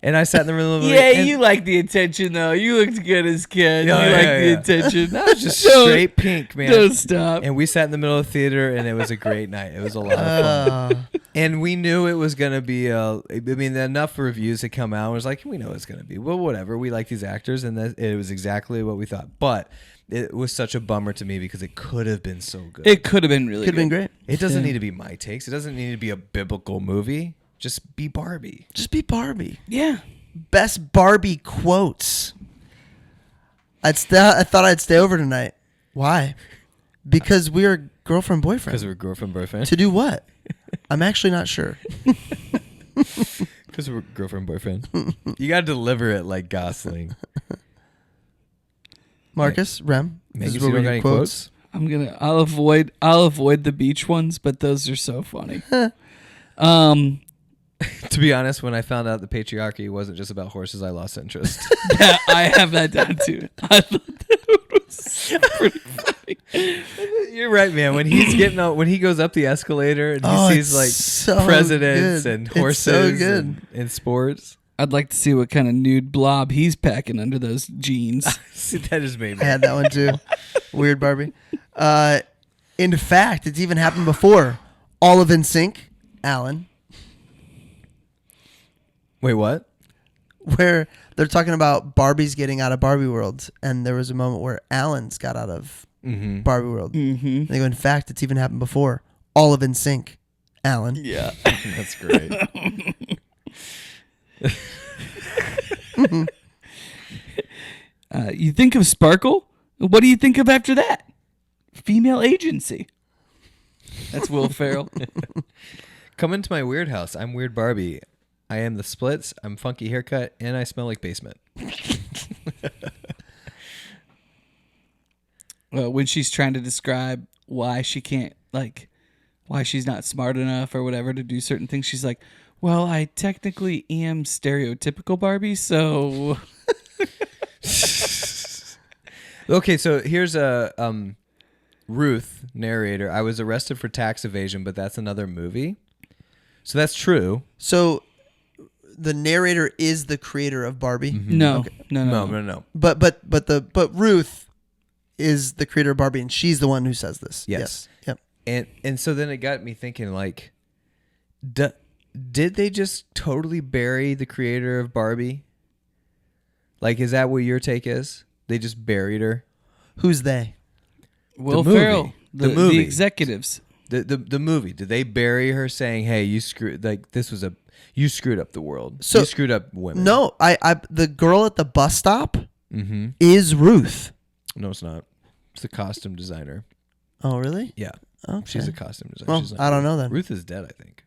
Speaker 1: and I sat in the middle of the
Speaker 3: Yeah, you like the attention, though. You looked good as kid. The attention.
Speaker 1: That was just straight pink, man.
Speaker 3: Don't stop.
Speaker 1: And we sat in the middle of the theater, and it was a great night. It was a lot of fun. And we knew it was going to be, enough reviews had come out. It was like, we know it's going to be. Well, whatever. We like these actors, and it was exactly what we thought. But it was such a bummer to me because it could have been so good.
Speaker 3: It could have been really good.
Speaker 2: Could have been great.
Speaker 1: It doesn't need to be my takes. It doesn't need to be a biblical movie. Just be Barbie.
Speaker 2: Just be Barbie.
Speaker 3: Yeah.
Speaker 2: Best Barbie quotes. I thought I'd stay over tonight. Why? Because we are girlfriend boyfriend.
Speaker 1: Because we're girlfriend boyfriend.
Speaker 2: To do what? I'm actually not sure.
Speaker 1: Because we're girlfriend boyfriend. You got to deliver it like Gosling.
Speaker 2: Marcus, Rem,
Speaker 1: Megan,
Speaker 2: this is
Speaker 1: you
Speaker 2: where
Speaker 1: don't
Speaker 2: we
Speaker 1: got
Speaker 2: get
Speaker 1: any
Speaker 2: quotes.
Speaker 3: I'll avoid the beach ones, but those are so funny.
Speaker 1: To be honest, when I found out the patriarchy wasn't just about horses, I lost interest.
Speaker 3: Yeah, I have that down too. I thought that was pretty funny.
Speaker 1: You're right, man. When he goes up the escalator and he sees like
Speaker 2: it's so
Speaker 1: presidents
Speaker 2: good.
Speaker 1: and
Speaker 2: It's so
Speaker 1: horses
Speaker 2: good.
Speaker 1: and sports.
Speaker 3: I'd like to see what kind of nude blob he's packing under those jeans.
Speaker 1: See, that just made me.
Speaker 2: I had that one too. Weird Barbie. In fact, it's even happened before. All of NSYNC, Alan,
Speaker 1: Wait, what?
Speaker 2: where they're talking about Barbie's getting out of Barbie World, and there was a moment where Alan's got out of Barbie World.
Speaker 3: Mm-hmm.
Speaker 2: They go, in fact, it's even happened before. All of NSYNC, Alan.
Speaker 3: Yeah.
Speaker 1: That's great.
Speaker 3: You think of Sparkle? What do you think of after that? Female agency. That's Will Ferrell.
Speaker 1: Come into my weird house. I'm Weird Barbie. I am the splits. I'm funky haircut, and I smell like basement.
Speaker 3: When she's trying to describe why she can't, like, why she's not smart enough or whatever to do certain things, she's like, well, I technically am stereotypical Barbie, so...
Speaker 1: Okay, so here's a Ruth narrator. I was arrested for tax evasion, but that's another movie. So that's true.
Speaker 2: So the narrator is the creator of Barbie.
Speaker 3: No,
Speaker 2: Okay.
Speaker 3: no.
Speaker 2: But Ruth is the creator of Barbie, and she's the one who says this.
Speaker 1: Yes.
Speaker 2: Yep.
Speaker 1: And so then it got me thinking, like, did they just totally bury the creator of Barbie? Like, is that what your take is? They just buried her?
Speaker 2: Who's they?
Speaker 3: Will
Speaker 1: movie.
Speaker 3: Ferrell,
Speaker 1: The movie.
Speaker 3: the executives.
Speaker 1: The movie. Did they bury her saying, "Hey, you screwed you screwed up the world.
Speaker 2: So-
Speaker 1: You screwed up women."
Speaker 2: No, I the girl at the bus stop
Speaker 1: Mm-hmm.
Speaker 2: is Ruth.
Speaker 1: No, it's not. It's the costume designer.
Speaker 2: Oh, really?
Speaker 1: Yeah.
Speaker 2: Okay.
Speaker 1: She's a costume designer.
Speaker 2: Well,
Speaker 1: She's not
Speaker 2: I don't
Speaker 1: Ruth.
Speaker 2: know then.
Speaker 1: Ruth is dead, I think.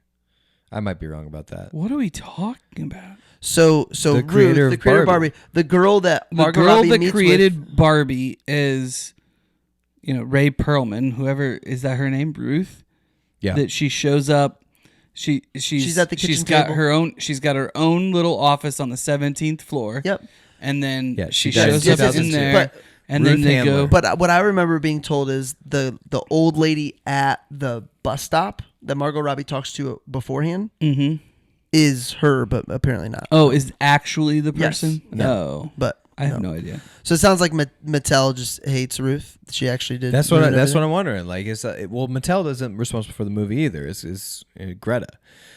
Speaker 1: I might be wrong about that.
Speaker 3: What are we talking about?
Speaker 2: So
Speaker 1: The
Speaker 2: Ruth,
Speaker 1: creator
Speaker 2: the
Speaker 1: of
Speaker 2: creator of
Speaker 1: Barbie.
Speaker 2: Barbie, the girl that Margot
Speaker 3: The girl
Speaker 2: Robbie
Speaker 3: that
Speaker 2: meets
Speaker 3: created Barbie is, Ray Perlman. Whoever is that her name? Ruth.
Speaker 1: Yeah.
Speaker 3: That she shows up. She's
Speaker 2: at the kitchen
Speaker 3: She's got
Speaker 2: table.
Speaker 3: her own. She's got her own little office on the 17th floor.
Speaker 2: Yep.
Speaker 3: And then
Speaker 1: Yeah,
Speaker 3: she
Speaker 1: she died in
Speaker 3: shows up
Speaker 1: 2002.
Speaker 3: in there,
Speaker 2: But-
Speaker 3: and
Speaker 1: Ruth
Speaker 3: then they
Speaker 1: Handler.
Speaker 3: go.
Speaker 2: But what I remember being told is the old lady at the bus stop that Margot Robbie talks to beforehand
Speaker 3: Mm-hmm.
Speaker 2: is her, but apparently not.
Speaker 3: Oh, is actually the
Speaker 2: Yes.
Speaker 3: person?
Speaker 2: Yeah.
Speaker 3: No,
Speaker 2: But
Speaker 3: I have no idea.
Speaker 2: So it sounds like Mattel just hates Ruth. She actually did.
Speaker 1: That's what
Speaker 2: ruin
Speaker 1: that's what
Speaker 2: everything.
Speaker 1: I'm wondering. Like, Mattel isn't responsible for the movie either. It's Greta.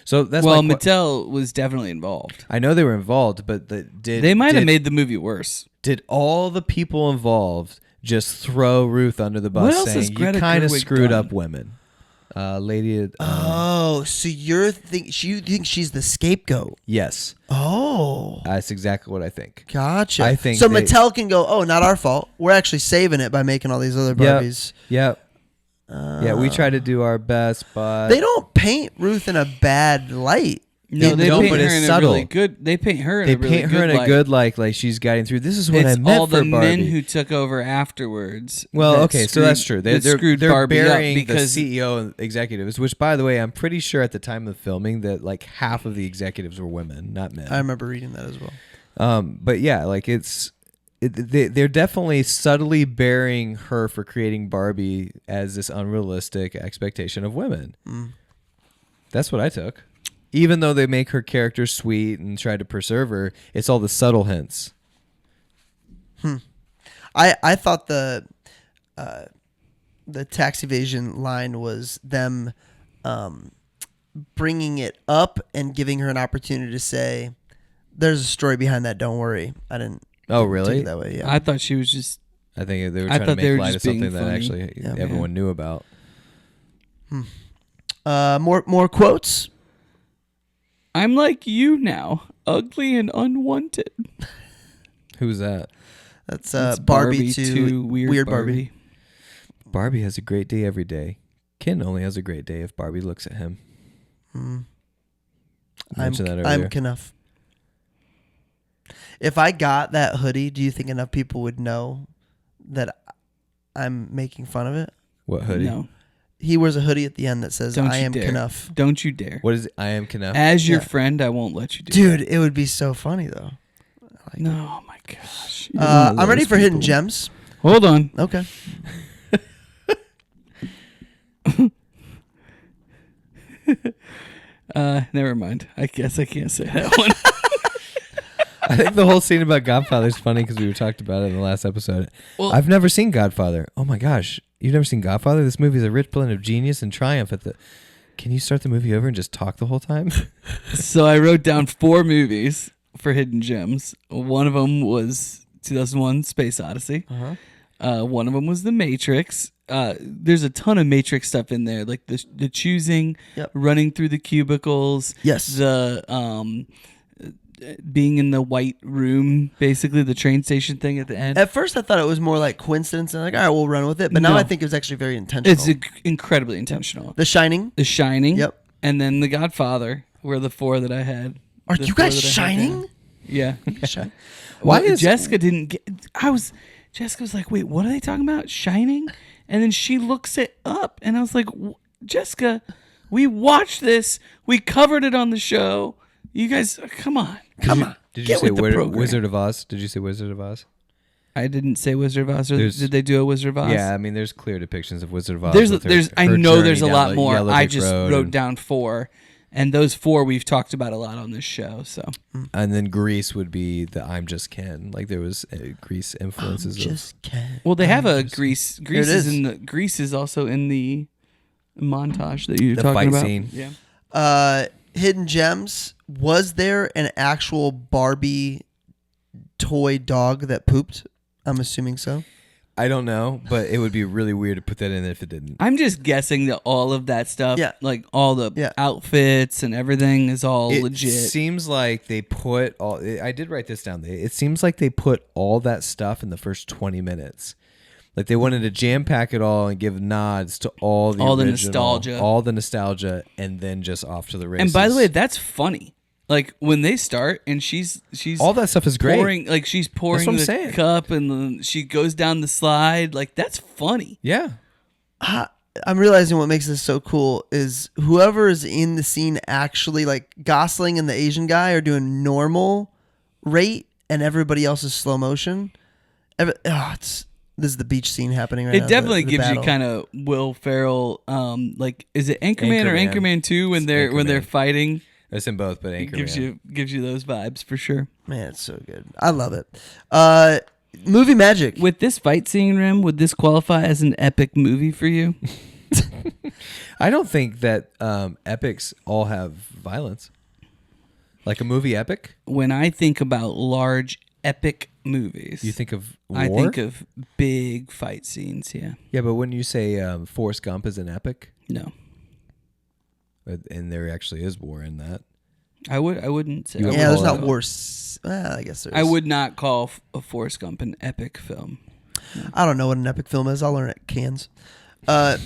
Speaker 1: So that's
Speaker 3: Well,
Speaker 1: my
Speaker 3: Mattel was definitely involved.
Speaker 1: I know they were involved, but
Speaker 3: They might have made the movie worse.
Speaker 1: Did all the people involved just throw Ruth under the bus,
Speaker 3: What else has
Speaker 1: saying
Speaker 3: Greta
Speaker 1: you kind of
Speaker 3: Gerwig
Speaker 1: screwed
Speaker 3: done?
Speaker 1: up women? Lady.
Speaker 2: Oh, so you think she's the scapegoat?
Speaker 1: Yes,
Speaker 2: Oh,
Speaker 1: that's exactly what I think.
Speaker 2: gotcha.
Speaker 1: I think
Speaker 2: so.
Speaker 1: they-
Speaker 2: Mattel can go. Oh, not our fault. We're actually saving it by making all these other Barbies.
Speaker 1: Yep. Yeah, we try to do our best, but
Speaker 2: They don't paint Ruth in a bad light.
Speaker 3: No, they
Speaker 1: don't,
Speaker 3: paint
Speaker 1: but
Speaker 3: her
Speaker 1: it's
Speaker 3: in
Speaker 1: subtle.
Speaker 3: a really good. They paint her in
Speaker 1: they
Speaker 3: a really
Speaker 1: paint her in a
Speaker 3: light.
Speaker 1: good like she's guiding through. This is what
Speaker 3: It's
Speaker 1: I meant
Speaker 3: all
Speaker 1: for
Speaker 3: the
Speaker 1: Barbie.
Speaker 3: men who took over afterwards.
Speaker 1: Well,
Speaker 3: that
Speaker 1: okay, so that's true. They're
Speaker 3: screwed Barbie up
Speaker 1: burying
Speaker 3: because
Speaker 1: the CEO and executives, which, by the way, I'm pretty sure at the time of filming that like half of the executives were women, not men.
Speaker 2: I remember reading that as well.
Speaker 1: But yeah, like they're definitely subtly burying her for creating Barbie as this unrealistic expectation of women. That's what I took. Even though they make her character sweet and try to preserve her, it's all the subtle hints.
Speaker 2: I thought the tax evasion line was them bringing it up and giving her an opportunity to say, "There's a story behind that. Don't worry." I didn't.
Speaker 1: Oh,
Speaker 2: take
Speaker 1: really?
Speaker 2: it that way. Yeah.
Speaker 3: I thought she was just.
Speaker 1: I think they were
Speaker 3: I
Speaker 1: trying to
Speaker 3: thought they
Speaker 1: make
Speaker 3: were
Speaker 1: light of
Speaker 3: just being
Speaker 1: something that
Speaker 3: funny.
Speaker 1: actually
Speaker 2: Yeah.
Speaker 1: everyone knew about.
Speaker 2: More quotes.
Speaker 3: I'm like you now, ugly and unwanted.
Speaker 1: Who's that?
Speaker 2: That's
Speaker 3: It's
Speaker 2: Barbie to
Speaker 3: Weird
Speaker 2: Barbie.
Speaker 1: Barbie has a great day every day. Ken only has a great day if Barbie looks at him. Mentioned that earlier.
Speaker 2: I'm Knuff. If I got that hoodie, do you think enough people would know that I'm making fun of it?
Speaker 1: What hoodie?
Speaker 3: No.
Speaker 2: He wears a hoodie at the end that says,
Speaker 3: Don't
Speaker 2: I
Speaker 3: you
Speaker 2: am
Speaker 3: dare.
Speaker 2: Knuff.
Speaker 3: Don't you dare.
Speaker 1: What is it? I am Knuff.
Speaker 3: As your
Speaker 2: Yeah.
Speaker 3: friend, I won't let you do
Speaker 2: Dude, it would be so funny, though.
Speaker 3: that. No, oh my gosh. You're one of
Speaker 2: I'm ready
Speaker 3: those
Speaker 2: for Hidden
Speaker 3: people.
Speaker 2: Gems.
Speaker 3: Hold on.
Speaker 2: Okay.
Speaker 3: Never mind. I guess I can't say that one.
Speaker 1: I think the whole scene about Godfather is funny because we talked about it in the last episode.
Speaker 3: Well-
Speaker 1: I've never seen Godfather. Oh my gosh. You've never seen Godfather? This movie is a rich blend of genius and triumph at the... Can you start the movie over and just talk the whole time?
Speaker 3: So I wrote down 4 movies for Hidden Gems. One of them was 2001 Space Odyssey. One of them was The Matrix. There's a ton of Matrix stuff in there, like the choosing,
Speaker 2: Yep.
Speaker 3: running through the cubicles,
Speaker 2: Yes.
Speaker 3: the being in the white room, basically the train station thing at the end.
Speaker 2: At first, I thought it was more like coincidence, and like, all right, we'll run with it. But now
Speaker 3: No.
Speaker 2: I think it was actually very intentional.
Speaker 3: It's incredibly intentional.
Speaker 2: The Shining.
Speaker 3: The Shining.
Speaker 2: Yep.
Speaker 3: And then The Godfather were the 4 that I had.
Speaker 2: Are
Speaker 3: The
Speaker 2: you
Speaker 3: 4
Speaker 2: guys
Speaker 3: that I had
Speaker 2: shining?
Speaker 3: down. Yeah.
Speaker 1: Why
Speaker 3: Well,
Speaker 1: is-
Speaker 3: Jessica didn't get? Jessica was like, "Wait, what are they talking about? Shining?" And then she looks it up, and I was like, "Jessica, we watched this. We covered it on the show. You guys, come on."
Speaker 1: Did you
Speaker 3: Get
Speaker 1: say
Speaker 3: with the program.
Speaker 1: Wizard of Oz? Did you say Wizard of Oz?
Speaker 3: I didn't say Wizard of Oz. Or
Speaker 1: There's-
Speaker 3: did they do a Wizard of Oz?
Speaker 1: Yeah, I mean, there's clear depictions of Wizard of Oz.
Speaker 3: There's
Speaker 1: with her-
Speaker 3: I
Speaker 1: her
Speaker 3: know
Speaker 1: journey
Speaker 3: there's a
Speaker 1: down
Speaker 3: lot
Speaker 1: the
Speaker 3: more.
Speaker 1: Yellow
Speaker 3: I
Speaker 1: Brick
Speaker 3: just
Speaker 1: Road
Speaker 3: wrote
Speaker 1: and-
Speaker 3: down 4, and those 4 we've talked about a lot on this show. So
Speaker 1: And then Grease would be the I'm Just Ken. Like there was Grease influences.
Speaker 2: Just can't.
Speaker 3: well, they have a Grease. Grease
Speaker 2: it
Speaker 3: is
Speaker 2: is.
Speaker 3: in the Grease is also in the montage that you're
Speaker 1: The
Speaker 3: talking
Speaker 1: fight
Speaker 3: about.
Speaker 1: scene.
Speaker 3: Yeah.
Speaker 2: Hidden Gems. Was there an actual Barbie toy dog that pooped? I'm assuming so.
Speaker 1: I don't know, but it would be really weird to put that in if it didn't.
Speaker 3: I'm just guessing that all of that stuff,
Speaker 2: Yeah.
Speaker 3: like all the
Speaker 2: Yeah.
Speaker 3: outfits and everything, is all
Speaker 1: It
Speaker 3: legit.
Speaker 1: seems like they put all. I did write this down. It seems like they put all that stuff in the first 20 minutes. Like they wanted to jam pack it all and give nods to all the nostalgia, and then just off to the races.
Speaker 3: And by the way, that's funny. Like when they start and she's
Speaker 1: all that stuff is great.
Speaker 3: pouring, like she's pouring
Speaker 1: That's what I'm
Speaker 3: the
Speaker 1: saying.
Speaker 3: cup and then she goes down the slide. Like that's funny.
Speaker 1: Yeah,
Speaker 2: I'm realizing what makes this so cool is whoever is in the scene actually, like Gosling and the Asian guy, are doing normal rate and everybody else is slow motion. This is the beach scene happening right now.
Speaker 3: It definitely
Speaker 2: the
Speaker 3: gives you
Speaker 2: battle.
Speaker 3: kind of Will Ferrell. Like, is it Anchorman or Anchorman 2 when they're
Speaker 1: Anchorman.
Speaker 3: fighting?
Speaker 1: it's in both, but Anchorman.
Speaker 3: Gives you those vibes for sure.
Speaker 2: Man, it's so good. I love it. Movie magic.
Speaker 3: With this fight scene, Rim, would this qualify as an epic movie for you?
Speaker 1: I don't think that epics all have violence. Like a movie epic,
Speaker 3: When I think about large epic movies,
Speaker 1: you think of war?
Speaker 3: I think of big fight scenes. Yeah,
Speaker 1: Yeah, but when you say Forrest Gump is an epic,
Speaker 3: no,
Speaker 1: and there actually is war in that.
Speaker 3: I wouldn't say.
Speaker 1: You
Speaker 2: Yeah, there's
Speaker 1: call
Speaker 2: not
Speaker 1: it-
Speaker 2: worse. I guess there is.
Speaker 3: I would not call a Forrest Gump an epic film.
Speaker 2: I don't know what an epic film is. I'll learn at Cannes.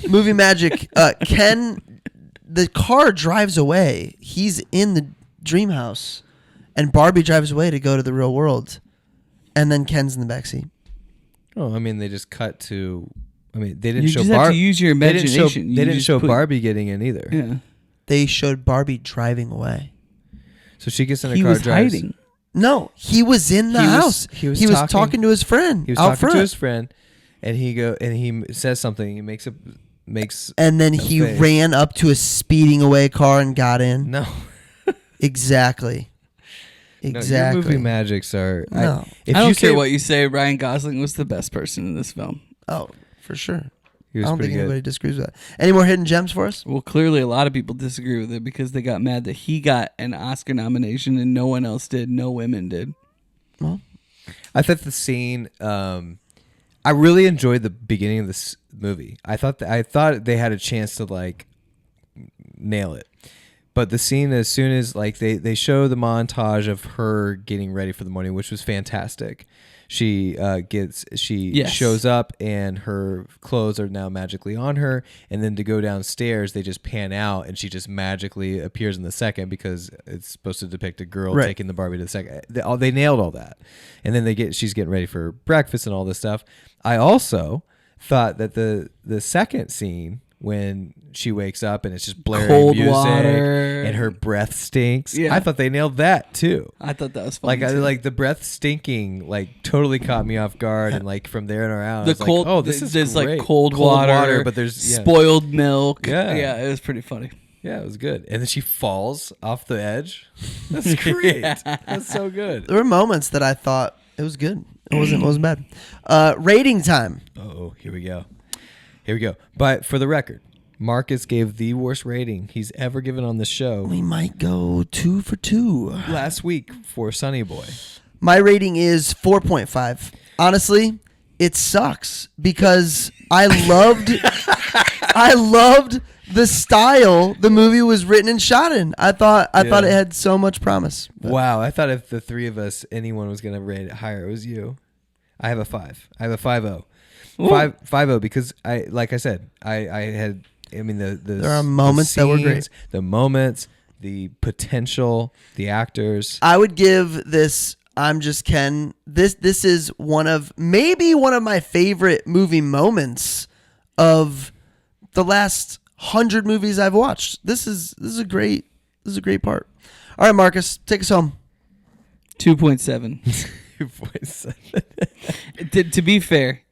Speaker 2: Movie magic. Ken, the car drives away. He's in the dream house, and Barbie drives away to go to the real world, and then Ken's in the backseat.
Speaker 1: Oh, I mean, they just cut to. I mean, they didn't
Speaker 3: You
Speaker 1: show
Speaker 3: just have
Speaker 1: Barbie.
Speaker 3: to use your
Speaker 1: They
Speaker 3: imagination. You
Speaker 1: didn't
Speaker 3: just
Speaker 1: show
Speaker 3: put-
Speaker 1: Barbie getting in either.
Speaker 3: Yeah,
Speaker 2: They showed Barbie driving away.
Speaker 1: So she gets in a
Speaker 3: he
Speaker 1: car.
Speaker 3: was
Speaker 1: drives,
Speaker 3: hiding.
Speaker 2: No, he was in the
Speaker 1: He was-
Speaker 2: house.
Speaker 1: he was
Speaker 2: talking to his friend.
Speaker 1: He was
Speaker 2: out
Speaker 1: talking
Speaker 2: front.
Speaker 1: to his friend, and he says something. He makes.
Speaker 2: And then
Speaker 1: a
Speaker 2: he
Speaker 1: face.
Speaker 2: ran up to a speeding away car and got in.
Speaker 1: No.
Speaker 2: Exactly.
Speaker 1: No,
Speaker 2: Exactly.
Speaker 1: your movie magics are.
Speaker 2: No.
Speaker 1: If
Speaker 3: I
Speaker 1: you
Speaker 3: don't
Speaker 1: say
Speaker 3: care what you say. Ryan Gosling was the best person in this film.
Speaker 2: Oh, for sure.
Speaker 1: he
Speaker 2: I
Speaker 1: was
Speaker 2: don't
Speaker 1: pretty
Speaker 2: think
Speaker 1: good.
Speaker 2: anybody disagrees with that. Any more hidden gems for us?
Speaker 3: Well, clearly a lot of people disagree with it because they got mad that he got an Oscar nomination and no one else did. No women did.
Speaker 2: Well,
Speaker 1: I thought the scene. I really enjoyed the beginning of this movie. I thought they had a chance to like nail it, But the scene, as soon as like they show the montage of her getting ready for the morning, which was fantastic. She shows up and her clothes are now magically on her, and then to go downstairs they just pan out and she just magically appears in the second because it's supposed to depict a girl taking the Barbie to the second. They nailed all that, and then she's getting ready for breakfast and all this stuff. I also thought that the second scene when she wakes up and it's just blaring
Speaker 3: Cold
Speaker 1: music
Speaker 3: water.
Speaker 1: and her breath stinks.
Speaker 3: Yeah.
Speaker 1: I thought they nailed that too.
Speaker 3: I thought that was funny.
Speaker 1: Like the breath stinking like totally caught me off guard, and like from there and around
Speaker 3: the
Speaker 1: I was
Speaker 3: cold,
Speaker 1: like, oh, this is
Speaker 3: there's
Speaker 1: great.
Speaker 3: like cold water,
Speaker 1: but there's
Speaker 3: spoiled milk.
Speaker 1: Yeah.
Speaker 3: It was pretty funny.
Speaker 1: Yeah, it was good. And then she falls off the edge. That's great. That's so good.
Speaker 2: There were moments that I thought it was good. It wasn't bad. Rating time.
Speaker 1: Oh, here we go. But for the record, Marcus gave the worst rating he's ever given on the show
Speaker 2: We might go 2 for 2.
Speaker 1: last week for Sonny Boy.
Speaker 2: My rating is 4.5. Honestly, it sucks because I loved the style the movie was written and shot in. I thought it had so much promise. But
Speaker 1: Wow, I thought if the three of us, anyone was going to rate it higher, it was you. I have a 5. I have a 5-0. 5-0 because like I said, there
Speaker 2: are moments that were great.
Speaker 1: The moments, the potential, the actors.
Speaker 2: I would give this I'm Just Ken. This is maybe one of my favorite movie moments of the last 100 movies I've watched. This is a great part. All right, Marcus, take us home.
Speaker 3: 2.7.
Speaker 1: 2.7.
Speaker 3: To be fair,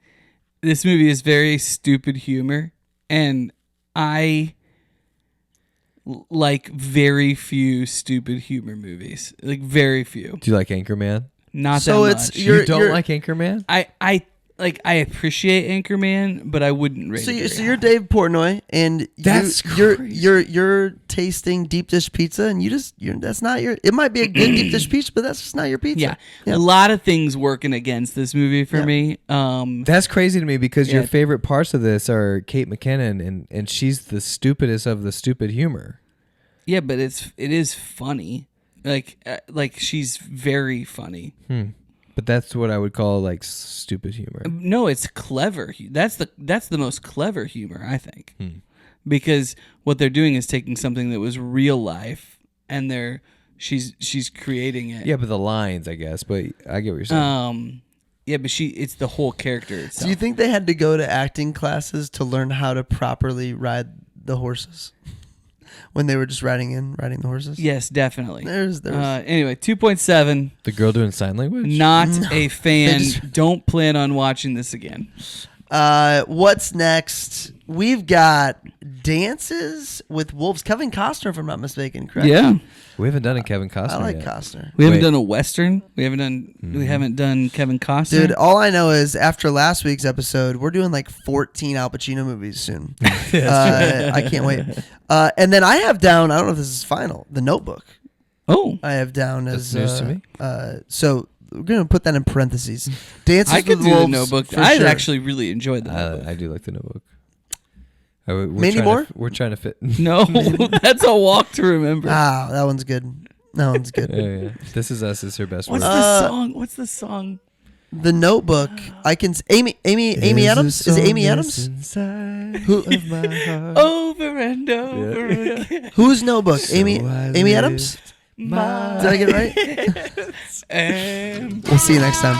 Speaker 3: this movie is very stupid humor, and I like very few stupid humor movies. Like very few.
Speaker 1: Do you like Anchorman?
Speaker 3: Not
Speaker 2: So
Speaker 3: that
Speaker 2: it's
Speaker 3: much.
Speaker 2: you're-
Speaker 1: You don't like Anchorman?
Speaker 3: I appreciate Anchorman, but I wouldn't rate it.
Speaker 2: So you're Dave Portnoy, and you're tasting deep dish pizza, and that's not your. It might be a good deep dish pizza, but that's just not your pizza.
Speaker 3: Yeah. A lot of things working against this movie for me.
Speaker 1: That's crazy to me because your
Speaker 3: Yeah.
Speaker 1: favorite parts of this are Kate McKinnon, and she's the stupidest of the stupid humor.
Speaker 3: Yeah, but it is funny. Like she's very funny.
Speaker 1: But that's what I would call like stupid humor.
Speaker 3: No, it's clever. That's the most clever humor, I think. Because what they're doing is taking something that was real life and she's creating it.
Speaker 1: Yeah, but the lines, I guess. But I get what you're saying.
Speaker 3: Yeah, but it's the whole character itself.
Speaker 2: Do you think they had to go to acting classes to learn how to properly ride the horses when they were just riding the horses?
Speaker 3: Yes, definitely.
Speaker 2: There's
Speaker 3: anyway, 2.7.
Speaker 1: The girl doing sign language?
Speaker 3: Not a fan. Don't plan on watching this again.
Speaker 2: What's next? We've got Dances with Wolves. Kevin Costner, if I'm not mistaken, correct?
Speaker 3: Yeah.
Speaker 1: We haven't done a Kevin Costner
Speaker 2: I like
Speaker 1: yet.
Speaker 2: Costner.
Speaker 3: We haven't
Speaker 1: Wait.
Speaker 3: done a Western. We haven't done Kevin Costner.
Speaker 2: Dude, all I know is after last week's episode, we're doing like 14 Al Pacino movies soon. I can't wait. And then I have down, I don't know if this is final, The Notebook.
Speaker 3: Oh.
Speaker 2: I have down
Speaker 1: That's
Speaker 2: as
Speaker 1: news to me.
Speaker 2: So we're gonna put that in parentheses. Dances
Speaker 3: I could
Speaker 2: with
Speaker 3: do
Speaker 2: Wolves.
Speaker 3: The Notebook.
Speaker 2: for
Speaker 3: I
Speaker 2: sure.
Speaker 3: actually really enjoyed The Notebook.
Speaker 1: I do like the Notebook.
Speaker 2: Many more?
Speaker 1: We're trying to fit.
Speaker 3: No, that's a walk to remember.
Speaker 2: Ah, that one's good. That one's good.
Speaker 1: Yeah. This Is Us is her best
Speaker 3: What's
Speaker 1: work.
Speaker 3: the song? What's the song?
Speaker 2: The Notebook. I can. Amy Adams. Is it Amy Adams? Who?
Speaker 3: Over and over again.
Speaker 2: Whose Notebook?
Speaker 1: So
Speaker 2: Amy
Speaker 1: I
Speaker 2: Adams. Did I get it right?
Speaker 3: And
Speaker 2: We'll see you next time.